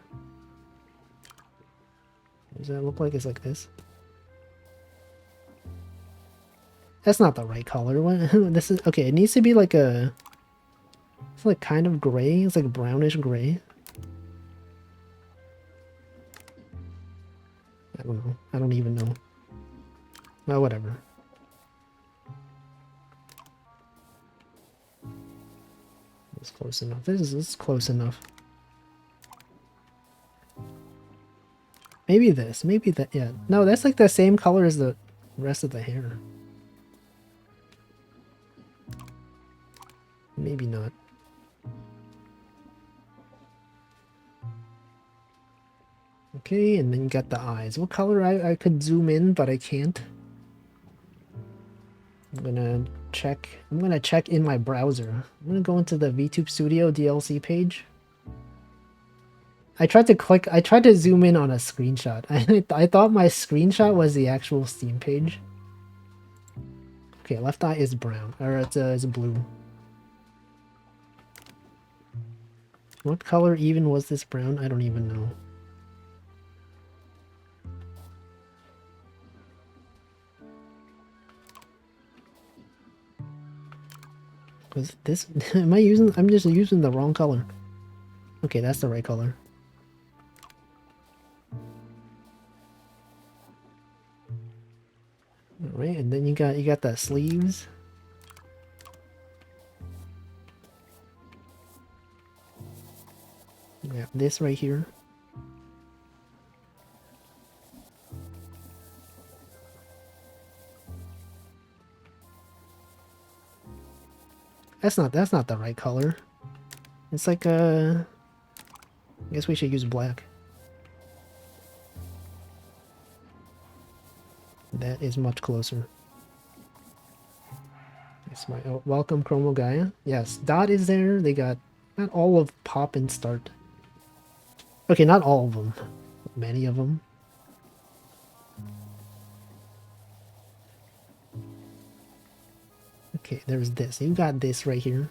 What does that look like? It's like this. That's not the right color. What? This is okay. It needs to be like a. It's like kind of gray. It's like brownish gray. I don't know. I don't even know. Well, whatever. It's close enough. This is close enough. Maybe this. Maybe that. Yeah. No, that's like the same color as the rest of the hair. Maybe not. Okay, and then you got the eyes. What color? I could zoom in, but I can't. I'm gonna check in my browser. I'm gonna go into the VTube Studio DLC page. I tried to zoom in on a screenshot. I thought my screenshot was the actual Steam page. Okay, left eye is brown, or it's blue. What color even was this brown? I don't even know. Was this? Am I using? I'm just using the wrong color. Okay, that's the right color. All right, and then you got the sleeves. Yeah, this right here. That's not the right color. It's like I guess we should use black. That is much closer. It's my welcome Chromo Gaia. Yes, Dot is there. They got not all of Pop and Start. Okay, not all of them. Many of them. Okay, there's this. You got this right here.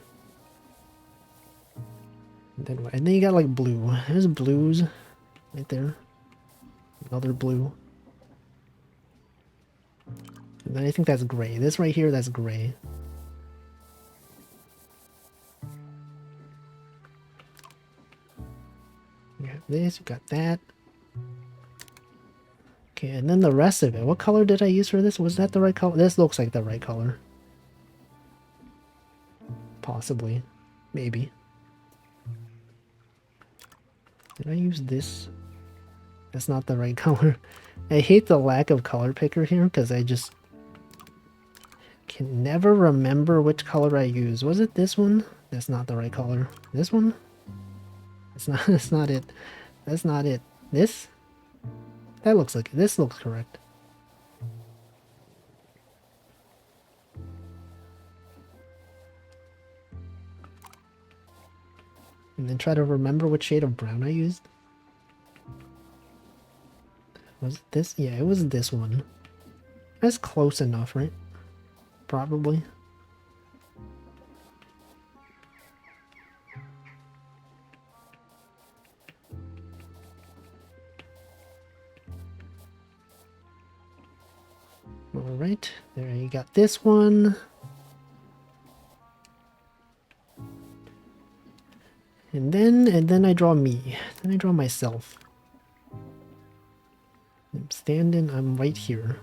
And then what? And then you got like blue. There's blues right there. Another blue. And then I think that's gray. This right here, that's gray. You got this, you got that. Okay, and then the rest of it. What color did I use for this? Was that the right color? This looks like the right color. Possibly. Maybe. Did I use this? That's not the right color. I hate the lack of color picker here because I just can never remember which color I used. Was it this one? That's not the right color. This one? It's not. That's not it. That's not it. This? That looks like it. This looks correct. And then try to remember what shade of brown I used. Was it this? Yeah, it was this one. That's close enough, right? Probably. Alright, there you got this one. And then I draw me. Then I draw myself. I'm standing, I'm right here.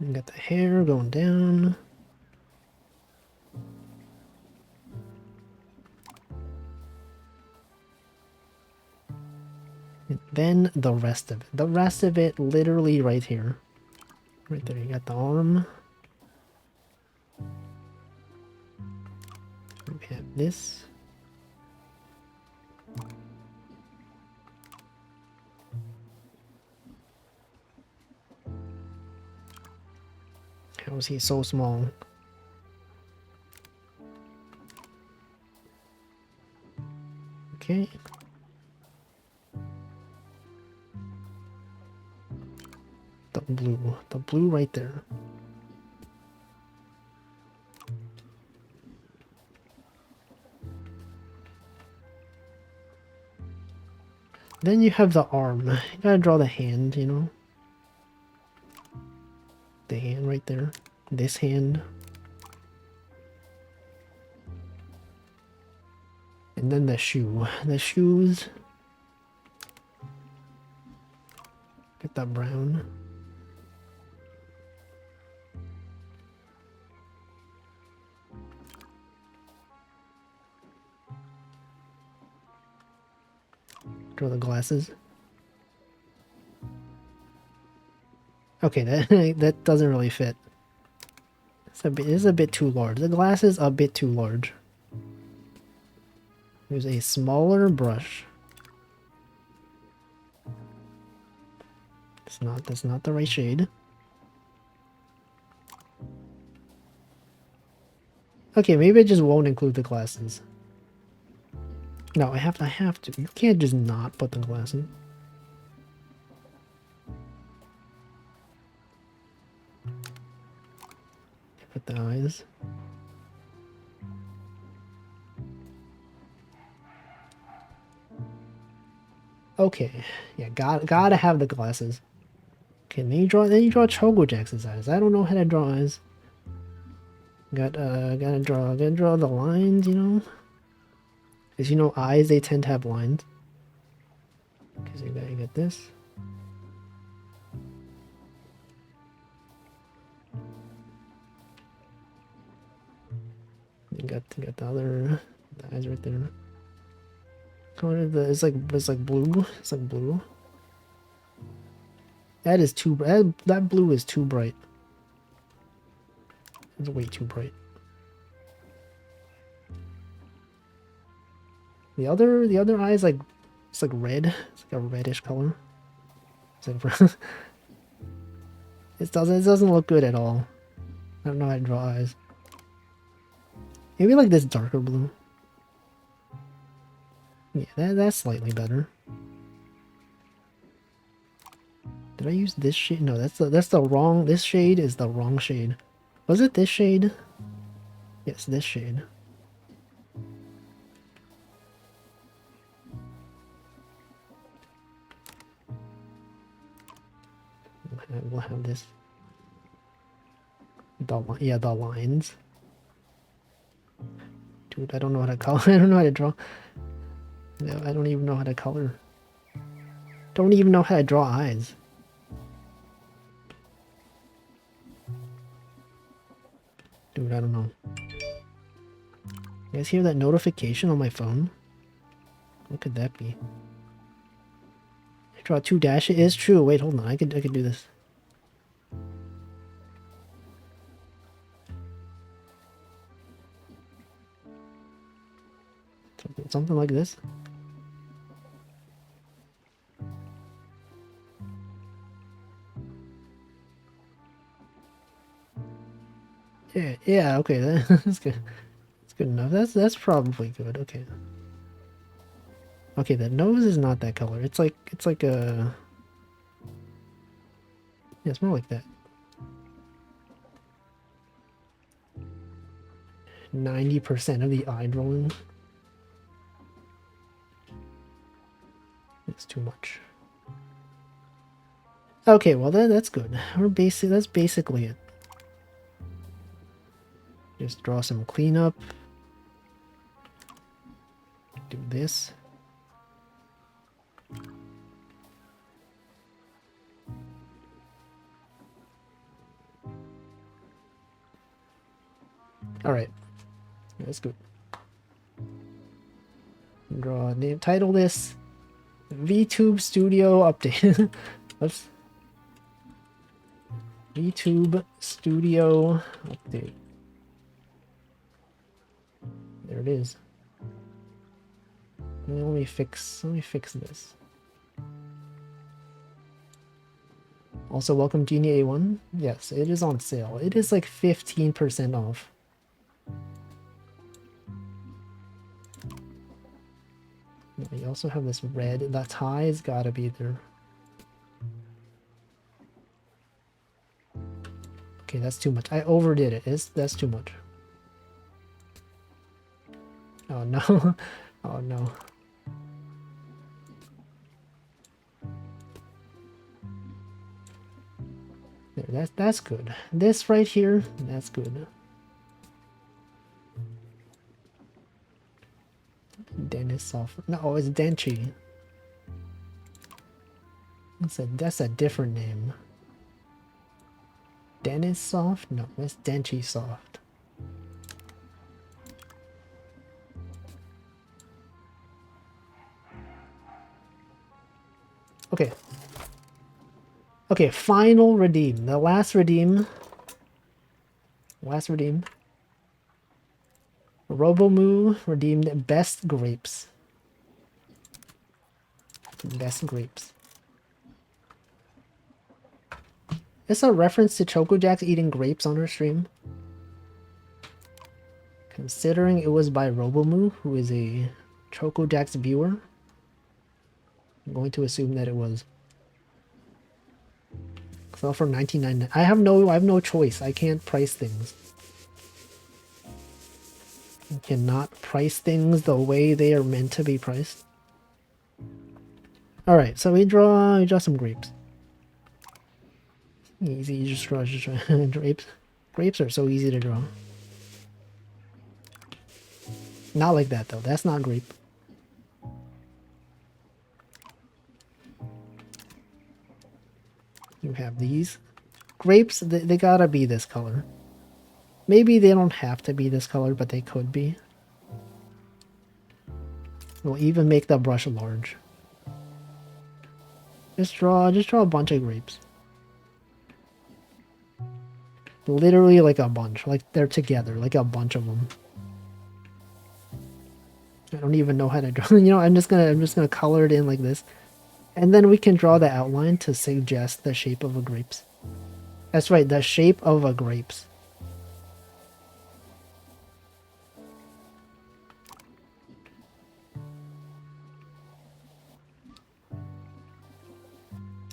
You got the hair going down. And then the rest of it. The rest of it literally right here. Right there, you got the arm. We have this. How is he so small? Okay. The blue right there. Then you have the arm. You gotta draw the hand, you know? The hand right there. This hand. And then the shoe. The shoes. Get that brown. Draw the glasses. Okay, that that doesn't really fit. It's a bit too large. The glasses a bit too large. There's a smaller brush. That's not the right shade. Okay, maybe I just won't include the glasses. No, I have to. You can't just not put the glasses. Put the eyes. Okay, yeah, gotta have the glasses. Okay, then you draw Choco Jackson's eyes. I don't know how to draw eyes. Gotta draw the lines, you know? Because you know eyes, they tend to have lines. Because you got this. You got the other the eyes right there. It's like blue. It's like blue. That is too bright. That blue is too bright. It's way too bright. The other eye is like it's like red. It's like a reddish color. It's like it doesn't look good at all. I don't know how to draw eyes. Maybe like this darker blue. Yeah, that's slightly better. Did I use this shade? No, that's the wrong. This shade is the wrong shade. Was it this shade? Yes, this shade. We'll have this. Yeah, the lines. Dude, I don't know how to color. I don't know how to draw. No, I don't even know how to color. Don't even know how to draw eyes. Dude, I don't know. You guys hear that notification on my phone? What could that be? I draw 2 dashes. It is true. Wait, hold on. I could do this. Something like this. Yeah, okay, that's good. That's good enough. That's probably good. Okay. Okay, the nose is not that color. It's like a yeah, it's more like that. 90% of the eye drawing. It's too much. Okay, well that's good. That's basically it. Just draw some cleanup. Do this. Alright. That's good. Draw a name. Title this VTube Studio Update. Whoops. VTube Studio Update. There it is. Let me fix this. Also, welcome Genie A1. Yes, it is on sale. It is like 15% off. We also have this red. That tie's gotta be there. Okay, that's too much. I overdid it. That's too much. Oh no. Oh no. There, that's good. This right here, that's good. Dennis soft. No, it's Denchi. That's a different name. Dennis soft? No, that's Denchi soft. Okay. Okay, final redeem. The last redeem. Last redeem. Robomoo redeemed best grapes. Best grapes. It's a reference to Chocojax eating grapes on her stream. Considering it was by Robomoo, who is a Chocojax viewer, I'm going to assume that it was. Sell for $19.99. I have no choice. I can't price things. I cannot price things the way they are meant to be priced. Alright, so we draw some grapes. Easy, you just draw grapes. Grapes are so easy to draw. Not like that though. That's not grape. You have these. Grapes, they gotta be this color. Maybe they don't have to be this color, but they could be. We'll even make the brush large. Just draw a bunch of grapes. Literally like a bunch. Like they're together, like a bunch of them. I don't even know how to draw. You know, I'm just gonna color it in like this. And then we can draw the outline to suggest the shape of a grapes. That's right, the shape of a grapes.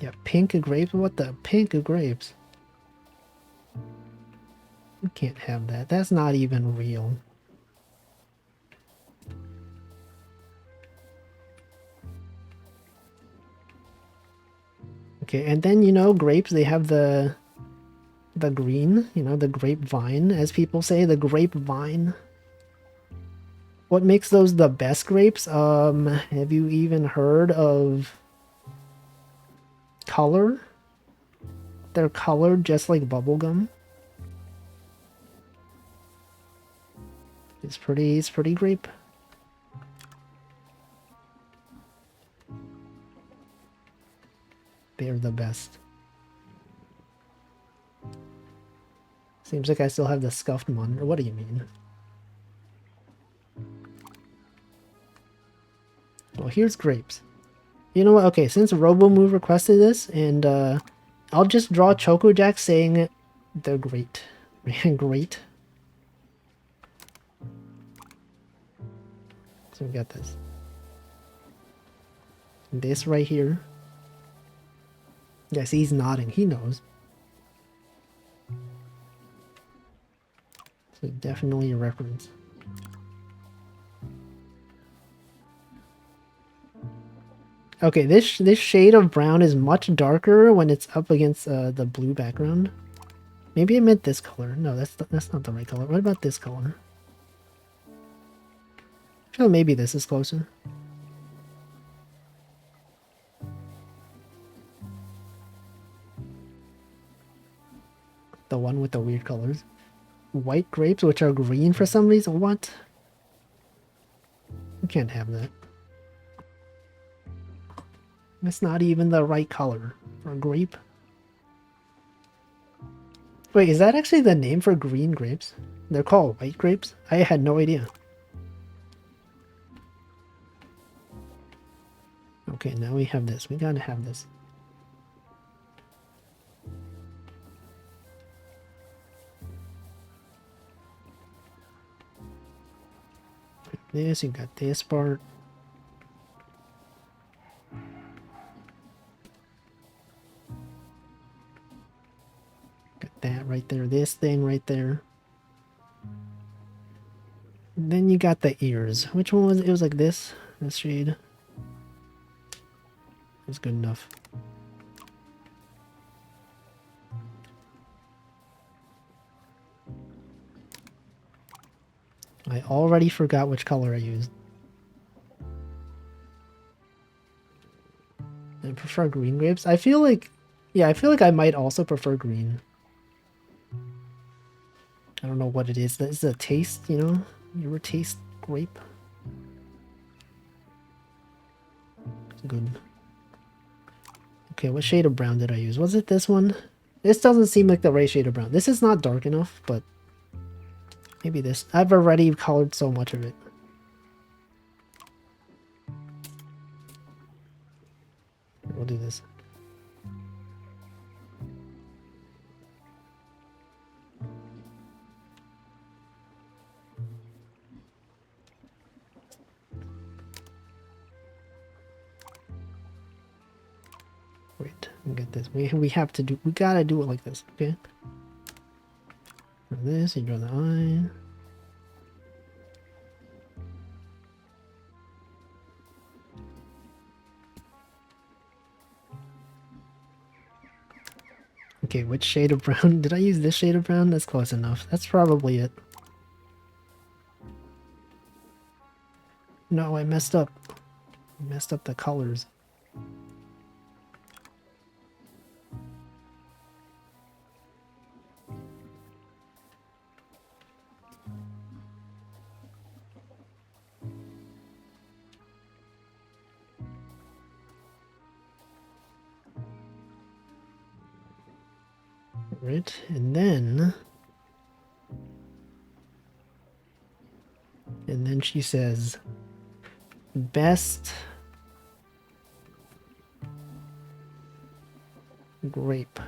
Yeah, pink grapes? What the pink grapes? You can't have that. That's not even real. Okay, and then, you know, grapes, they have the green, you know, the grapevine, as people say, the grapevine. What makes those the best grapes? Have you even heard of color? They're colored just like bubblegum. It's pretty grape. They're the best. Seems like I still have the scuffed one, or what do you mean? Well, here's grapes. You know what? Okay, since Robomoo requested this, and I'll just draw Chocojack saying they're great. Great. So we got this. This right here. Yes, he's nodding. He knows. So definitely a reference. Okay, this shade of brown is much darker when it's up against the blue background. Maybe I meant this color. No, that's not the right color. What about this color? I feel maybe this is closer. The one with the weird colors. white grapes which are green for some reason. What? You can't have that. It's not even the right color for a grape. Wait, is that actually the name for green grapes? They're called white grapes? I had no idea. Okay, now we have this. We gotta have this. This, you got this part. Got that right there. This thing right there. And then you got the ears. Which one was it? It was like this shade. That's good enough. I already forgot which color I used. I prefer green grapes. I feel like, yeah, I feel like I might also prefer green. I don't know what it is. It's a taste, you know? You ever taste grape? It's good. Okay, what shade of brown did I use? Was it this one? This doesn't seem like the right shade of brown. This is not dark enough, but maybe this. I've already colored so much of it. We'll do this. Wait, get this. We have to do. We gotta do it like this. Okay. For this, you draw the eye. Okay, which shade of brown? Did I use this shade of brown? That's close enough. That's probably it. No, I messed up. I messed up the colors. Right, and then she says best grape.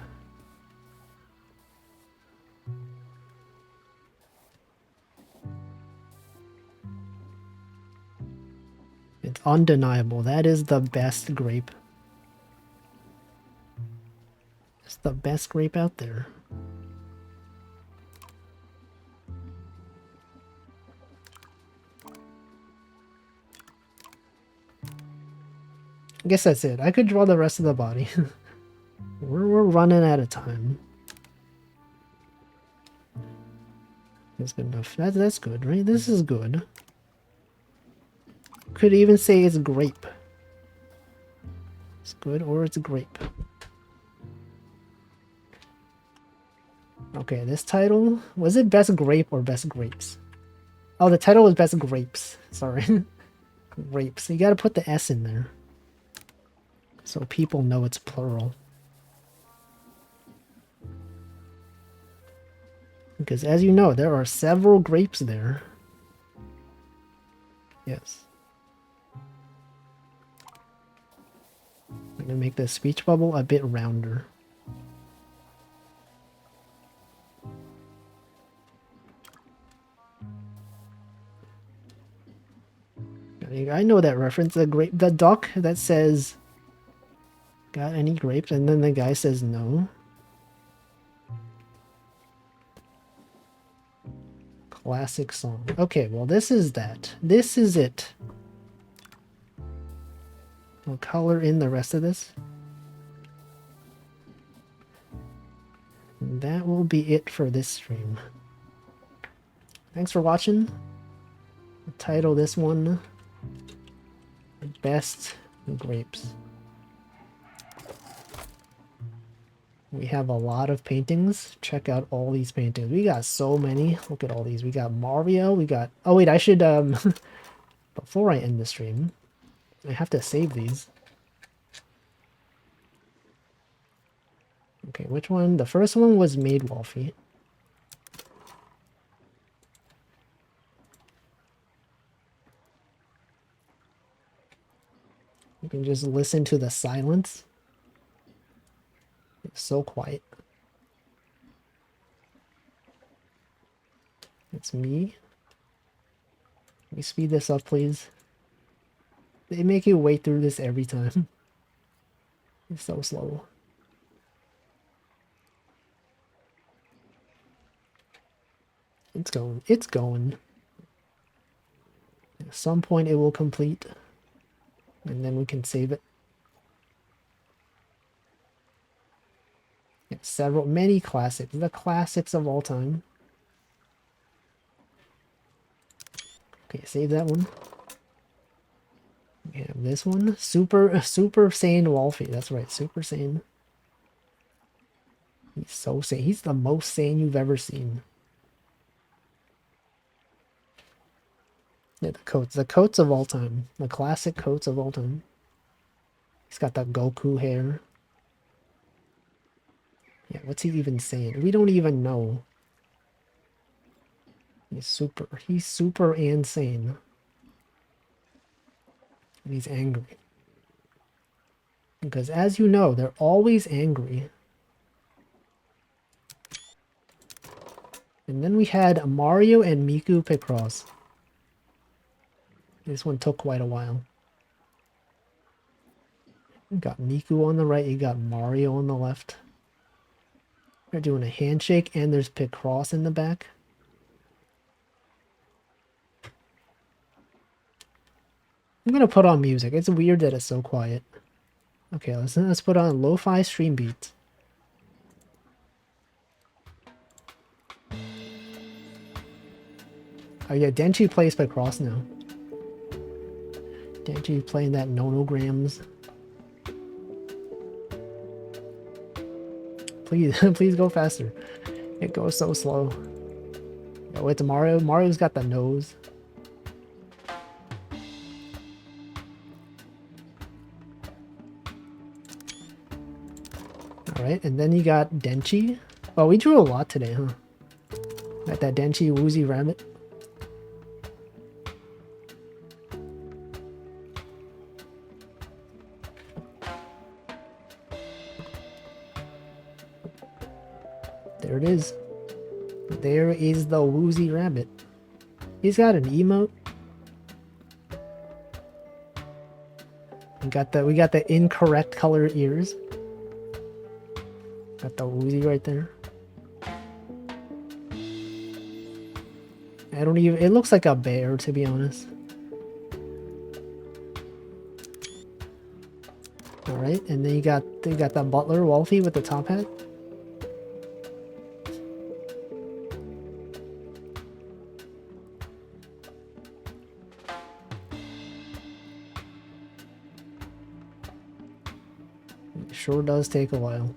It's undeniable. That is the best grape. It's the best grape out there. I guess that's it. I could draw the rest of the body. We're running out of time. That's good enough. That's good, right? This is good. Could even say it's grape. It's good or it's grape. Okay, this title, was it best grape or best grapes? Oh, the title was best grapes. Sorry. Grapes. You gotta put the S in there. So people know it's plural. Because as you know, there are several grapes there. Yes. I'm gonna make the speech bubble a bit rounder. I know that reference. The duck that says, "Got any grapes?" and then the guy says no. Classic song. Okay, well this is that. This is it. We'll color in the rest of this. And that will be it for this stream. Thanks for watching. I'll title this one Best Grapes. We have a lot of paintings. Check out all these paintings. We got so many. Look at all these. We got Mario. We got... Oh, wait, I should, before I end the stream, I have to save these. Okay, which one? The first one was Made Wolfie. You can just listen to the silence. It's so quiet. It's me. Can we speed this up, please? They make you wait through this every time. It's so slow. It's going. It's going. At some point it will complete. And then we can save it. Many classics. The classics of all time. Okay, save that one. We have this one. Super Saiyan Wolfie. That's right, Super Saiyan. He's so Saiyan. He's the most Saiyan you've ever seen. Yeah, the coats of all time. The classic coats of all time. He's got that Goku hair. Yeah, what's he even saying? We don't even know. He's super insane. And he's angry. Because as you know, they're always angry. And then we had Mario and Miku Picross. This one took quite a while. You got Miku on the right, you got Mario on the left. They're doing a handshake and there's Picross in the back. I'm gonna put on music. It's weird that it's so quiet. Okay, let's put on lo-fi stream beats. Oh yeah, Denchi plays Picross now. Denchi playing that nonograms. Please, please go faster. It goes so slow. Oh, it's Mario. Mario's got the nose. Alright, and then you got Denchi. Oh, we drew a lot today, huh? Got that Denchi Woozy Rabbit. There it is. There is the Woozy Rabbit. He's got an emote. We got the incorrect color ears. Got the Woozy right there. I don't even... It looks like a bear, to be honest. Alright, and then you got that Butler Wolfie with the top hat. It sure does take a while.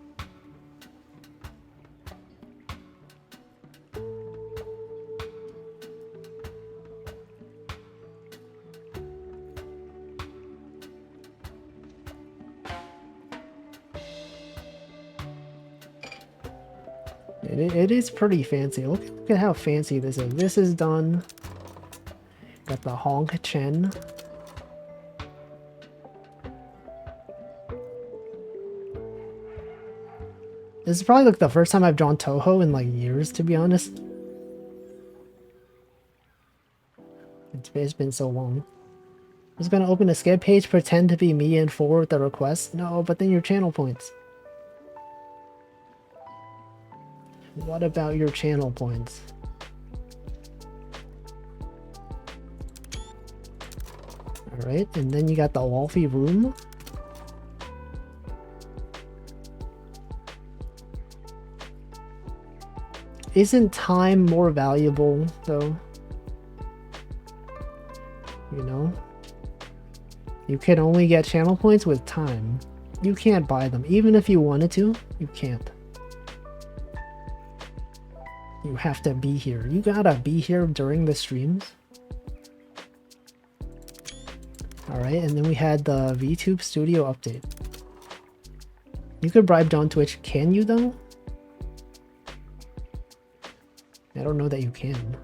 It is pretty fancy. Look at how fancy this is. This is done. Got the Honk Chen. This is probably like the first time I've drawn Toho in like years, to be honest. It's been so long. I was gonna open a skip page, pretend to be me and forward the request. No, but then your channel points. What about your channel points? Alright, and then you got the Wolfie room. Isn't time more valuable, though? You know? You can only get channel points with time. You can't buy them. Even if you wanted to, you can't. You have to be here. You gotta be here during the streams. Alright, and then we had the VTube Studio update. You could bribe Don Twitch. Can you though? I don't know that you can.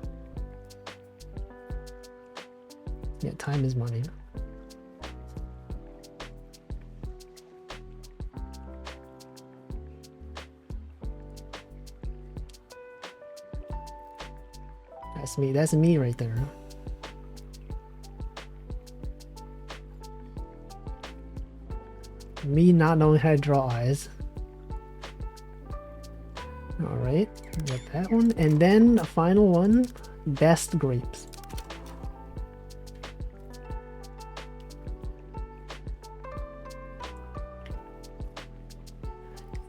Yeah, time is money. That's me. That's me right there. Me not knowing how to draw eyes. Alright, got that one. And then a final one, best grapes.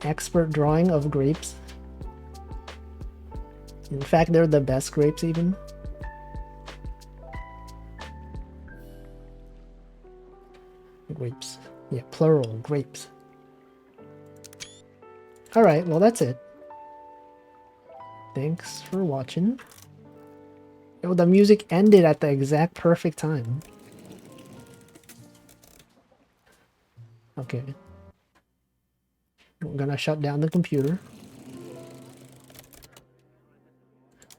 Expert drawing of grapes. In fact, they're the best grapes even. Grapes. Yeah, plural, grapes. Alright, well that's it. Thanks for watching. Oh, the music ended at the exact perfect time. Okay. I'm gonna shut down the computer.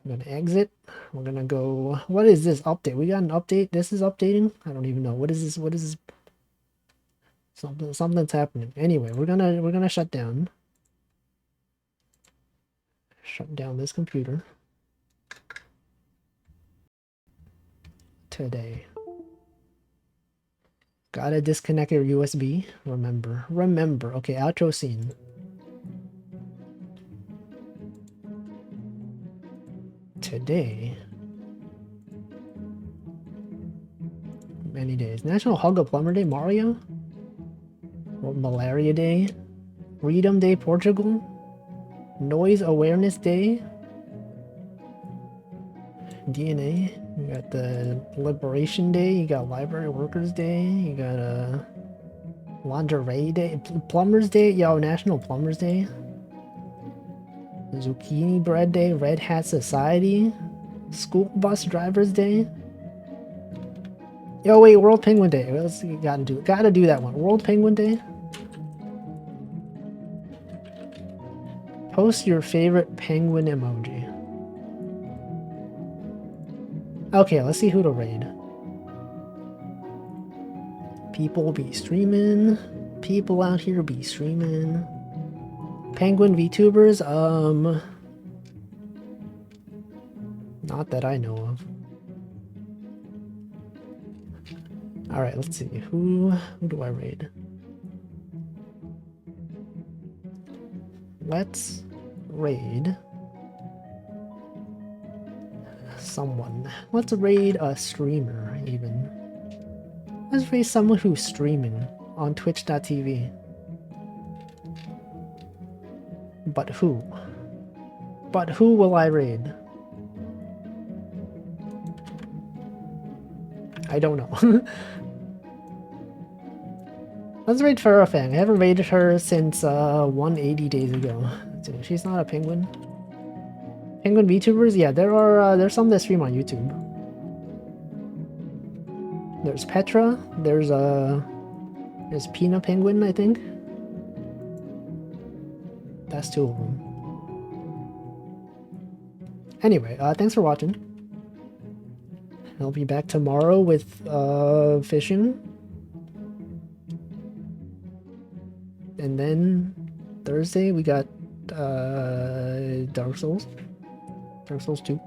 I'm gonna exit. We're gonna go... What is this update? We got an update? This is updating? I don't even know. What is this? What is this? Something's happening. Anyway, we're gonna shut down. Shut down this computer. Today. Gotta disconnect your USB. Remember. Remember. Okay, outro scene. Today. Many days. National Hug a Plumber Day, Mario? World Malaria Day? Freedom Day, Portugal? Noise Awareness Day? DNA? You got the Liberation Day, you got Library Workers Day, you got Lingerie Day, Plumbers Day, yo, National Plumbers Day, Zucchini Bread Day, Red Hat Society, School Bus Drivers Day. Yo, wait, World Penguin Day. What else you gotta do that one. World Penguin Day. Post your favorite penguin emoji. Okay, let's see who to raid. People be streaming. People out here be streaming. Penguin VTubers, not that I know of. Alright, let's see. Who do I raid? Let's raid someone. Let's raid a streamer, even. Let's raid someone who's streaming on twitch.tv. But who? But who will I raid? I don't know. Let's raid Farafang. I haven't raided her since 180 days ago. She's not a penguin. Penguin VTubers? Yeah, there's some that stream on YouTube. There's Petra. There's Pina Penguin, I think. That's two of them. Anyway, thanks for watching. I'll be back tomorrow with fishing. And then Thursday we got Dark Souls. Dark Souls 2.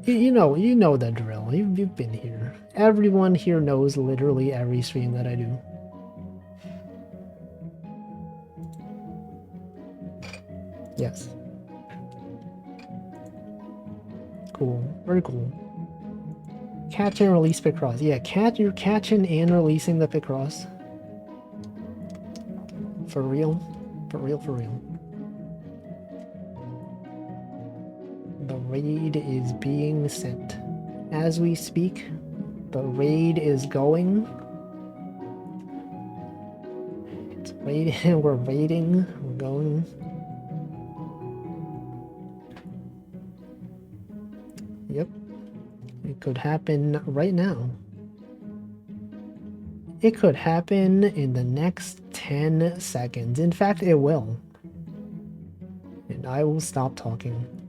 You know the drill. You've been here. Everyone here knows literally every stream that I do. Yes. Cool. Very cool. Catch and release Picross. Yeah, you're catching and releasing the Picross. For real? For real, for real. The raid is being sent. As we speak, the raid is going. It's raiding, we're raiding, we're going. Yep. It could happen right now. It could happen in the next 10 seconds. In fact, it will. And I will stop talking.